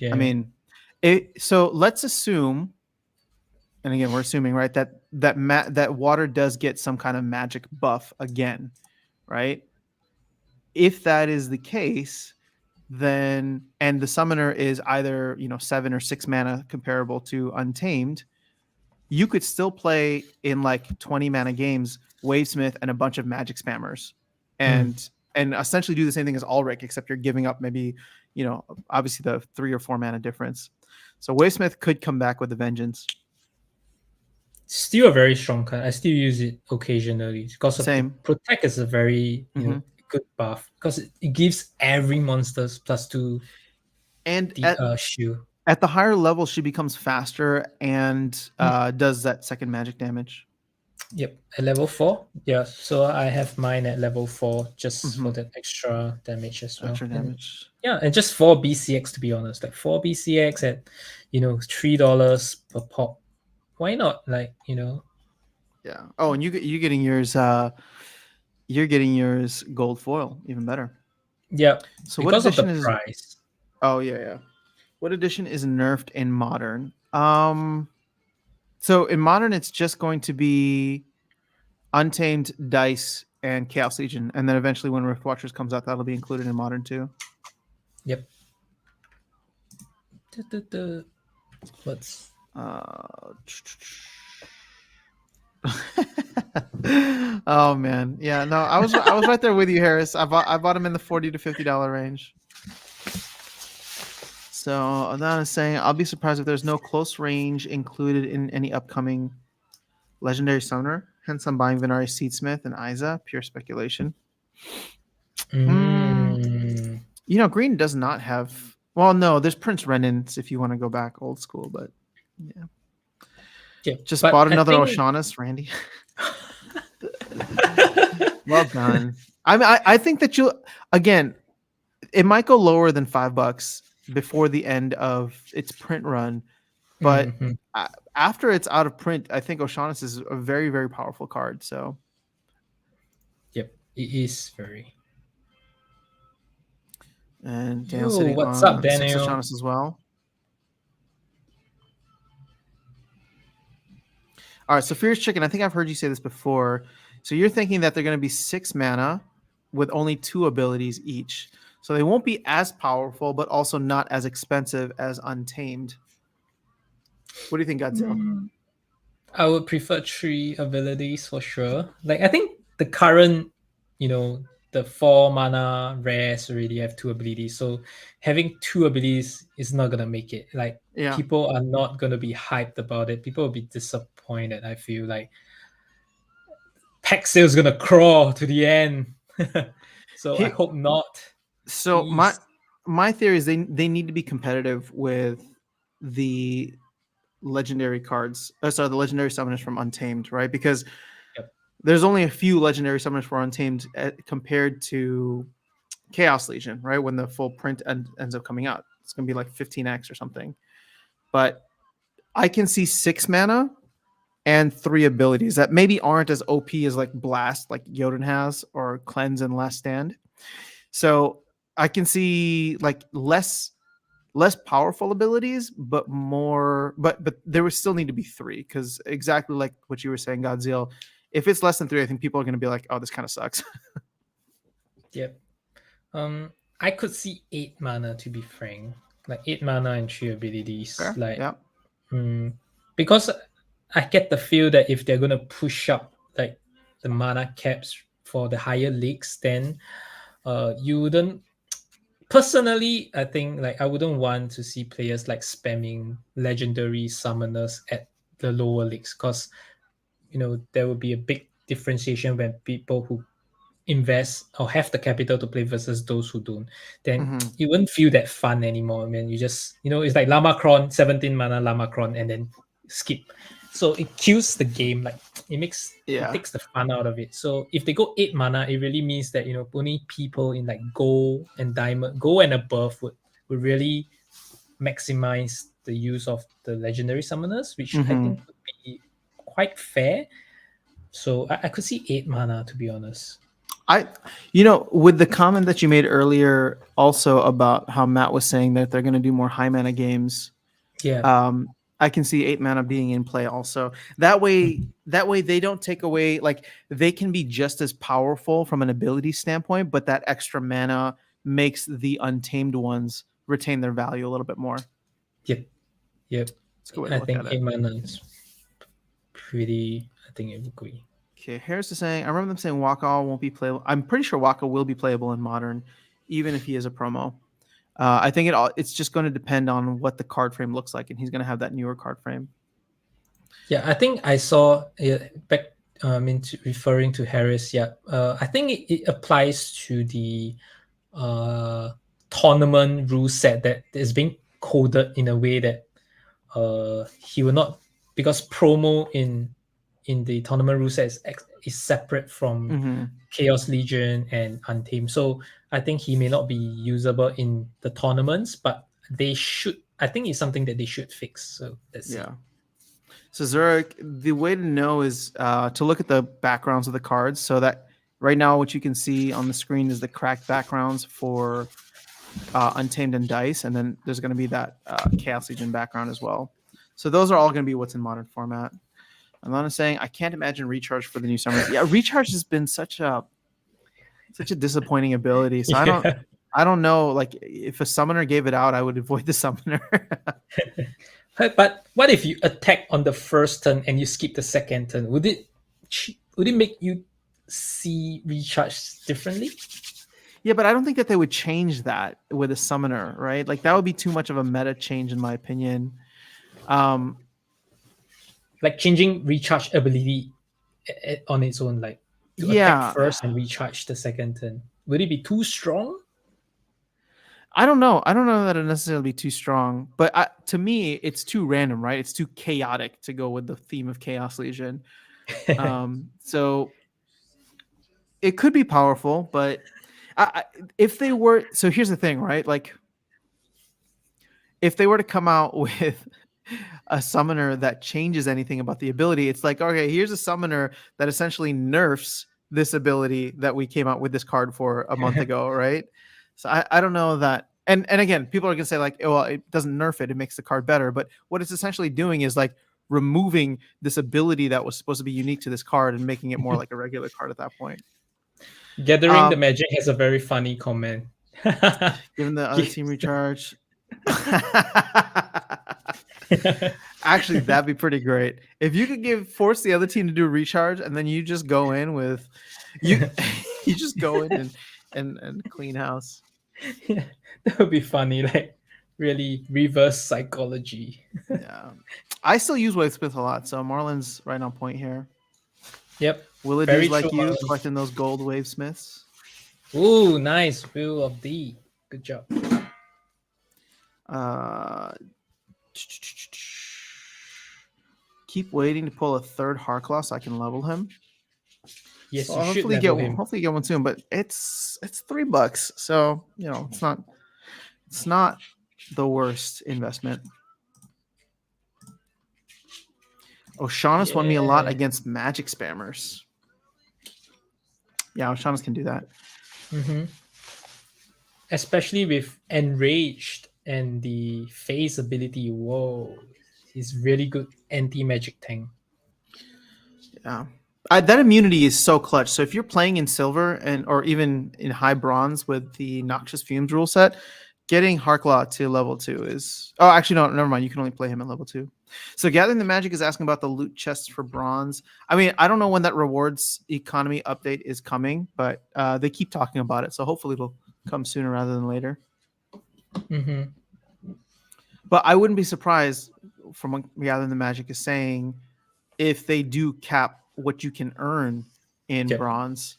I Yeah. mean, so let's assume, and again, we're assuming, right, that water does get some kind of magic buff again, right? If that is the case, then and the summoner is either 7 or 6 mana comparable to Untamed, you could still play in like 20 mana games Wavesmith and a bunch of magic spammers Mm. and essentially do the same thing as Ulrich, except you're giving up maybe, obviously the 3 or 4 mana difference. So Wavesmith could come back with a vengeance. Still a very strong card. I still use it occasionally because of the Same. protect is a very Mm-hmm. good buff because it gives every monsters +2 And the shield. at the higher level, she becomes faster and does that second magic damage. Yep, at level 4. Yeah, so I have mine at level 4 just Mm-hmm. for that extra damage as well. Extra And damage. yeah, and just 4 BCX to be honest. Like 4 BCX at $3 per pop. Why not? Like, Yeah. Oh, and you getting yours. You're getting yours gold foil, even better. Yep, So what because of the edition is? price. Oh yeah, yeah. What edition is nerfed in modern? So in modern, it's just going to be Untamed, Dice, and Chaos Legion, and then eventually, when Rift Watchers comes out, that'll be included in modern too. Yep. What's Uh, oh man, yeah. No, I was right there with you, Harris. I bought them in the $40 to $50 range. So that is saying I'll be surprised if there's no close range included in any upcoming legendary summoner. Hence, I'm buying Venari Seedsmith and Isa. Pure speculation. Mm, mm, Green does not have. Well, no, there's Prince Renans if you want to go back old school, but yeah. yeah, Just but bought I another think O'Shaughnessy's, Randy. Well done. I think that you'll again. It might go lower than $5 before the end of its print run, but Mhm. after it's out of print, I think O'Shaughnessy is a very, very powerful card. So, Yep, it is very. and Daniel's Yo, sitting what's up, on 6 Daniel? O'Shaughnessy as well. All right, so Fierce Chicken, I think I've heard you say this before. So you're thinking that they're going to be 6 mana with only 2 abilities each. So they won't be as powerful, but also not as expensive as Untamed. What do you think, Godziel? I would prefer 3 abilities for sure. Like I think the current, the 4 mana rares already have 2 abilities. So having 2 abilities is not gonna make it. Like Yeah. people are not gonna be hyped about it. People will be disappointed. I feel like pack sales gonna crawl to the end. So I He, hope not. so my Please. my theory is they need to be competitive with the legendary cards. Sorry, the legendary summoners from Untamed, right? Because Yep. there's only a few legendary summoners for Untamed compared to Chaos Legion, right? When the full print ends up coming out, it's gonna be like 15x or something. But I can see 6 mana and 3 abilities that maybe aren't as OP as like Blast, like Jotun has, or Cleanse and Last Stand. So I can see like less powerful abilities, but more. But there would still need to be 3 because exactly like what you were saying, Godzilla. If it's less than 3, I think people are going to be like, "Oh, this kind of sucks." Yep. I could see 8 mana to be frank. Like 8 mana and 3 abilities. Fair, Like yeah. because I get the feel that if they're gonna push up like the mana caps for the higher leagues, then you wouldn't personally. I think like I wouldn't want to see players like spamming legendary summoners at the lower leagues because there will be a big differentiation when people who invest or have the capital to play versus those who don't, then Mm-hmm. you wouldn't feel that fun anymore. I mean, you just, it's like Lamacron, 17 mana Lamacron, and then skip. So it kills the game. Like it Yeah. takes the fun out of it. So if they go 8 mana, it really means that, only people in like gold and diamond, gold and above would really maximize the use of the legendary summoners, which I Mm-hmm. think would be quite fair. So I could see 8 mana, to be honest. I, with the comment that you made earlier, also about how Matt was saying that they're going to do more high mana games. Yeah. I can see 8 mana being in play also. That way they don't take away, like they can be just as powerful from an ability standpoint, but that extra mana makes the untamed ones retain their value a little bit more. Yep. Yep. It's a good way to I look at think it. 8 mana is pretty. I think I agree. Okay, Harris is saying, I remember them saying Waka won't be playable. I'm pretty sure Waka will be playable in modern, even if he is a promo. I think it's just going to depend on what the card frame looks like, and he's going to have that newer card frame. Yeah, I think I saw back. Referring to Harris. Yeah, I think it applies to the tournament rule set that is being coded in a way that he will not, because promo in the tournament rule set is separate from Mm-hmm. Chaos Legion and Untamed. So I think he may not be usable in the tournaments, but they should. I think it's something that they should fix. So let's see. Yeah. So Zurich, the way to know is to look at the backgrounds of the cards. So that right now, what you can see on the screen is the cracked backgrounds for Untamed and Dice, and then there's going to be that Chaos Legion background as well. So those are all going to be what's in modern format. I'm not saying I can't imagine Recharge for the new summons. Yeah, Recharge has been such a disappointing ability. So Yeah. I don't know. Like if a summoner gave it out, I would avoid the summoner. But what if you attack on the first turn and you skip the second turn? Would it make you see recharge differently? Yeah, but I don't think that they would change that with a summoner, right? Like that would be too much of a meta change, in my opinion. Um, Like changing recharge ability on its own, like to attack yeah, first and recharge the second turn. Would it be too strong? I don't know. I don't know that it necessarily be too strong, but to me, it's too random, right? It's too chaotic to go with the theme of Chaos Legion. So it could be powerful, but if they were, so here's the thing, right? Like if they were to come out with a summoner that changes anything about the ability, it's like, okay, here's a summoner that essentially nerfs this ability that we came out with this card for a month ago, right? So I don't know that. And again, people are gonna say like, oh, well, it doesn't nerf it; it makes the card better. But what it's essentially doing is like removing this ability that was supposed to be unique to this card and making it more like a regular card at that point. Gathering the Um, Magic has a very funny comment. Given the other team recharge. Actually, that'd be pretty great. If you could force the other team to do a recharge and then you just go in with you you just go in and clean house. Yeah, that would be funny, like really reverse psychology. Yeah. I still use Wavesmith a lot, so Marlon's right on point here. Yep, Villagers very true, like you Marlon. collecting those gold Wavesmiths. Ooh, nice. Will of D. Good job. Uh keep waiting to pull a third Harklaw so I can level him. Yes, So you I'll should level him. hopefully get one soon, but it's $3. So, it's not the worst investment. O'Shaughnessy won me a lot Yeah. against Magic spammers. Yeah, O'Shaughnessy can do that. Mm-hmm. Especially with Enraged and the Phase ability. Whoa. He's really good anti-magic tank. Yeah. That immunity is so clutch. So if you're playing in silver or even in high bronze with the Noxious Fumes rule set, getting Harklaw to level 2 is... Oh, actually, no, never mind. You can only play him at level 2. So Gathering the Magic is asking about the loot chests for bronze. I mean, I don't know when that rewards economy update is coming, but they keep talking about it. So hopefully it'll come sooner rather than later. Mm-hmm. But I wouldn't be surprised from what Gathering the Magic is saying if they do cap what you can earn in Yep. bronze,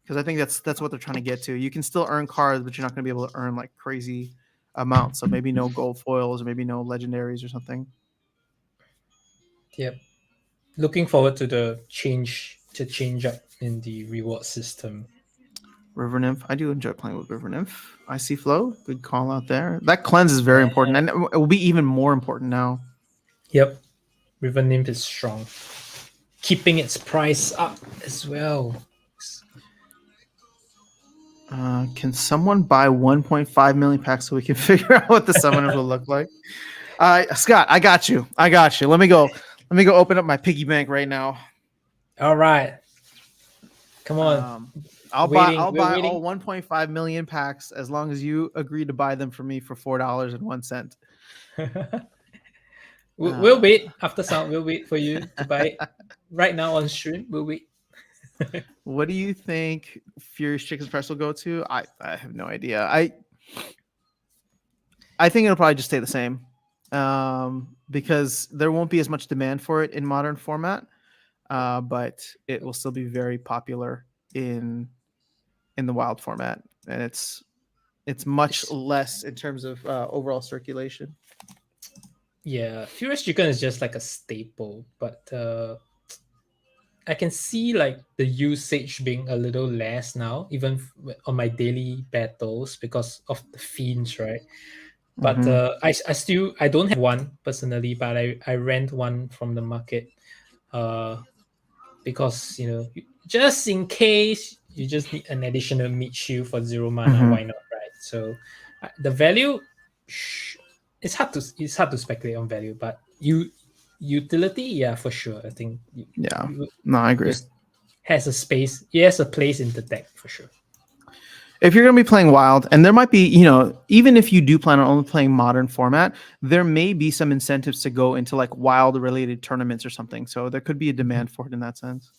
because I think that's what they're trying to get to. You can still earn cards, but you're not going to be able to earn like crazy amounts. So maybe no gold foils or maybe no legendaries or something. Yep. Looking forward to the change up in the reward system. River Nymph, I do enjoy playing with River Nymph. Icy Flow, good call out there. That cleanse is very important, and it will be even more important now. Yep. River Nymph is strong. Keeping its price up as well. Can someone buy 1.5 million packs so we can figure out what the summoners will look like? Scott, I got you. Let me go open up my piggy bank right now. All right. Come on. I'll buy waiting. all 1.5 million packs as long as you agree to buy them for me for $4.01. We'll wait after sound. We'll wait for you to buy it right now on stream. We'll wait. What do you think Furious Chicken's price will go to? I have no idea. I think it'll probably just stay the same, because there won't be as much demand for it in modern format, but it will still be very popular in the wild format, and it's much less in terms of overall circulation. Yeah, Furious Chicken is just like a staple, but I can see like the usage being a little less now, even on my daily battles because of the fiends, right? But Hmm. I don't have one personally, but I rent one from the market. Uh, because just in case you just need an additional meat shield for 0 mana, Hmm. why not, right? So the value, it's hard to speculate on value, but utility, yeah, for sure. I think Yeah. you, No, I you agree. has a space, it has a place in the deck for sure. If you're going to be playing wild, and there might be, even if you do plan on only playing modern format, there may be some incentives to go into like wild related tournaments or something. So there could be a Mhm. demand for it in that sense.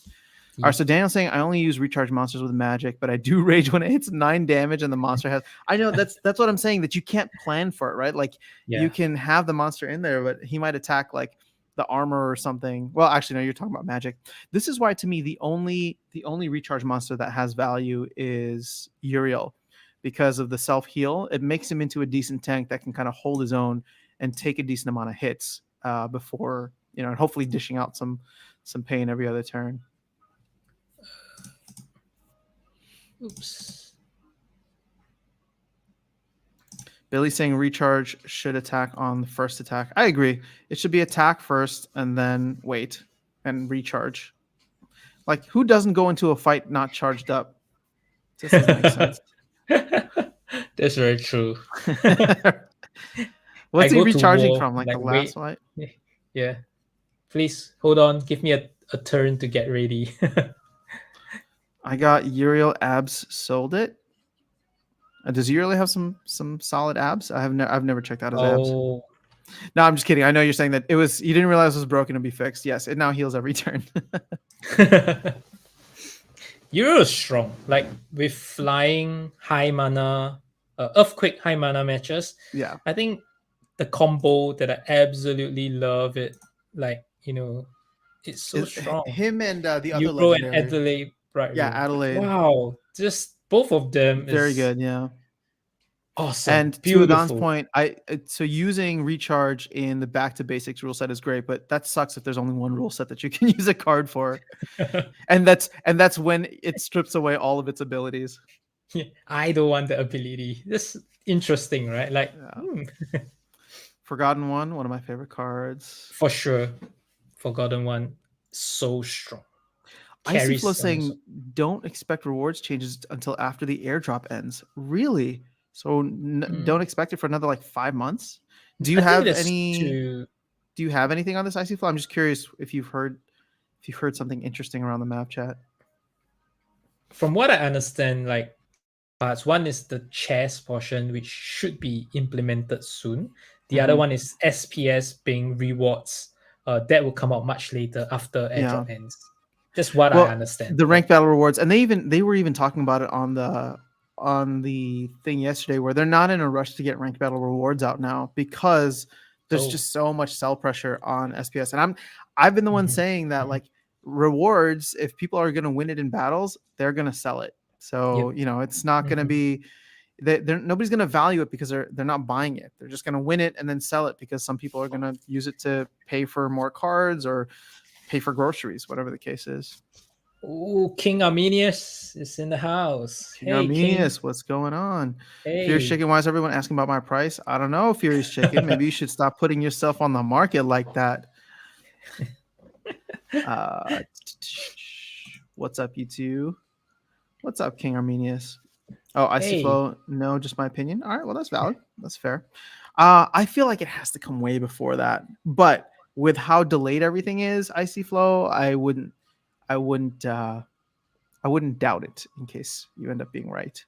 All right, Yep. so Daniel's saying I only use recharge monsters with magic, but I do rage when it hits 9 damage and the monster has. I know that's what I'm saying, that you can't plan for it, right? Like you Yeah. can have the monster in there, but he might attack like the armor or something. Well, actually, no, you're talking about magic. This is why to me the only recharge monster that has value is Uriel, because of the self heal. It makes him into a decent tank that can kind of hold his own and take a decent amount of hits before and hopefully dishing out some pain every other turn. Oops. Billy's saying recharge should attack on the first attack. I agree. It should be attack first and then wait and recharge. Like, who doesn't go into a fight not charged up? This doesn't make sense. That's very true. I What's he go to recharging war, from? Like the like, last wait. fight? Yeah. Please hold on. Give me a turn to get ready. I got Uriel abs sold it. Does Uriel have some solid abs? I've never checked out his abs. Oh. No, I'm just kidding. I know you're saying that you didn't realize it was broken and be fixed. Yes, it now heals every turn. Euro is strong. Like with flying high mana, earthquake high mana matches. Yeah. I think the combo that I absolutely love it. Like it's so Is strong. him and the other Euro and legendary. Adelaide Bright Yeah, Ring. Adelaide. Wow, just both of them Very is good. Yeah. awesome, And to Adon's beautiful. point, so using recharge in the back to basics rule set is great, but that sucks if there's only one rule set that you can use a card for, and that's when it strips away all of its abilities. I don't want the ability. This interesting, right? Like, Yeah. Forgotten one of my favorite cards. for sure, Forgotten One, so strong. Icy Carries Flow so much. saying don't expect rewards changes until after the airdrop ends. Really? So don't Mm, expect it for another like 5 months. Do you I think have that's any? to Do you have anything on this Icy Flow? I'm just curious if you've heard something interesting around the map chat. from what I understand, like parts. One is the chess portion, which should be implemented soon. The other Mm-hmm. one is SPS being rewards. That will come out much later after Yeah. airdrop ends. That's what I Well, understand. the Like, rank battle rewards, and they were even talking about it on the thing yesterday, where they're not in a rush to get ranked battle rewards out now because there's oh, just so much sell pressure on SPS. And I've been the one mhm, saying that mhm. like rewards, if people are going to win it in battles, they're going to sell it. So Yep. it's not going to Mhm. be nobody's going to value it because they're not buying it. They're just going to win it and then sell it because some people are going to use it to pay for more cards or pay for groceries, whatever the case is. Oh, King Arminius is in the house. King Hey, King. Arminius, what's going on? Furious Hey. Chicken, why is everyone asking about my price? I don't know, Furious Chicken. Maybe you should stop putting yourself on the market like that. Uh, what's up, you two? What's up, King Arminius? Oh, Icy Hey. Flow. No, just my opinion. All right, well, that's valid. That's fair. I feel like it has to come way before that. But with how delayed everything is, Icy Flow, I wouldn't, I wouldn't doubt it in case you end up being right.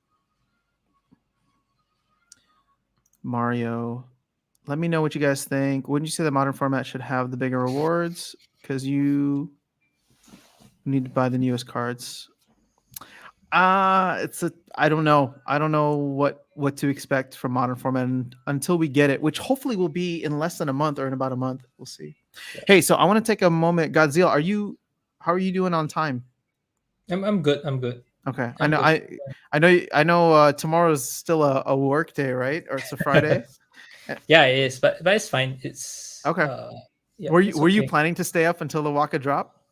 Mario, let me know what you guys think. Wouldn't you say the modern format should have the bigger rewards? Because you need to buy the newest cards. I don't know. I don't know what to expect from modern format until we get it, which hopefully will be in less than a month or in about a month. We'll see. Yeah. Hey, so I want to take a moment. Godziel, how are you doing on time? I'm good. I'm good. Okay. I I'm know good. tomorrow's still a work day, right? Or it's a Friday. Yeah, it is, but it's fine. It's Okay. yeah, Were you it's were you okay. planning to stay up until the Waka drop?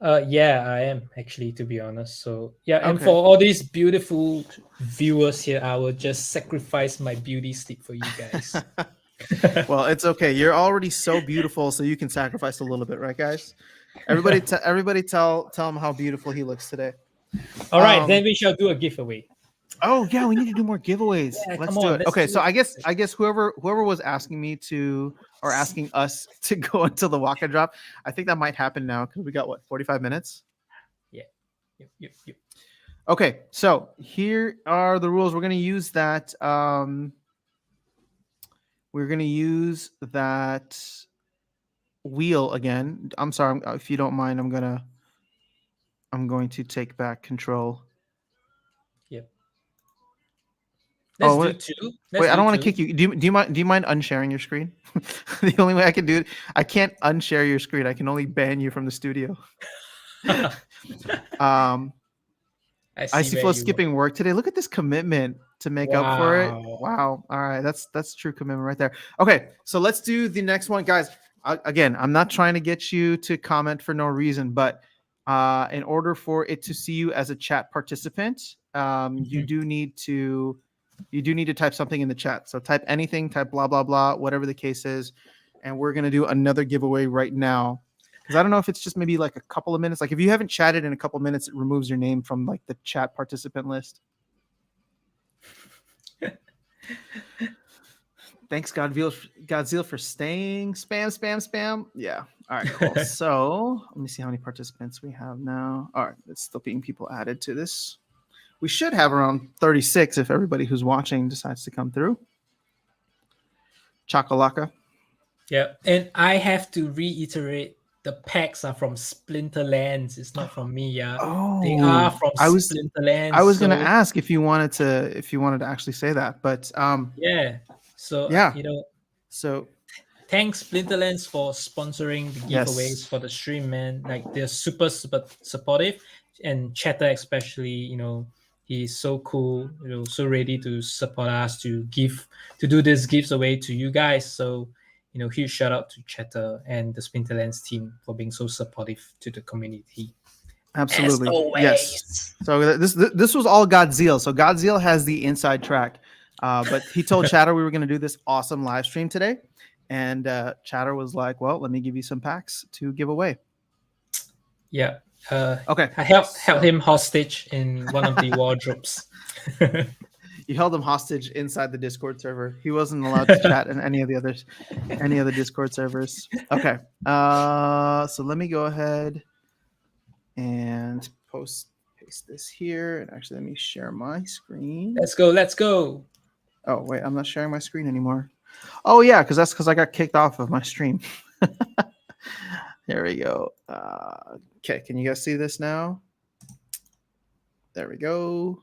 Yeah, I am actually, to be honest. So yeah, and Okay. for all these beautiful viewers here, I will just sacrifice my beauty sleep for you guys. Well, it's okay. You're already so beautiful, so you can sacrifice a little bit, right, guys? Everybody, tell him how beautiful he looks today. All right, then Um. we shall do a giveaway. Oh yeah, we need to do more giveaways. Yeah, Let's come do on, it. let's Okay, do so it. I guess whoever was asking me to or asking us to go into the Waka drop, I think that might happen now because we got what 45 minutes. Yeah. Yep. Okay, so here are the rules. We're gonna use that. We're gonna use that wheel again. I'm sorry, if you don't mind, I'm going to take back control. Yep. Oh Let's do wait, two. wait, Let's I do don't want to two. kick you. Do you mind unsharing your screen? The only way I can do it, I can't unshare your screen. I can only ban you from the studio. Um, I I see see where Flo you were. skipping work today. Look at this commitment to make up for it. Wow. Wow. All right, that's true commitment right there. Okay, so let's do the next one, guys. Again, I'm not trying to get you to comment for no reason, but in order for it to see you as a chat participant, Mhm. you do need to type something in the chat. So type anything, type blah blah blah, whatever the case is, and we're gonna do another giveaway right now because I don't know if it's just maybe like a couple of minutes. Like if you haven't chatted in a couple of minutes, it removes your name from like the chat participant list. Thanks, Godzil, for staying. Spam. Yeah. All right, cool. So let me see how many participants we have now. All right, it's still being people added to this. We should have around 36 if everybody who's watching decides to come through. Chakalaka. Yeah, and I have to reiterate the packs are from Splinterlands. It's not from me. Yeah, they are Oh, from I Splinterlands. was gonna So ask if you wanted to actually say that, but yeah, so yeah. So thanks Splinterlands for sponsoring the giveaways yes, for the stream, man. Like they're super supportive, and Chatter especially. He's so cool. So ready to support us to do this gives away to you guys. So huge shout out to Chatter and the Splinterlands team for being so supportive to the community. As absolutely. Yes. always. So this was all Godziel. So Godziel has the inside track, but he told Chatter we were going to do this awesome live stream today, and Chatter was like, "Well, let me give you some packs to give away." Yeah. Okay. I held So him hostage in one of the wardrobes. you held him hostage inside the Discord server. He wasn't allowed to chat in any other Discord servers. Okay. So let me go ahead and paste this here, and actually let me share my screen. Let's go. Oh wait, I'm not sharing my screen anymore. Oh yeah, because I got kicked off of my stream. Here we go. Okay, can you guys see this now? There we go.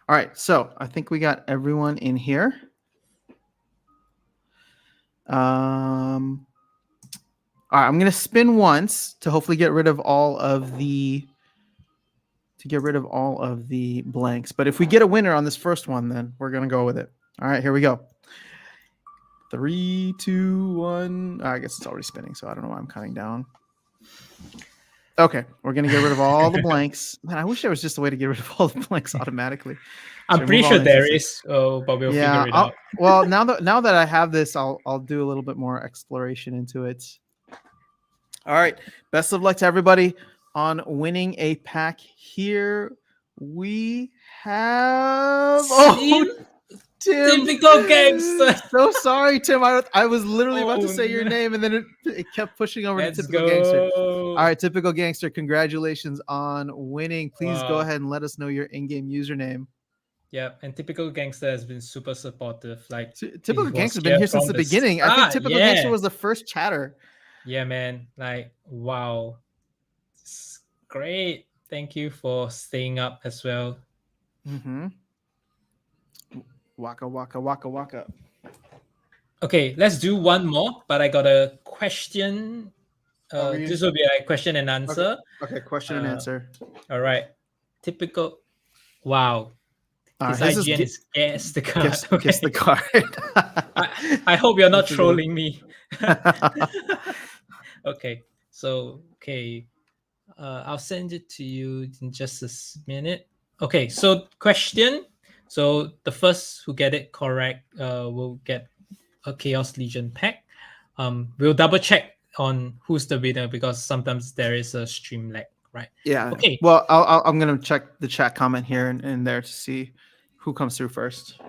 All right, so I think we got everyone in here. All right, I'm gonna spin once to hopefully get rid of all of the blanks. But if we get a winner on this first one, then we're gonna go with it. All right, here we go. 3, 2, 1. I guess it's already spinning, so I don't know why I'm counting down. Okay, we're gonna get rid of all the blanks. Man, I wish there was just a way to get rid of all the blanks automatically. I'm pretty sure there is, but we'll figure it out. Well, now that I have this, I'll do a little bit more exploration into it. All right, best of luck to everybody on winning a pack. Here we have Tim. Typical gangster. So sorry, Tim. I was literally about to Oh, say your no. name, and then it kept pushing over Let's to typical go. gangster. All right, typical gangster. Congratulations on winning. Please go Wow. ahead and let us know your in-game username. Yeah, and typical gangster has been super supportive. Like Typical he gangster's was been here here since from the the beginning. I think start, typical yeah. gangster was the first chatter. Yeah, man. Like, wow. It's great. Thank you for staying up as well. Mm-hmm. Waka waka waka waka. Okay, let's do one more. But I got a question. This will be a question and answer. Okay, question and answer. All right. Typical. Wow. His IGN is guess the card. Guess the card. I hope you're not trolling me. Okay. So okay, I'll send it to you in just a minute. Okay, so question. So the first who get it correct will get a Chaos Legion pack. We'll double check on who's the winner because sometimes there is a stream lag, right? Yeah. Okay. Well, I'm gonna check the chat comment here and there to see who comes through first.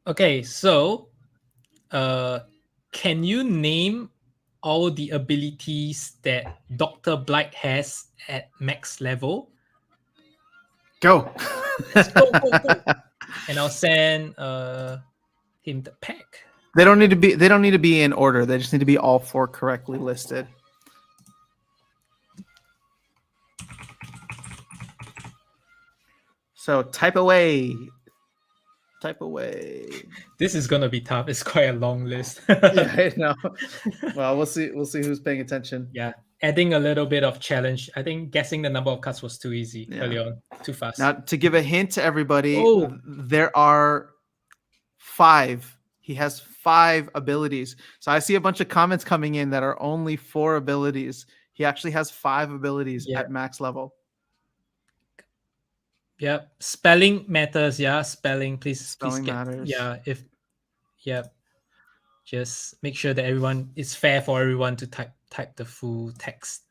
Okay. So, can you name all the abilities that Doctor Blight has at max level? Go. Let's go, go, go. And I'll send him the pack. They don't need to be. They don't need to be in order. They just need to be all four correctly listed. So type away. Type away. This is gonna be tough. It's quite a long list. Yeah, I know. Well, we'll see. We'll see who's paying attention. Yeah, adding a little bit of challenge. I think guessing the number of cards was too easy early on, too fast. Now, to give a hint to everybody, Oh. there are 5. He has 5 abilities. So I see a bunch of comments coming in that are only 4 abilities. He actually has 5 abilities at max level. Yep. Spelling matters. Yeah. Spelling, please. Spelling please matters. Yeah. Yep. Just make sure that it's fair for everyone to type the full text.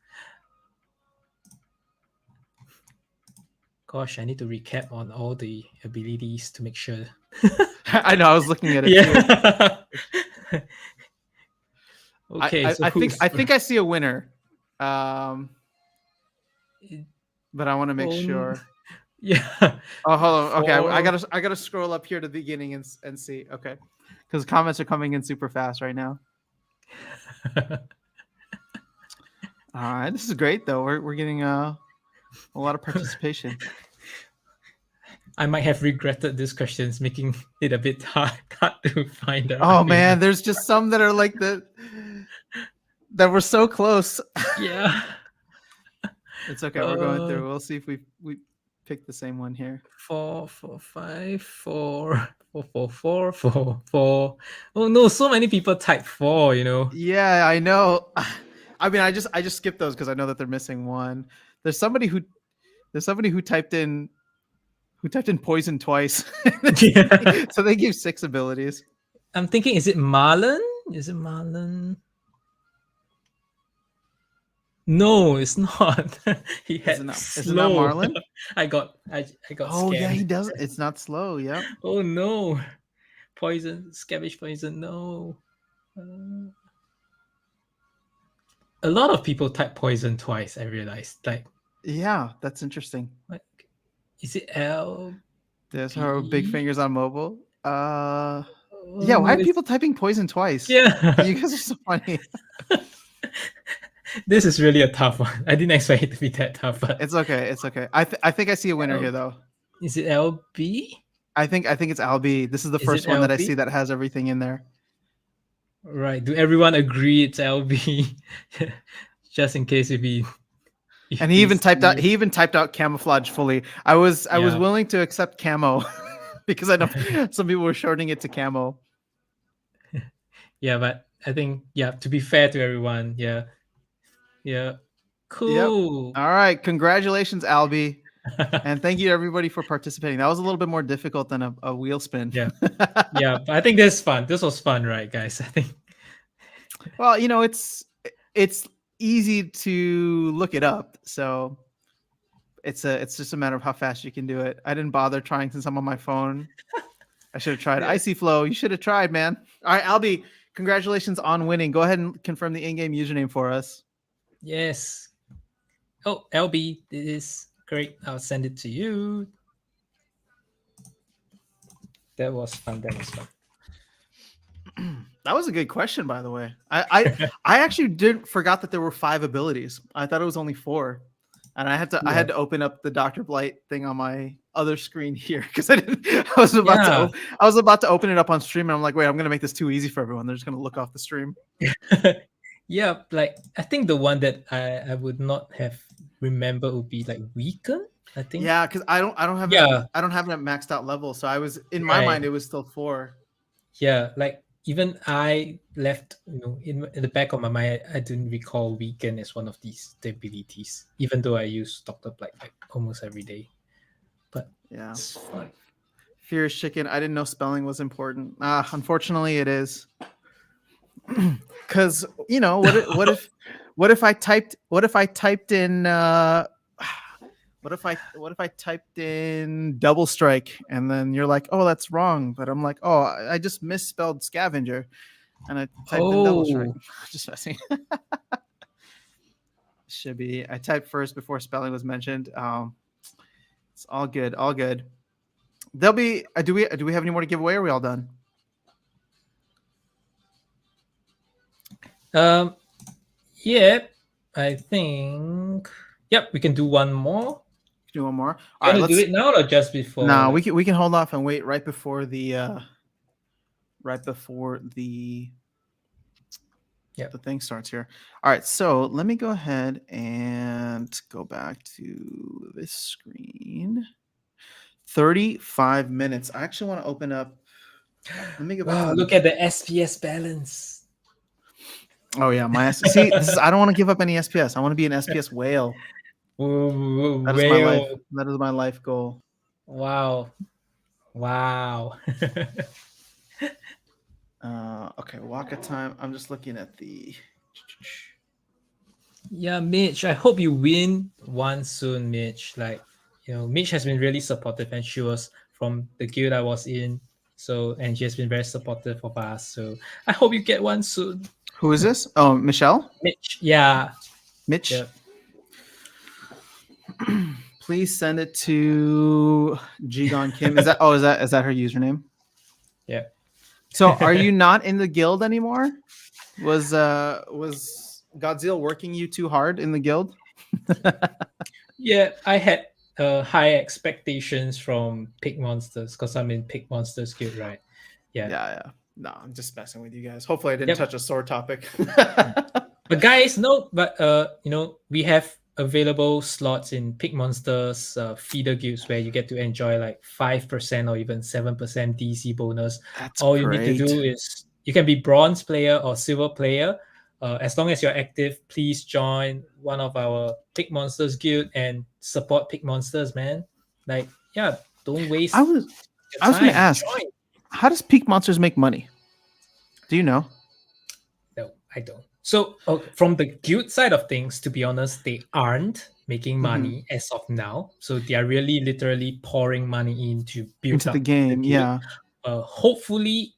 Gosh, I need to recap on all the abilities to make sure. I know. I was looking at it too. Okay. I think I see a winner. But I want to make sure. Yeah. Oh, hold on. Okay, I gotta scroll up here to the beginning and see. Okay, because comments are coming in super fast right now. All right, this is great though. We're getting a lot of participation. I might have regretted these questions, making it a bit hard to find out. Oh man, there's just some that are like that were so close. Yeah. It's okay. We're going through. We'll see if we pick the same one here. 4, 4, 5, 4, 4, 4, 4, 4, 4. Oh no, so many people type 4. Yeah, I know. I mean, I just skipped those because I know that they're missing one. There's somebody who typed in poison twice. Yeah. So they give 6 abilities. I'm thinking, is it Marlon? Is it Marlon? No, it's not. He had is it not Marlon? I got Oh scammed. yeah, he does. It's not slow. Yeah. Oh no. Poison, scavenge poison. No. A lot of people type poison twice. I realized. Yeah, that's interesting. Is it L? There's her big fingers on mobile. Yeah, why are people typing poison twice? Yeah. You guys are so funny. This is really a tough one. I didn't expect it to be that tough. But it's okay. It's okay. I think I see a winner here though. Is it LB? I think it's LB. This is the first one that I see that has everything in there. Right. Do everyone agree it's LB? Just in case if he. And he even typed out camouflage fully. I was willing to accept camo because I know some people were shorting it to camo. Yeah, but I think to be fair to everyone, yeah. Cool. Yep. All right, congratulations, Albie. And thank you everybody for participating. That was a little bit more difficult than a wheel spin. Yeah. But I think this was fun, right, guys? I think. Well, it's easy to look it up, so it's just a matter of how fast you can do it. I didn't bother trying since I'm on my phone. I should have tried. Icy Flow, you should have tried, man. All right, Albie, congratulations on winning. Go ahead and confirm the in-game username for us. Yes. Oh, LB, this is great. I'll send it to you. That was fun. That was a good question, by the way. I actually forgot that there were 5 abilities. I thought it was only 4, and I had to open up the Dr. Blight thing on my other screen here because I was about to open it up on stream, and I'm like, wait, I'm gonna make this too easy for everyone. They're just gonna look off the stream. Yeah, I think the one that I would not have remember would be Weaken. I think. Yeah, because I don't have it at maxed out level, so I was in my mind it was still 4. Yeah, even I left, in the back of my mind, I didn't recall weekend as one of these abilities, even though I use Doctor Black like almost every day. But Yeah. it's fun. Fierce chicken. I didn't know spelling was important. Unfortunately, it is. Because what if I typed in what if I typed in double strike and then you're like, oh, that's wrong, but I'm like, oh, I just misspelled scavenger and I typed in double strike. Oh, Just messing. Should be. I typed first before spelling was mentioned. It's all good, all good. There'll be. Do we have any more to give away? Or are we all done? um, yeah, I think. Yep, we can do one more. Do one more. All You right, want to do let's. it now or just before? No, Like, we can hold off and wait right before yeah. the thing starts here. All right, so let me go ahead and go back to this screen. 35 minutes. I actually want to open up. Let me go back to Wow, the. look at the SPS balance. Oh yeah, see, this is. I don't want to give up any SPS. I want to be an SPS whale. That is my life. Whale. That is my life goal. Wow. Wow. Okay, Waka time. I'm just looking at the. Yeah, Mitch, I hope you win one soon, Mitch. Like, Mitch has been really supportive and she was from the guild I was in. So, and she has been very supportive of us. So, I hope you get one soon. Who is this? Oh, Michelle? Mitch, yeah. Mitch? Yeah. Please send it to Jigon Kim. Is that her username? Yeah. So are you not in the guild anymore? Was Godziel working you too hard in the guild? Yeah, I had high expectations from Pig Monsters because I'm in Pig Monsters Guild, right? Yeah. Yeah. No, I'm just messing with you guys. Hopefully I didn't Yep. touch a sore topic. But guys, no, but we have available slots in Pig Monsters feeder guilds where you get to enjoy like 5% or even 7% DC bonus. That's All you great. need to do is you can be bronze player or silver player. As long as you're active, please join one of our Pig Monsters guild and support Pig Monsters, man. Like, yeah, don't waste I was your going to time. ask, Join. how does Peak Monsters make money? Do you know? No, I don't. So, from the guild side of things, to be honest, they aren't making money as of now. So they are really literally pouring money in to build Into the up the game, guild. yeah. Hopefully,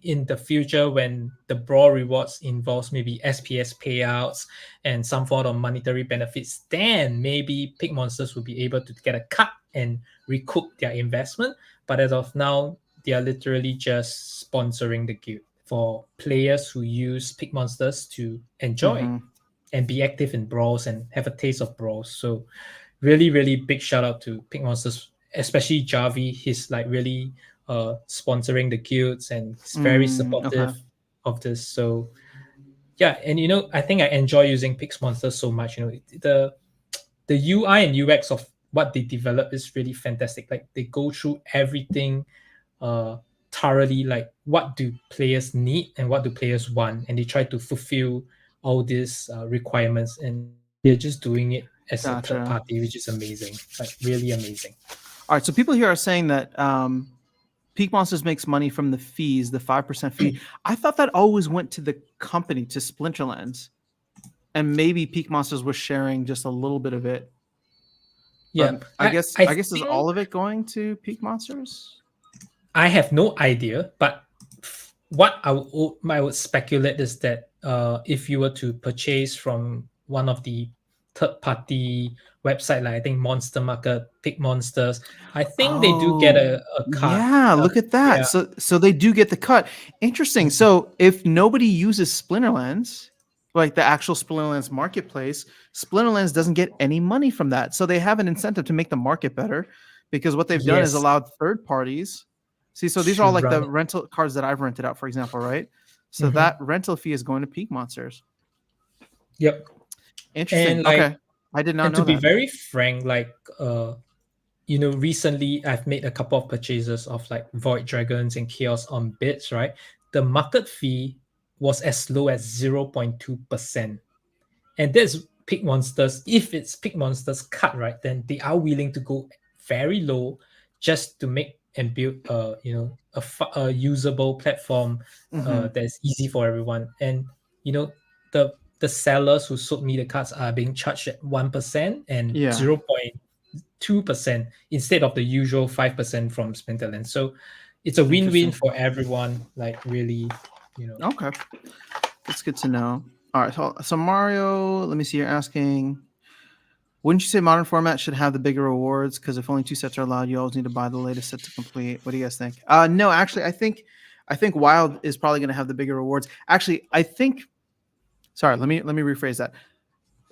in the future, when the brawl rewards involves maybe SPS payouts and some form of monetary benefits, then maybe Pig Monsters will be able to get a cut and recoup their investment. But as of now, they are literally just sponsoring the guild for players who use Pig Monsters to enjoy and be active in brawls and have a taste of brawls. So really, really big shout out to Pig Monsters, especially Javi. He's like really sponsoring the guilds and he's very supportive Okay. of this. So yeah, and I think I enjoy using Pig Monsters so much. The UI and UX of what they develop is really fantastic. Like they go through everything thoroughly, like what do players need and what do players want, and they try to fulfill all these requirements, and they're just doing it as a third Gotcha. party, which is amazing, like really amazing. All right, so people here are saying that Peak Monsters makes money from the fees, the 5% fee. I thought that always went to the company, to Splinterlands, and maybe Peak Monsters was sharing just a little bit of it. Yeah, But I guess is all of it going to Peak Monsters? I have no idea, but what I would speculate is that if you were to purchase from one of the third party website, like I think Monster Market, Pig Monsters, I think they do get a cut. Yeah, look at that. Yeah. So they do get the cut. Interesting. So if nobody uses Splinterlands, like the actual Splinterlands marketplace, Splinterlands doesn't get any money from that. So they have an incentive to make the market better, because what they've done is Yes. allowed third parties. See, so these are all like the Run it. rental cards that I've rented out, for example, right? So that rental fee is going to Peak Monsters. Yep. Interesting. And like, Okay. I did not and know to be that. very frank, like recently I've made a couple of purchases of like Void Dragons and Chaos on Bits, right? the market fee was as low as 0.2%. And that's Pig Monsters. If it's Pig Monsters cut, right, then they are willing to go very low just to make and build a usable platform that's easy for everyone. And the sellers who sold me the cards are being charged at 1% and Yeah. 0.2% instead of the usual 5% from Splinterland. So it's a win-win Interesting. for everyone, like really, Okay. That's good to know. All right. So Mario, let me see. You're asking, wouldn't you say modern format should have the bigger rewards? Because if only 2 sets are allowed, you always need to buy the latest set to complete. What do you guys think? No, actually, I think Wild is probably going to have the bigger rewards. Actually, I think. Sorry, let me rephrase that.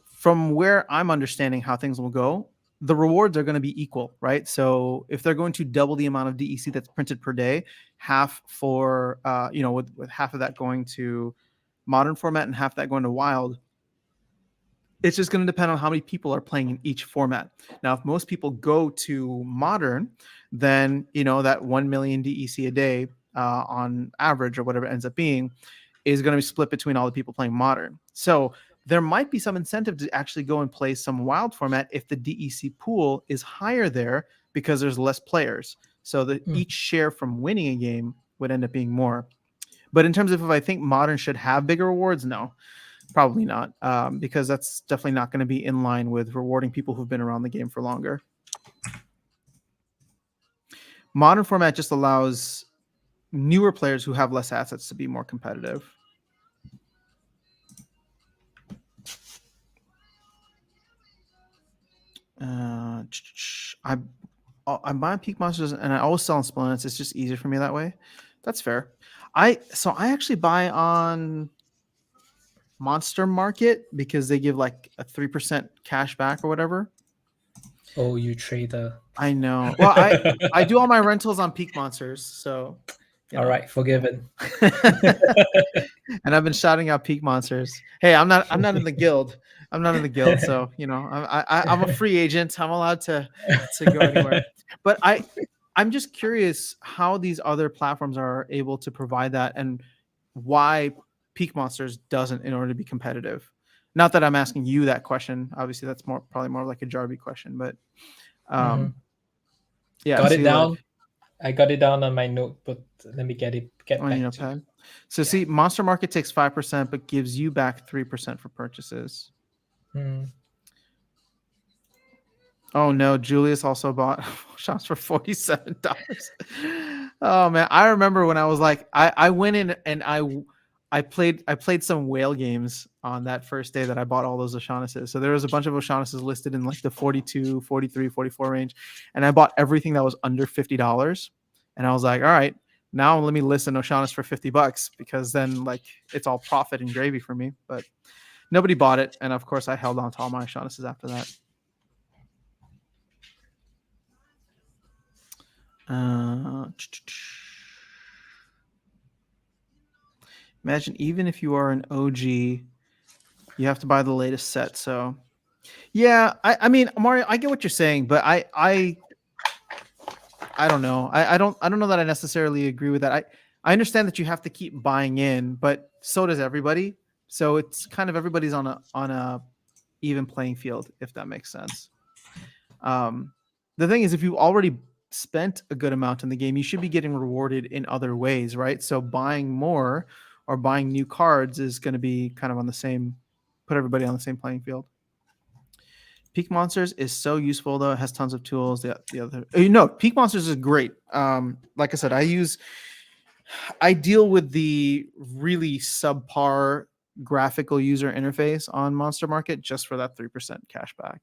From where I'm understanding how things will go, the rewards are going to be equal, right? So if they're going to double the amount of DEC that's printed per day, half for with half of that going to modern format and half that going to Wild, it's just going to depend on how many people are playing in each format. Now, if most people go to modern, then that 1 million DEC a day on average, or whatever it ends up being, is going to be split between all the people playing modern. So there might be some incentive to actually go and play some Wild format if the DEC pool is higher there because there's less players. So that each share from winning a game would end up being more. But in terms of if I think modern should have bigger rewards, no, probably not, because that's definitely not going to be in line with rewarding people who've been around the game for longer. Modern format just allows newer players who have less assets to be more competitive. I'm buying Peak Monsters and I always sell on Splints. It's just easier for me that way. That's fair. I actually buy on Monster Market because they give like a 3% cash back or whatever. Oh, you trader. I know. Well, I do all my rentals on Peak Monsters, so all right, forgiven. And I've been shouting out Peak Monsters. Hey, I'm not in the guild. I'm not in the guild, so I'm a free agent. I'm allowed to go anywhere. But I'm just curious how these other platforms are able to provide that and why Peak Monsters doesn't in order to be competitive. Not that I'm asking you that question. Obviously, that's probably more like a Jarby question, but yeah. Got it down. I got it down on my note, but let me get on back your to notepad. So see, Monster Market takes 5%, but gives you back 3% for purchases. Oh no, Julius also bought shops for $47. Oh man, I remember when I was like, I went in and I played some whale games on that first day that I bought all those O'Shaughnesses. So there was a bunch of O'Shaughnesses listed in like the 42, 43, 44 range. And I bought everything that was under $50. And I was like, all right, now let me list an O'Shaughnessy for $50 because then like it's all profit and gravy for me. But nobody bought it. And of course I held on to all my O'Shaughnesses after that. Imagine even if you are an OG, you have to buy the latest set. So yeah, I mean, Mario, I get what you're saying, but I don't know. I don't know that I necessarily agree with that. I understand that you have to keep buying in, but so does everybody. So it's kind of everybody's on a even playing field, if that makes sense. The thing is, if you already spent a good amount in the game, you should be getting rewarded in other ways, right? So buying more or buying new cards is going to be kind of on the same, put everybody on the same playing field. Peak Monsters is so useful though. It has tons of tools. The other, Peak Monsters is great. Like I said, I deal with the really subpar graphical user interface on Monster Market just for that 3% cash back.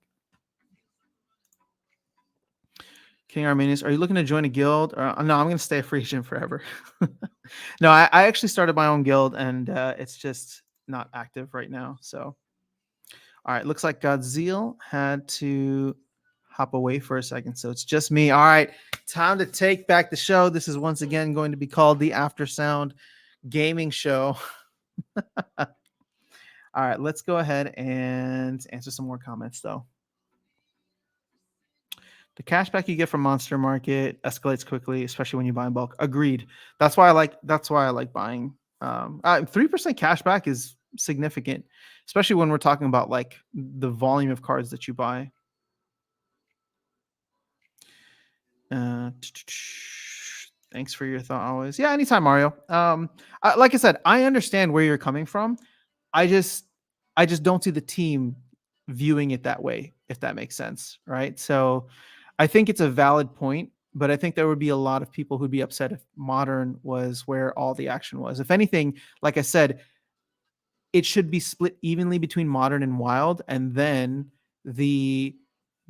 King Arminius, are you looking to join a guild? No, I'm going to stay a free agent forever. No, I actually started my own guild and it's just not active right now. So, all right, looks like Godziel had to hop away for a second. So it's just me. All right, time to take back the show. This is once again going to be called the After Sound Gaming Show. All right, let's go ahead and answer some more comments though. The cashback you get from Monster Market escalates quickly, especially when you buy in bulk. Agreed. That's why I like buying. 3% cashback is significant, especially when we're talking about like the volume of cards that you buy. Uh, Thanks for your thought always. Yeah, anytime, Mario. Like I said, I understand where you're coming from. I just I just don't see the team viewing it that way, if that makes sense, right? So I think it's a valid point, but I think there would be a lot of people who'd be upset if modern was where all the action was. If anything, like I said, it should be split evenly between modern and wild, and then the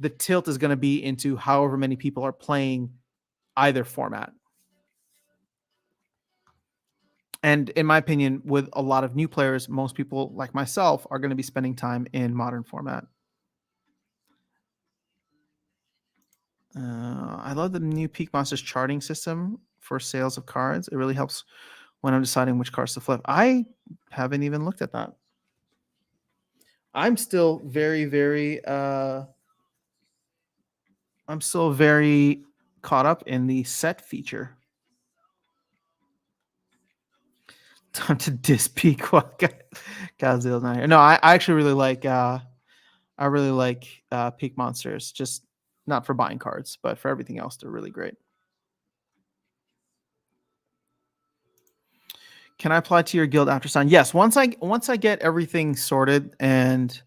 the tilt is going to be into however many people are playing either format. And in my opinion, with a lot of new players, most people like myself are going to be spending time in modern format. I love the new Peak Monsters charting system for sales of cards. It really helps when I'm deciding which cards to flip. I haven't even looked at that. I'm still I'm still very caught up in the set feature. Time to diss Peak Godziel's not here. No, I actually really like Peak Monsters, just not for buying cards, but for everything else, they're really great. Can I apply to your guild after sign? Yes, once I get everything sorted, and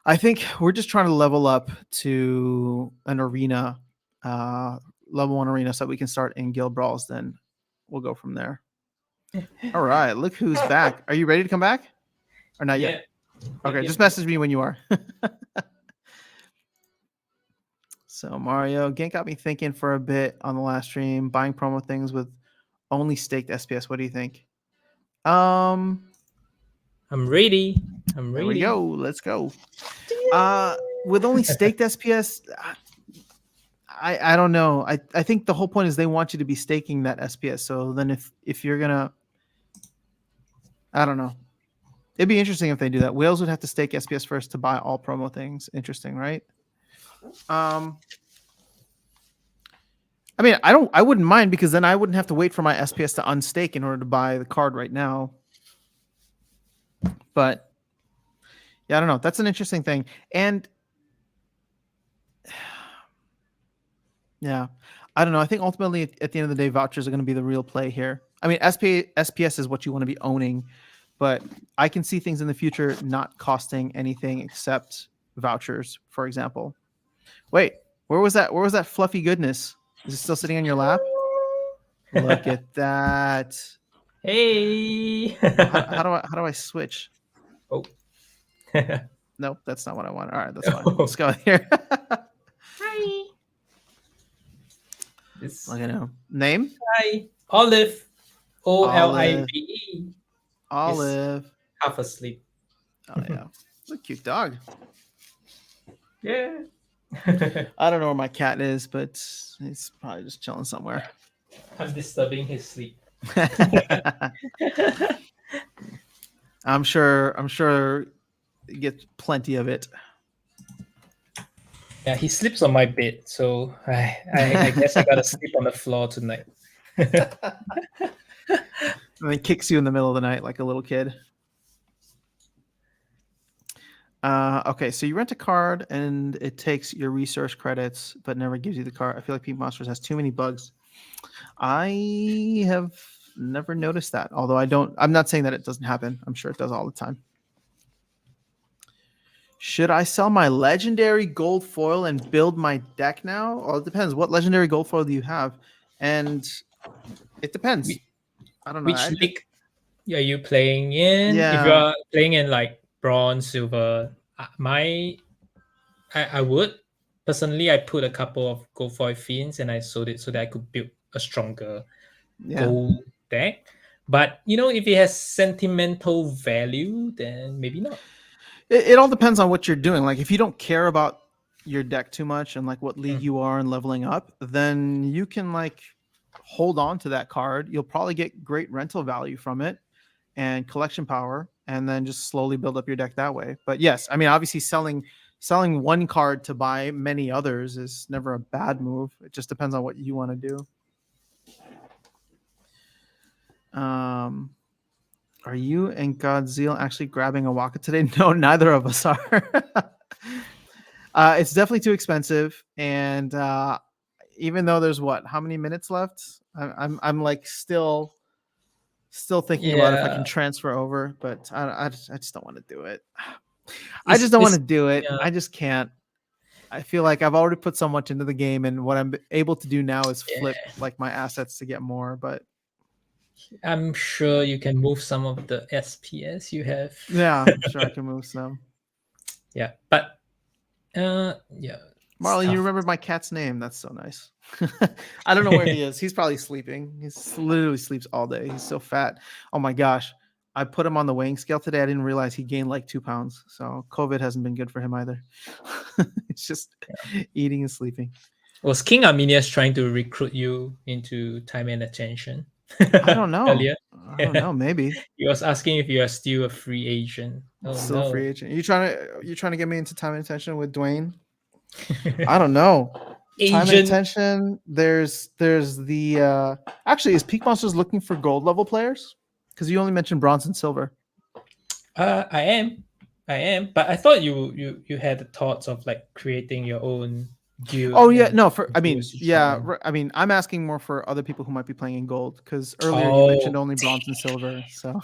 I think we're just trying to level up to an arena, level 1 arena, so that we can start in guild brawls. Then we'll go from there. All right, look who's back. Are you ready to come back, or not yet? Okay, just message me when you are. So Mario, Gank got me thinking for a bit on the last stream. Buying promo things with only staked SPS. What do you think? I'm ready. There we go. Let's go. With only staked SPS, I don't know. I think the whole point is they want you to be staking that SPS. So then if you're gonna, I don't know. It'd be interesting if they do that. Whales would have to stake SPS first to buy all promo things. Interesting, right? I mean, I wouldn't mind, because then I wouldn't have to wait for my SPS to unstake in order to buy the card right now. But yeah, I don't know. That's an interesting thing. And yeah, I don't know. I think ultimately at the end of the day, vouchers are going to be the real play here. I mean, SPS is what you want to be owning, but I can see things in the future not costing anything except vouchers, for example. Wait, where was that fluffy goodness? Is it still sitting on your lap? Look at that. Hey. How do I switch? Oh. Nope, that's not what I want. All right, that's fine. Let's go here. Hi. Look at him. Name? Hi. Olive. Olive. Olive. Half asleep. Oh yeah, it's a cute dog. Yeah. I don't know where my cat is, but he's probably just chilling somewhere. I'm disturbing his sleep. I'm sure you get plenty of it. Yeah, he sleeps on my bed, so I guess I gotta sleep on the floor tonight. And then kicks you in the middle of the night like a little kid. Okay, so you rent a card and it takes your research credits, but never gives you the card. I feel like Peak Monsters has too many bugs. I have never noticed that, although I'm not saying that it doesn't happen. I'm sure it does all the time. Should I sell my legendary gold foil and build my deck now? Well, it depends. What legendary gold foil do you have? And it depends. I don't know. Which league are you playing in? Yeah. If you are playing in like bronze, silver, I would personally, I put a couple of gold foil fiends and I sold it so that I could build a stronger gold deck. But if it has sentimental value, then maybe not. It all depends on what you're doing. Like if you don't care about your deck too much and like what league you are and leveling up, then you can like hold on to that card. You'll probably get great rental value from it and collection power, and then just slowly build up your deck that way. But yes, I mean, obviously selling selling one card to buy many others is never a bad move. It just depends on what you want to do. Are you and Godziel actually grabbing a Waka today? No, neither of us are. It's definitely too expensive, and even though there's how many minutes left, I'm like still thinking about if I can Yeah, transfer over, but I just don't want to do it. I just don't want to do it. yeah, I just can't. I feel like I've already put so much into the game, and what I'm able to do now is flip yeah. like my assets to get more. But I'm sure you can move some of the SPS you have. yeah, I'm sure I can move some. Yeah, but yeah, it's Marley, you tough. remember my cat's name? That's so nice. I don't know where he is. He's probably sleeping. He's literally sleeps all day. He's so fat. Oh my gosh. I put him on the weighing scale today. I didn't realize he gained like 2 pounds. So COVID hasn't been good for him either. It's just eating and sleeping. Was King Arminius trying to recruit you into time and attention I don't know. earlier? I don't know. Maybe He was asking if you are still a free agent. Oh still a no. free agent. You trying to get me into time and attention with Dwayne? I don't know. Time and Agent. attention. There's the actually is Peak Monsters looking for gold level players? Because you only mentioned bronze and silver. I am, but I thought you had the thoughts of like creating your own guild. Oh yeah, and no. I mean, viewers to yeah. join. I mean, I'm asking more for other people who might be playing in gold. Because earlier you Oh, mentioned only bronze and silver. So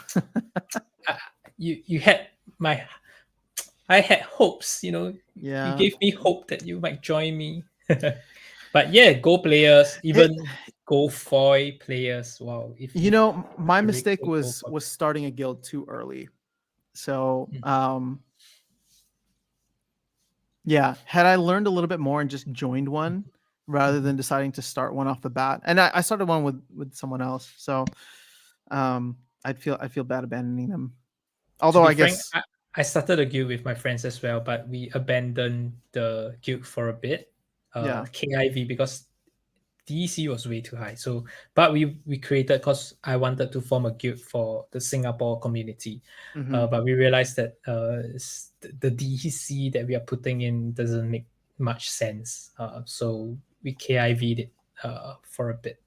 you had my. I had hopes. You yeah, gave me hope that you might join me. But yeah, Go players, even Go foil players. Wow, if my you mistake recruit Go was foil. starting a guild too early. So yeah, had I learned a little bit more and just joined one rather than deciding to start one off the bat, and I started one with someone else, so I feel bad abandoning them. To Although be I frank, guess I started a guild with my friends as well, but we abandoned the guild for a bit. yeah, KIV because DC was way too high. So, but we created because I wanted to form a guild for the Singapore community. mm-hmm. But we realized that the DC that we are putting in doesn't make much sense. So we KIV'd it for a bit.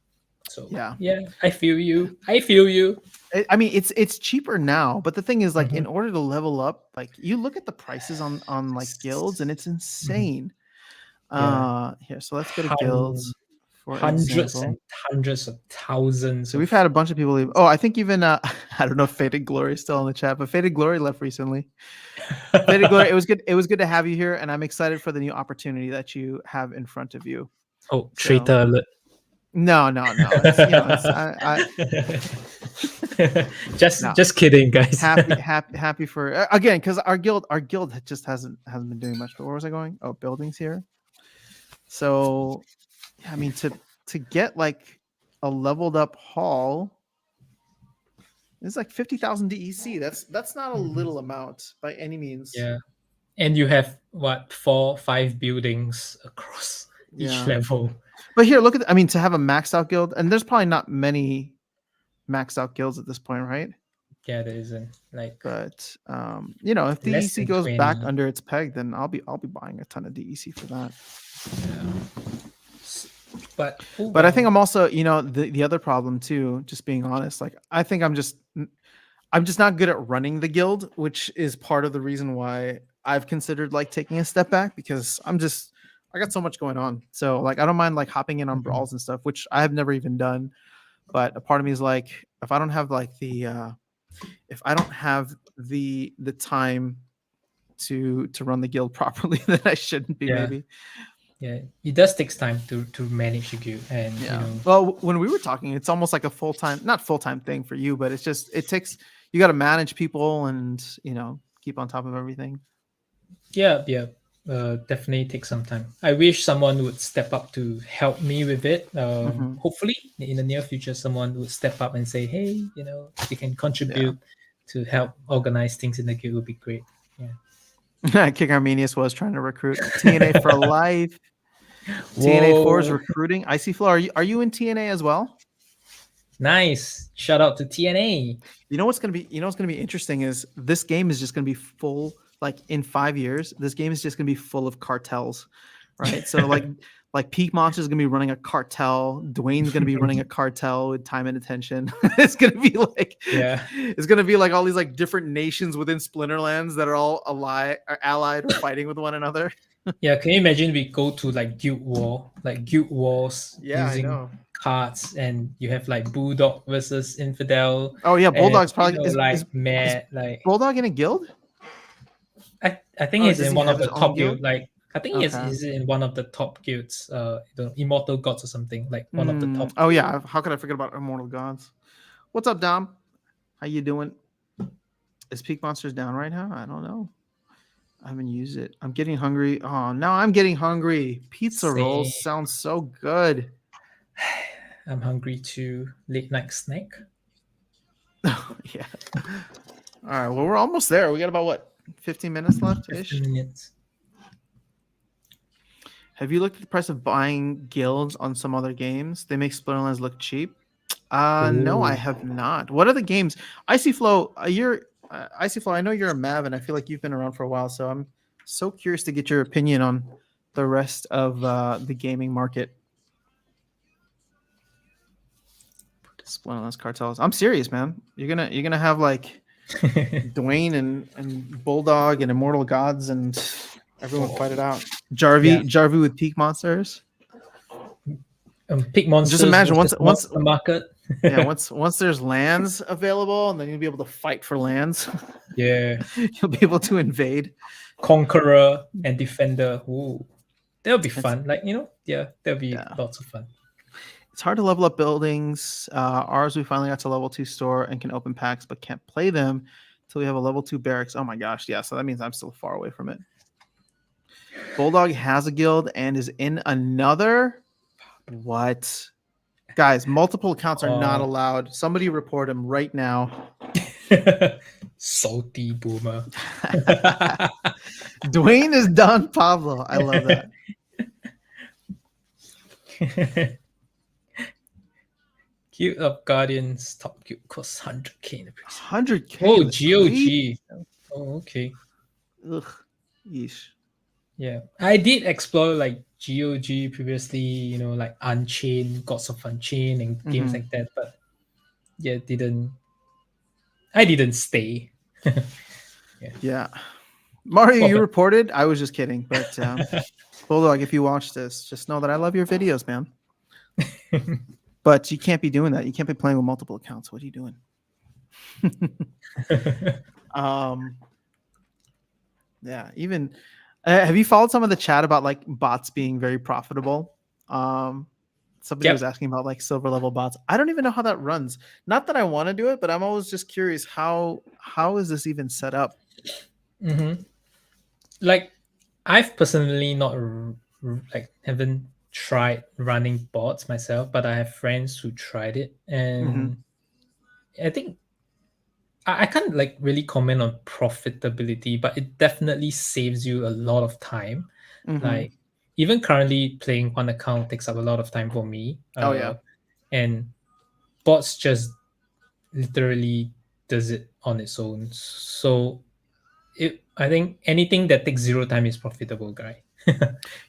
So yeah, I feel you. I feel you. I mean, it's cheaper now, but the thing is, like, Mhm. in order to level up, like, you look at the prices on like guilds, and it's Mhm. insane. Yeah, Here, so let's go to guilds for hundreds example. and hundreds of thousands So we've of. had a bunch of people leave. Oh, I think even I don't know if Faded Glory is still in the chat, but Faded Glory left recently. Faded Glory, it was good. It was good to have you here, and I'm excited for the new opportunity that you have in front of you. Oh, So traitor alert. no. It's it's I no. just kidding, guys. Happy for again, because our guild just hasn't been doing much. But where was I going? Oh, buildings here. So yeah, I mean to get like a leveled up hall, it's like 50,000 DEC. That's not a little amount by any means. Yeah, and you have what 4-5 buildings across each level. But here, look at I mean, to have a maxed out guild, and there's probably not many maxed out guilds at this point, right? Yeah, there isn't like. But if less DEC than goes 20. back under its peg, then I'll be buying a ton of DEC for that. Yeah. But I think I'm also, the other problem too, just being honest, like I think I'm just not good at running the guild, which is part of the reason why I've considered like taking a step back, because I got so much going on. So like I don't mind like hopping in on brawls and stuff, which I have never even done. But a part of me is like, if I don't have like the time to run the guild properly, then I shouldn't be maybe. Yeah, it does take time to manage a guild, and Well, when we were talking, it's almost like a not full-time thing for you, but it takes, you got to manage people and keep on top of everything. Yeah, definitely take some time. I wish someone would step up to help me with it. Hopefully, in the near future, someone would step up and say, "Hey, you can contribute to help organize things in the guild. Would be great." Yeah. King Arminius was trying to recruit TNA for life. TNA 4 is recruiting. Icy Flow, are you in TNA as well? Nice. Shout out to TNA. You know what's gonna be interesting is this game is just gonna be full like in 5 years, this game is just gonna be full of cartels, right? So like Peak Monster is gonna be running a cartel. Dwayne's gonna be running a cartel with time and attention. It's gonna be like Yeah. it's gonna be like all these like different nations within Splinterlands that are all allied or fighting with one another. Yeah, can you imagine we go to like guild war, like guild wars Yeah, I using know. cards, and you have like bulldog versus infidel, Oh yeah, and Bulldog's probably like is mad. Like Bulldog in a guild? I think Or he's does in he one have of his the own top guild? guild. Like I think Okay. he's in one of the top guilds. The Immortal Gods or something, like one of the top. Oh yeah, how could I forget about Immortal Gods? What's up, Dom? How you doing? Is Peak Monsters down right now? I don't know. I haven't used it. I'm getting hungry. Oh, now I'm getting hungry. Pizza Same. rolls sounds so good. I'm hungry too. Late night snack. Yeah. All right. Well, we're almost there. We got about what, 15 minutes left ish? 15 minutes. Have you looked at the price of buying guilds on some other games? They make Splinterlands look cheap. No, I Ooh. have not. What are the games? Icy Flow, Icy Flow. I know you're a Mav, and I feel like you've been around for a while. So I'm so curious to get your opinion on the rest of the gaming market. Splinterlands cartels. I'm serious, man. You're gonna have like Dwayne and Bulldog and Immortal Gods and everyone fight it out. Yeah. Jarvie with Peak Monsters. Peak Monsters Just imagine versus Monster Market. yeah, once there's lands available, and then you'll be able to fight for lands. Yeah. You'll be able to invade. Conqueror and Defender. Ooh. That'll be fun. Like, yeah, that'll be lots of fun. It's hard to level up buildings. Ours, we finally got to level 2 store and can open packs, but can't play them until we have a level 2 barracks. Oh my gosh, yeah. So that means I'm still far away from it. Bulldog has a guild and is in another. What? Guys, multiple accounts are not allowed. Somebody report him right now. Salty boomer. Dwayne is Don Pablo. I love that. Guild of Guardians top guild costs 100k in the preset. 100k. Oh, GOG. Oh, okay. Ugh. Yeesh. Yeah, I did explore like GOG previously, like Unchained, Gods of Unchained, and games like that. But yeah, I didn't stay. Yeah. Mario, you reported. I was just kidding, but Bulldog, if you watch this, just know that I love your videos, man. But you can't be doing that. You can't be playing with multiple accounts. What are you doing? Yeah. Even have you followed some of the chat about like bots being very profitable? Somebody was asking about like silver level bots. I don't even know how that runs. Not that I want to do it, but I'm always just curious how is this even set up? Mm-hmm. Like, I've personally not haven't tried running bots myself, but I have friends who tried it, and I think I can't like really comment on profitability, but it definitely saves you a lot of time. Like, even currently playing one account takes up a lot of time for me. And bots just literally does it on its own. So I think anything that takes zero time is profitable, guy.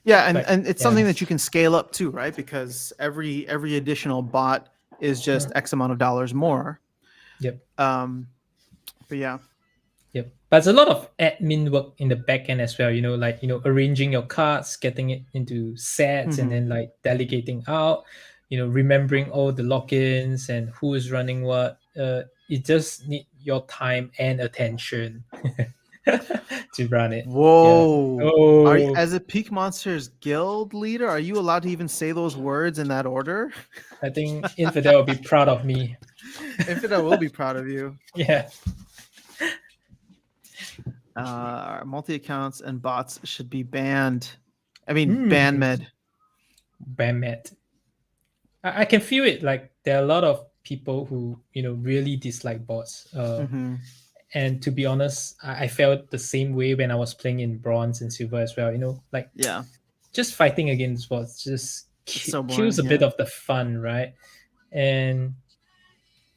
Yeah, and it's something that you can scale up too, right? Because every additional bot is just X amount of dollars more. Yep. But yeah. Yep. But it's a lot of admin work in the back end as well, arranging your cards, getting it into sets, and then like delegating out, remembering all the logins and who is running what. It just need your time and attention to run it. Whoa. Yeah. Oh. As a Peak Monsters guild leader, are you allowed to even say those words in that order? I think Infidel will be proud of me. Infidel will be proud of you. Yeah. Multi accounts and bots should be banned. I mean, ban med. Ban med. I can feel it. Like, there are a lot of people who really dislike bots. And to be honest, I felt the same way when I was playing in bronze and silver as well. Like, just fighting against bots just kills a bit of the fun, right? And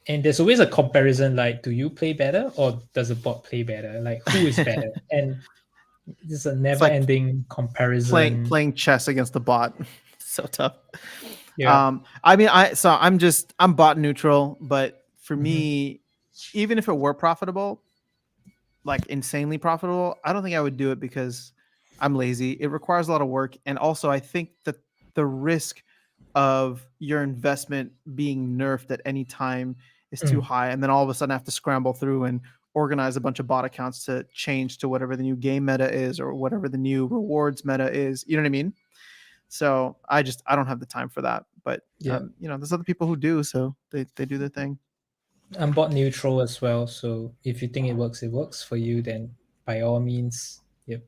And there's always a comparison, like, do you play better or does a bot play better? Like, who is better? And it's a It's like never-ending comparison. playing chess against the bot. So tough. Yeah. I mean, I'm bot neutral, but for Mhm. me, even if it were profitable, like insanely profitable, I don't think I would do it because I'm lazy. It requires a lot of work, and also I think that the risk of your investment being nerfed at any time is too Mm. high, and then all of a sudden I have to scramble through and organize a bunch of bot accounts to change to whatever the new game meta is or whatever the new rewards meta is. You know what I mean? So I don't have the time for that. But Yeah. there's other people who do, so they do their thing. I'm bot neutral as well. So if you think it works for you, then by all means. Yep.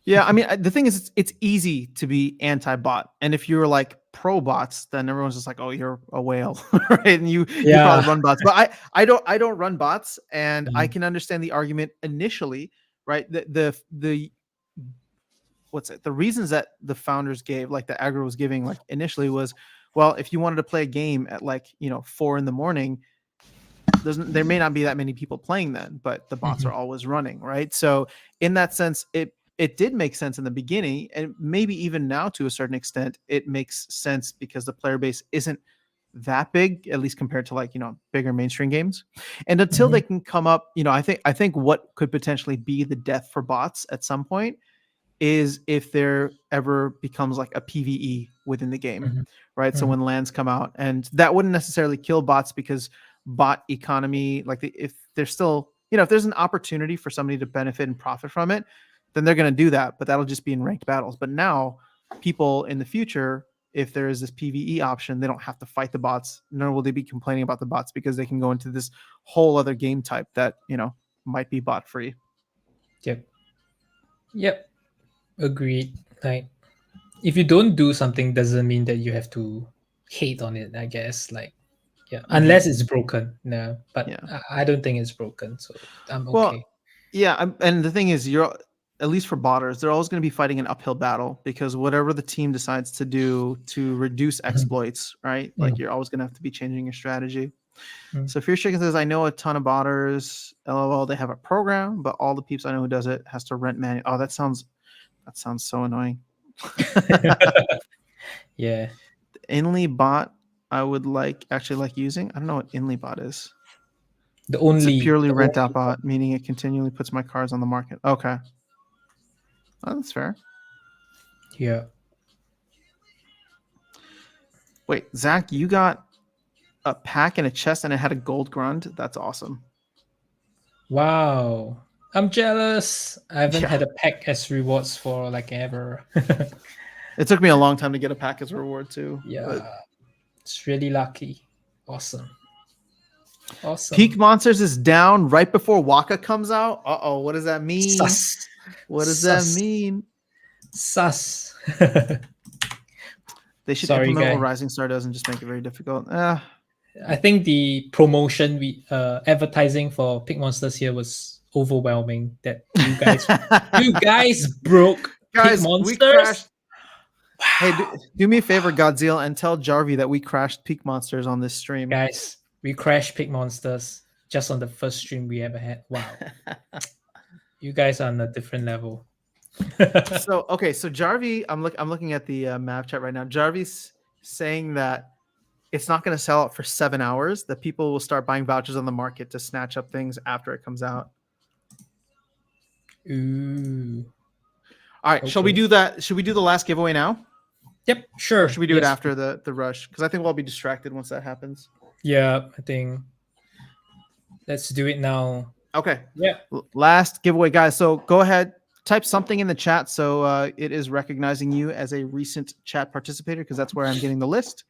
Yeah, I mean, the thing is, it's easy to be anti-bot, and if you're like pro bots, then everyone's just like, "Oh, you're a whale," right? And you Yeah. probably run bots, but I don't run bots, and I Mm. can understand the argument initially, right? The what's it? The reasons that the founders gave, like the aggro was giving, like initially was, well, if you wanted to play a game at like 4 in the morning, there may not be that many people playing then, but the bots are Mhm. always running, right? So in that sense, it did make sense in the beginning, and maybe even now to a certain extent, it makes sense because the player base isn't that big, at least compared to like bigger mainstream games. And until they Mhm. can come up, I think what could potentially be the death for bots at some point is if there ever becomes like a PvE within the game, Mhm. right? So Mhm. when lands come out, and that wouldn't necessarily kill bots because bot economy, like if there's still, if there's an opportunity for somebody to benefit and profit from it, then they're going to do that. But that'll just be in ranked battles. But now, people in the future, if there is this PvE option, they don't have to fight the bots, nor will they be complaining about the bots because they can go into this whole other game type that might be bot free. Yep. Yep. Agreed. Like, if you don't do something, doesn't mean that you have to hate on it. I guess, like, yeah, Mm-hmm. unless it's broken. No, but Yeah. I don't think it's broken, so I'm Well, okay. yeah, and the thing is, you're at least for botters, they're always going to be fighting an uphill battle because whatever the team decides to do to reduce Mhm. exploits, right? Like Mm. you're always going to have to be changing your strategy. Mm. So Fear Chicken says, I know a ton of botters. LOL, they have a program, but all the peeps I know who does it has to rent manual. Oh, that sounds so annoying. Yeah, Inly bot, I would actually like using. I don't know what Inly bot is. the It's a only purely the rent out only bot, one. meaning it continually puts my cards on the market. Okay, oh, that's fair. Yeah. Wait, Zach, you got a pack and a chest and it had a gold grunt? That's awesome. Wow. I'm jealous. I haven't Yeah. had a pack as rewards for like ever. It took me a long time to get a pack as a reward too. But Yeah, it's really lucky. Awesome. Peak Awesome. Monsters is down right before Waka comes out. Uh-oh, what does that mean? Sus. What does that Sus. mean? Sus. They should Sorry, implement what guy. Rising Star does and just make it very difficult. I think the promotion we advertising for Pig Monsters here was overwhelming. That you guys broke Pig Guys, we Monsters. crashed. Hey, do me a favor, Godziel, and tell Jarvie that we crashed Peak Monsters on this stream. Guys, we crashed Pig Monsters just on the first stream we ever had. Wow, you guys are on a different level. So okay, so Jarvie, I'm looking at the map chat right now. Jarvie's saying that it's not going to sell out for 7 hours. That people will start buying vouchers on the market to snatch up things after it comes out. Ooh. All right, shall we Okay. do that? Should we do the last giveaway now, Yep. or Sure. should we do it Yes. after the rush? Because I think we'll all be distracted once that happens. Yeah. I think let's do it now. Okay, Yeah. last giveaway, guys. So go ahead, type something in the chat so it is recognizing you as a recent chat participator, because that's where I'm getting the list.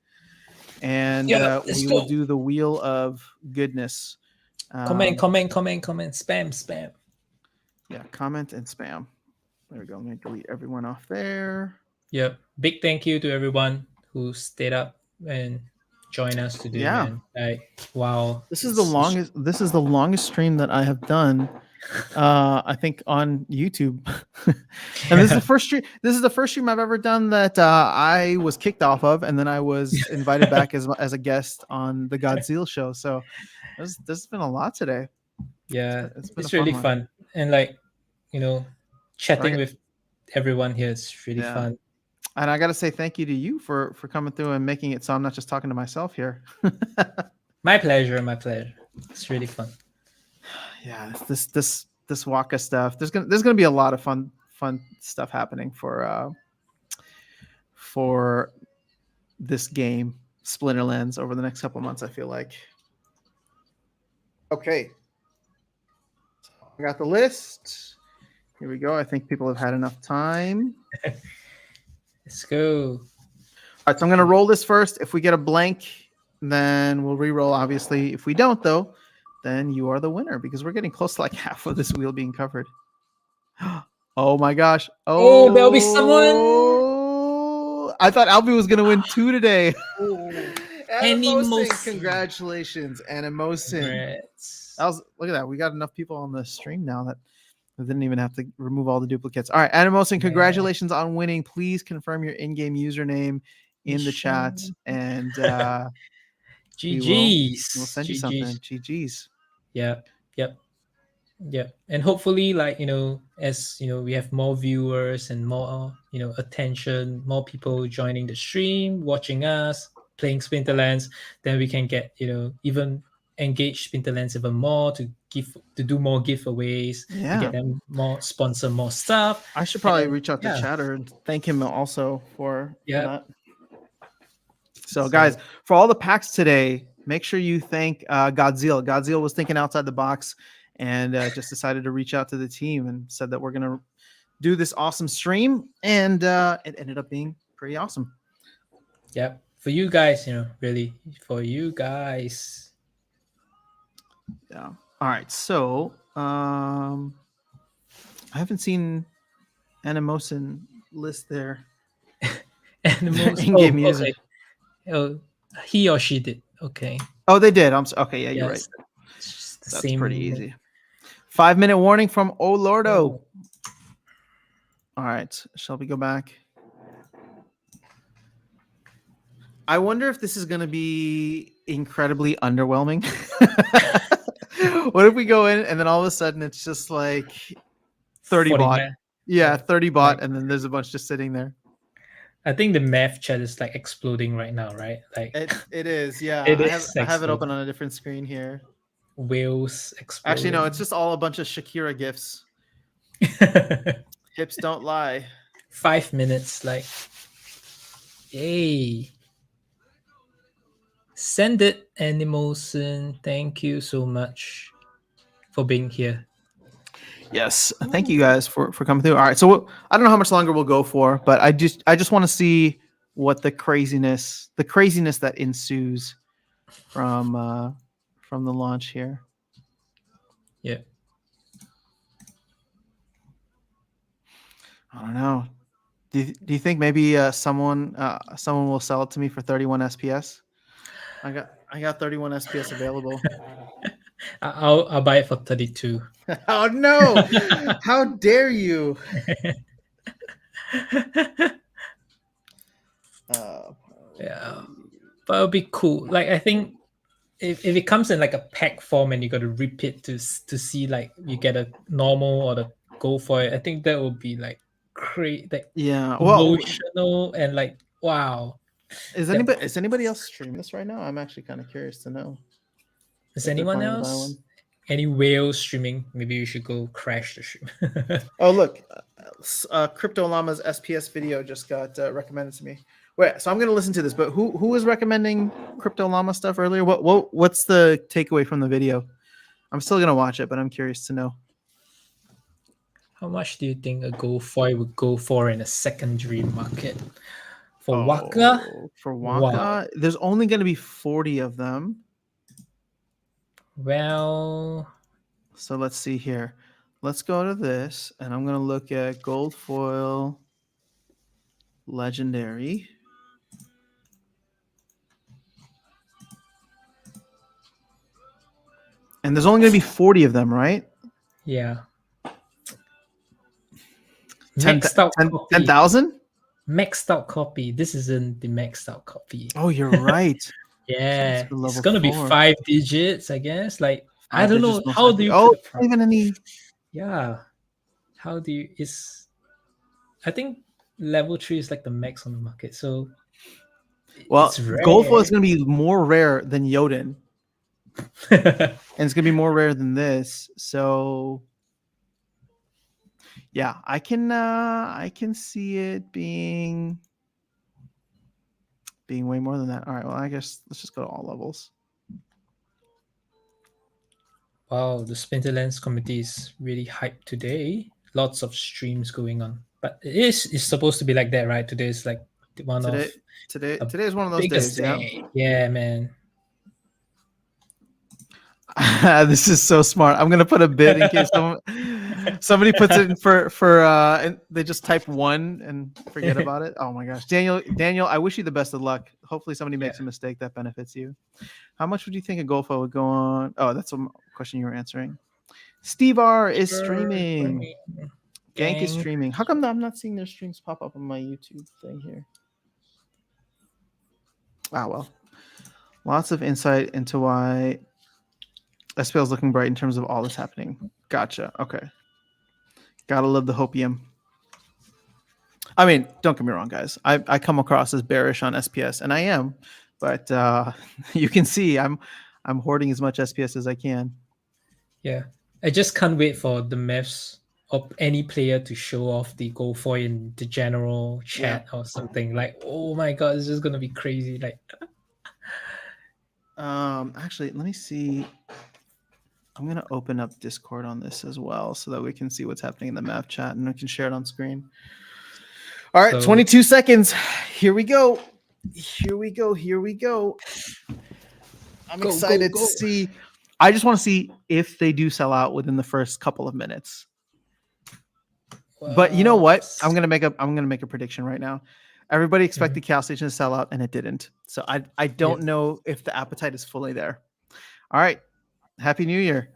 And Yeah. Let's we will go. do the wheel of goodness. Comment. Spam. Spam. Yeah, comment and spam. There we go. Let me delete everyone off there. Yep. Big thank you to everyone who stayed up and joined us today, Yeah, man. Like, wow. this is the longest stream that I have done I think on YouTube. And this is the first stream. This is the first stream I've ever done that I was kicked off of, and then I was invited back as a guest on the Godziel show. So there's been a lot today. Yeah, It's been a it's fun really one. fun. And like, you know, chatting Right. with everyone here is really Yeah. fun. And I got to say thank you to you for coming through and making it so I'm not just talking to myself here. My pleasure, my pleasure. It's really fun. Yeah, this Waka stuff. There's gonna be a lot of fun stuff happening for this game, Splinterlands, over the next couple months. I feel like. Okay, I got the list. Here we go. I think people have had enough time. Let's go. All right, so I'm gonna roll this first. If we get a blank, then we'll re-roll. Obviously, if we don't, though, then you are the winner because we're getting close to like half of this wheel being covered. Oh my gosh! Oh, there'll be someone. Oh, I thought Albie was gonna win 2 today. Oh, Animosin, congratulations, Animosin. Congrats. Look at that. We got enough people on the stream now that we didn't even have to remove all the duplicates. All right, Animosin, congratulations on winning. Please confirm your in-game username in the chat, and GG's. we'll send you something. GG's. Yep. Yep. Yeah, and hopefully, like, as we have more viewers and more attention, more people joining the stream, watching us playing Splinterlands, then we can get even engage Splinterlands even more to do more giveaways, to get them more sponsor more stuff. I should probably reach out to Chatter and thank him also for that. So guys, for all the packs today, make sure you thank Godziel. Godziel was thinking outside the box and just decided to reach out to the team and said that we're going to do this awesome stream. And it ended up being pretty awesome. Yep. For you guys, really, for you guys. Yeah. All right. So I haven't seen Animosin list there. In-game music. Okay. Oh, he or she did. Okay. Oh, they did. Okay. Yeah, you're right. That's pretty easy. 5-minute warning from Oh Lordo. Oh. All right. Shall we go back? I wonder if this is going to be incredibly underwhelming. What if we go in and then all of a sudden it's just like 30 bot? Yeah, 30 bot, and then there's a bunch just sitting there. I think the math chat is like exploding right now, right? Like it is, yeah. I have it open on a different screen here. Wheels exploding. Actually, no, it's just all a bunch of Shakira gifs. Hips don't lie. 5 minutes, like, yay. Send it, Animosin. Thank you so much for being here. Yes, thank you guys for coming through. All right, so I don't know how much longer we'll go for, but I just want to see what the craziness that ensues from the launch here. Yeah. I don't know. Do you think maybe someone will sell it to me for 31 SPS? I got 31 SPS available. I'll buy it for 32. Oh no! How dare you? Yeah, but it'll be cool. Like, I think if it comes in like a pack form and you got to rip it to see like you get a normal or the go for it, I think that would be like great. Like, emotional and like, wow. Is anybody else streaming this right now? I'm actually kind of curious to know. Is anyone else? Any whale streaming? Maybe we should go crash the stream. Oh, look. Crypto Llama's SPS video just got recommended to me. Wait, so I'm going to listen to this, but who was recommending Crypto Llama stuff earlier? What's the takeaway from the video? I'm still going to watch it, but I'm curious to know. How much do you think a gold foil would go for in a secondary market? For Waka? For Waka, there's only going to be 40 of them. Well, so let's see here. Let's go to this, and I'm going to look at gold foil legendary. And there's only going to be 40 of them, right? Yeah. 10 Maxed out 10 copy. 10,000? Maxed out copy. This isn't the maxed out copy. Oh, you're right. Let's Yeah. go It's level gonna be 4. 5 digits, I guess. Like I 5 don't know. digits most How do likely. you Oh, put the not price? even any. Yeah. How do you is I think level 3 is like the max on the market. So it's Well, Golfo is rare. going to be more rare than Yoden, and it's going to be more rare than this. So, yeah, I can see it being way more than that. All right, well, I guess let's just go to all levels. Wow, the Splinterlands community is really hyped today. Lots of streams going on. But it's supposed to be like that, right? Today is like one Today of today the today is one of those biggest days, yeah. day. Yeah, man. This is so smart. I'm gonna put a bid in case somebody puts it in for and they just type 1 and forget about it. Oh my gosh, Daniel, I wish you the best of luck. Hopefully somebody makes Yeah. a mistake that benefits you. How much would you think a Golfo would go on? Oh, that's a question you were answering. Steve R is streaming. Gank is Gang. streaming. How come I'm not seeing their streams pop up on my YouTube thing here? Ah, well, lots of insight into why SPL is looking bright in terms of all this happening. Gotcha. Okay. Gotta love the hopium. I mean, don't get me wrong, guys. I come across as bearish on SPS, and I am, but you can see I'm hoarding as much SPS as I can. Yeah. I just can't wait for the maps of any player to show off the go for in the general chat or something. Like, oh my god, it's just gonna be crazy. Like Actually, let me see. I'm gonna open up Discord on this as well so that we can see what's happening in the map chat and we can share it on screen. All right, so, 22 seconds. Here we go. Here we go. Here we go. I'm excited to see. I just want to see if they do sell out within the first couple of minutes. But you know what? I'm gonna make a prediction right now. Everybody expected Cal Station to sell out, and it didn't. So I don't know if the appetite is fully there. All right. Happy New Year.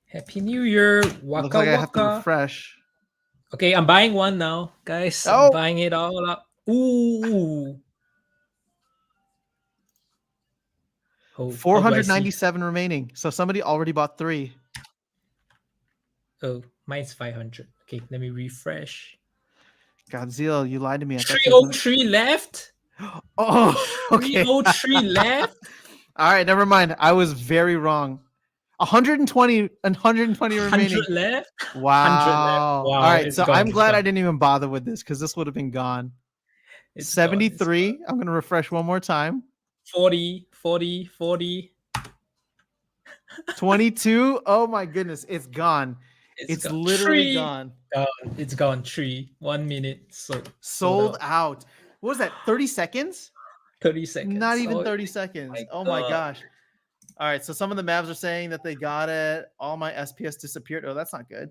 Happy New Year. Waka Looks like I have to waka. refresh. Okay, I'm buying one now, guys. Oh. I'm buying it all up. Ooh. Oh, 497 remaining. So somebody already bought 3. Oh, mine's 500. Okay, let me refresh. Godziel, you lied to me. I thought 303 left. Oh, okay. 303 left. All right, never mind. I was very wrong. 120 remaining. 100 left. Wow. 100 left. Wow. All right, so gone, I'm glad I gone. didn't even bother with this because this would have been gone. It's 73. Gone. I'm going to refresh one more time. 40, 40, 40. 22. Oh my goodness, it's gone. It's gone. literally gone. It's gone. 1 minute. Sold out. What was that? 30 seconds? 30 seconds. Not even 30 seconds. Oh my gosh. All right, so some of the Mavs are saying that they got it. All my SPS disappeared. Oh, that's not good.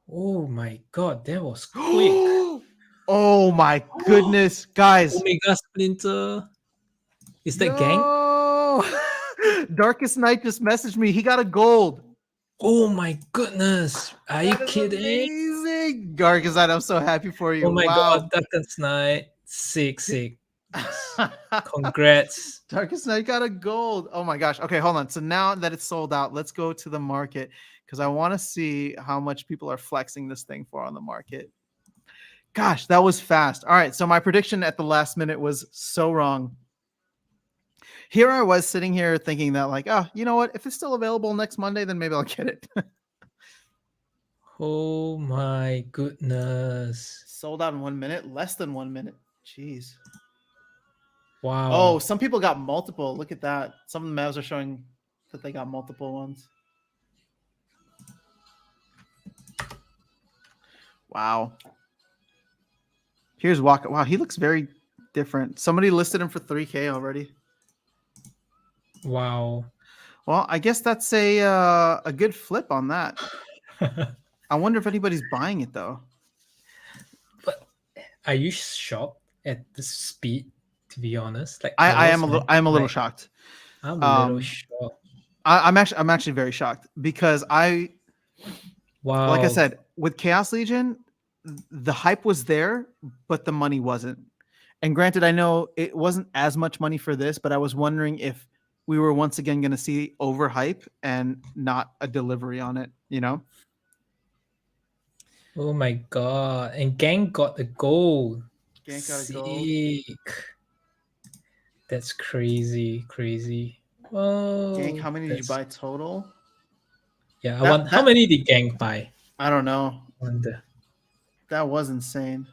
Oh my god, that was quick. Oh my goodness, guys. Omega Splinter. Is that gang? Darkest Night just messaged me. He got a gold. Oh my goodness. Are you kidding? Amazing. Darkest Night, I'm so happy for you. Oh my god, Darkest Night. Sick. Congrats. Darkest Night got a gold. Oh my gosh. Okay, hold on. So now that it's sold out, let's go to the market because I want to see how much people are flexing this thing for on the market. Gosh, that was fast. All right, so my prediction at the last minute was so wrong. Here I was sitting here thinking that like, oh, you know what? If it's still available next Monday, then maybe I'll get it. Oh my goodness. Sold out in 1 minute, less than 1 minute. Jeez. Wow. Oh, some people got multiple. Look at that. Some of the Mavs are showing that they got multiple ones. Wow. Here's Waka. Wow, he looks very different. Somebody listed him for 3K already. Wow. Well, I guess that's a good flip on that. I wonder if anybody's buying it though. But are you shocked at the speed? To be honest, like I am a little shocked. I'm a little shocked. I'm actually very shocked because like I Wow. said, with Chaos Legion, the hype was there, but the money wasn't. And granted, I know it wasn't as much money for this, but I was wondering if we were once again going to see overhype and not a delivery on it, you know? Oh my god. And Gang got the gold. Gank got a gold. Sick. That's crazy. Crazy. Gank, Oh, how many did you that's buy total? yeah. I That want how that many did Gang buy? I don't know. Wonder. That was insane.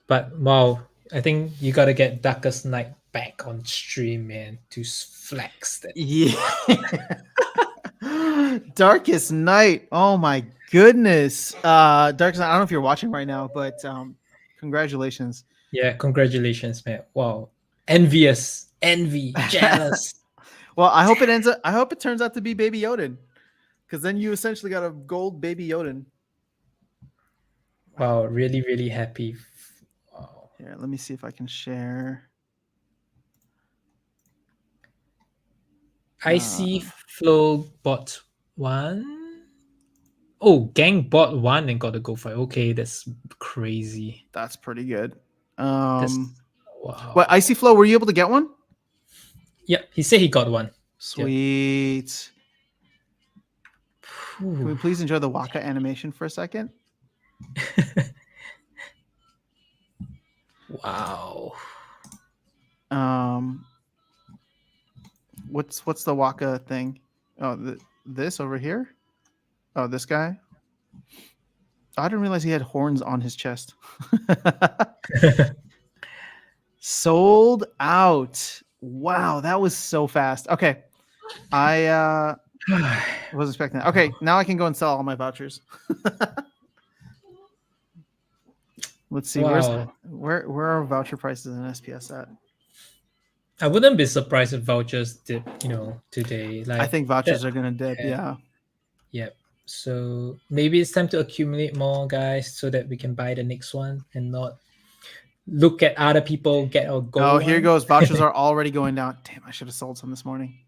But wow, I think you gotta get Darkest Night back on stream, man, to flex that. Yeah. Darkest Night. Oh my goodness. Darkest Night, I don't know if you're watching right now, but congratulations. Yeah, congratulations, man. Wow. Envious, envy, jealous. Well, I hope it turns out to be Baby Yoden. Because then you essentially got a gold Baby Yoden. Wow, really, really happy. Wow. Here, let me see if I can share. I see Flo bought one. Oh, Gang bought one and got a gold fight. Okay, that's crazy. That's pretty good. That's wow. What Icy Flow? Were you able to get one? Yep, he said he got one. Sweet. Yep. Can we please enjoy the Waka animation for a second? Wow. What's the Waka thing? Oh, this over here. Oh, this guy. I didn't realize he had horns on his chest. Sold out. Wow, that was so fast. Okay. I wasn't expecting that. Okay, now I can go and sell all my vouchers. Let's see. Wow. Where are voucher prices in SPS at? I wouldn't be surprised if vouchers dip, today. Like I think vouchers are gonna dip, yeah. Yep. So maybe it's time to accumulate more, guys, so that we can buy the next one and not look at other people get a gold. Oh, here goes. Vouchers are already going down. Damn, I should have sold some this morning.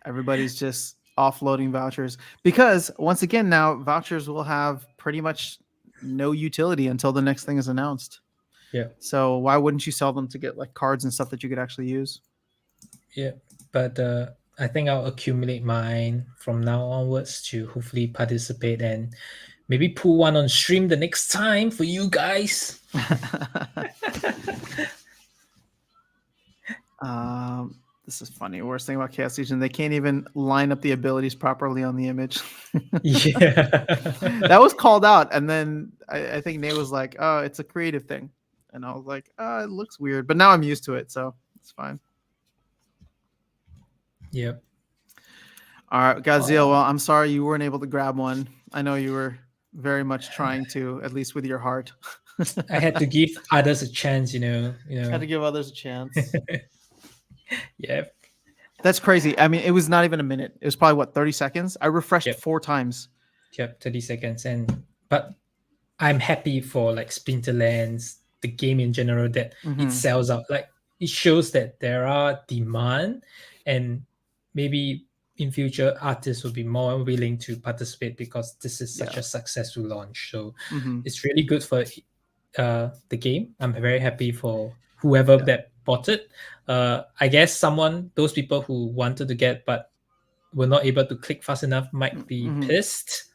Everybody's just offloading vouchers because once again now vouchers will have pretty much no utility until the next thing is announced. Yeah. So why wouldn't you sell them to get like cards and stuff that you could actually use? Yeah, but I think I'll accumulate mine from now onwards to hopefully participate and maybe pull one on stream the next time for you guys. This is funny. Worst thing about Chaos Legion, they can't even line up the abilities properly on the image. Yeah. That was called out. And then I think Nate was like, oh, it's a creative thing. And I was like, oh, it looks weird. But now I'm used to it, so it's fine. Yep. All right, Godziel. Well, I'm sorry you weren't able to grab one. I know you were very much trying to, at least with your heart. I had to give others a chance, Had to give others a chance. Yeah. That's crazy. I mean, it was not even a minute. It was probably what, 30 seconds? I refreshed 4 times. Yep, 30 seconds. But I'm happy for like Splinterlands, the game in general, that it sells out. Like it shows that there are demand, and maybe in future artists will be more willing to participate because this is such a successful launch. So it's really good for the game. I'm very happy for whoever that bought it. I guess those people who wanted to get but were not able to click fast enough might be pissed.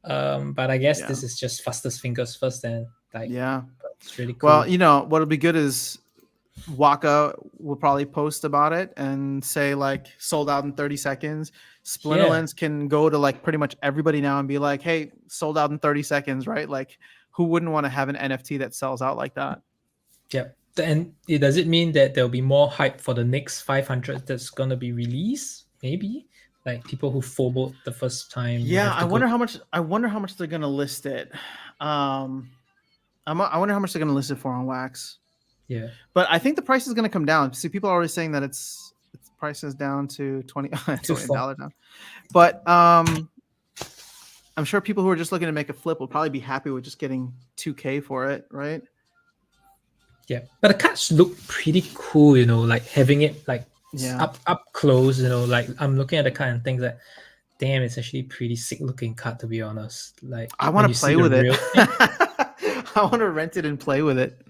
But I guess this is just fastest fingers first, and it's really cool. Well, what'll be good is Waka will probably post about it and say like sold out in 30 seconds. Splinterlands can go to like pretty much everybody now and be like, hey, sold out in 30 seconds, right? Like who wouldn't want to have an NFT that sells out like that? Yep. And does it mean that there'll be more hype for the next 500 that's going to be released? Maybe like people who FOMO'd the first time. Yeah, I wonder how much they're going to list it. I wonder how much they're going to list it for on Wax. Yeah, but I think the price is going to come down. See, people are already saying that its price is down to $20 now. But I'm sure people who are just looking to make a flip will probably be happy with just getting 2K for it, right? Yeah, but the cards look pretty cool, like having it like Yeah. up close, like I'm looking at the card and think that, damn, it's actually pretty sick looking card, to be honest. Like I when want you to see play the with it. real thing, I want to rent it and play with it.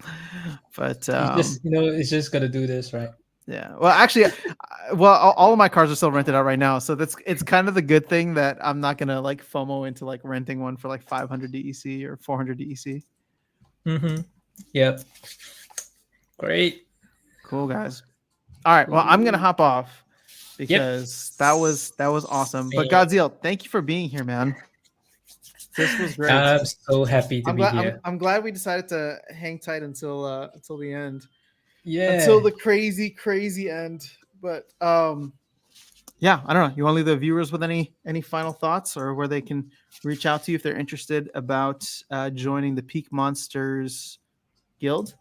But it's just gonna do this, right? yeah. Well, actually, well, all of my cars are still rented out right now, so it's kind of the good thing that I'm not gonna like FOMO into like renting one for like 500 DEC or 400 DEC. Mm-hmm. Yep. Great. Cool, guys. All right. Well, I'm gonna hop off Yep. because that was awesome. But Same. Godziel, thank you for being here, man. This was great. I'm so happy to I'm be glad I'm, here. I'm glad we decided to hang tight until the end. Until Yeah. the crazy end. But yeah, I don't know. You want to leave the viewers with any final thoughts, or where they can reach out to you if they're interested about joining the Peak Monsters Guild?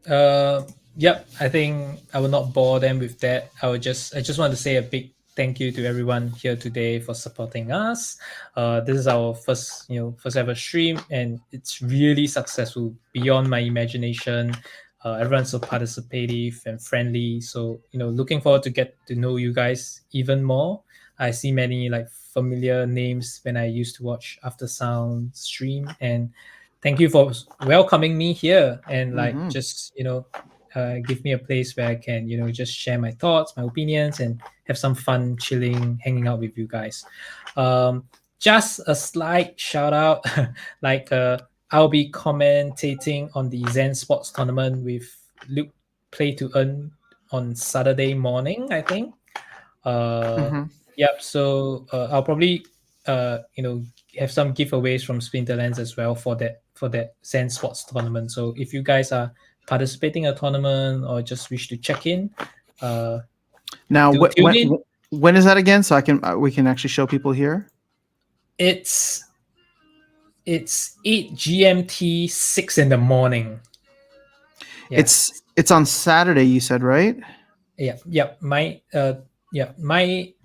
Uh, yep. I think I will not bore them with that. I just want to say a big thank you to everyone here today for supporting us. This is our first ever stream, and it's really successful beyond my imagination. Everyone's so participative and friendly. So looking forward to get to know you guys even more. I see many like familiar names when I used to watch After Sound stream, and thank you for welcoming me here and like Mm-hmm. just give me a place where I can just share my thoughts, my opinions, and have some fun chilling, hanging out with you guys. Just a slight shout out, like I'll be commentating on the Zen Sports tournament with Luke Play to Earn on Saturday morning, I think. Uh, Mm-hmm. yep. So I'll probably have some giveaways from Splinterlands as well for that Zen Sports tournament. So if you guys are participating in a tournament or just wish to check in, uh, Now, do tune in. when is that again? So I can we can actually show people here. It's 8 GMT, 6 in the morning. Yeah. It's on Saturday. You said, right? Yeah.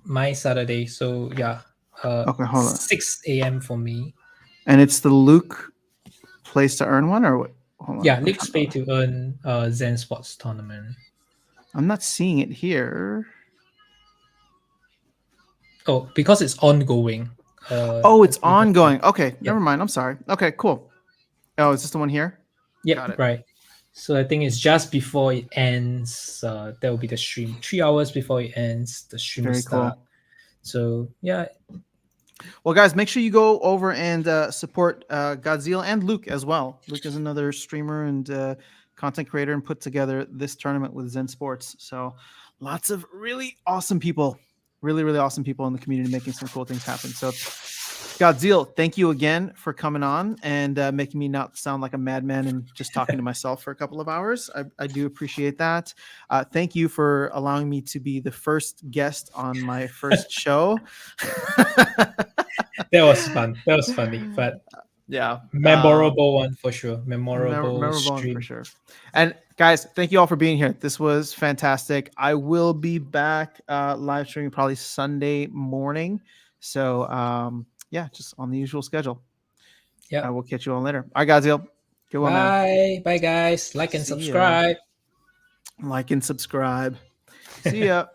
My Saturday. So yeah. Okay, hold on. 6 a.m. for me. And it's the Luke place to earn one, or what? Hold on. Yeah, Luke's Pay to Earn Zen Sports tournament. I'm not seeing it here. Oh, because it's ongoing. Oh, it's ongoing. Okay, Yeah. never mind. I'm sorry. Okay, cool. Oh, is this the one here? Yep, Got it. right. So I think it's just before it ends. That will be the stream. 3 hours before it ends, the stream will Very start. cool. So yeah. Well, guys, make sure you go over and support Godziel and Luke as well. Luke is another streamer and content creator and put together this tournament with Zen Sports. So lots of really awesome people, really awesome people in the community making some cool things happen. So Godziel, thank you again for coming on and making me not sound like a madman and just talking to myself for a couple of hours. I do appreciate that. Thank you for allowing me to be the first guest on my first show. That was fun. That was funny, but yeah, memorable one for sure. Memorable one stream for sure. And guys, thank you all for being here. This was fantastic. I will be back live streaming probably Sunday morning. So yeah, just on the usual schedule. Yeah. I will catch you all later. All right, Godziel. Good one, man. Bye guys. Like and See ya. subscribe. Like and subscribe. See ya.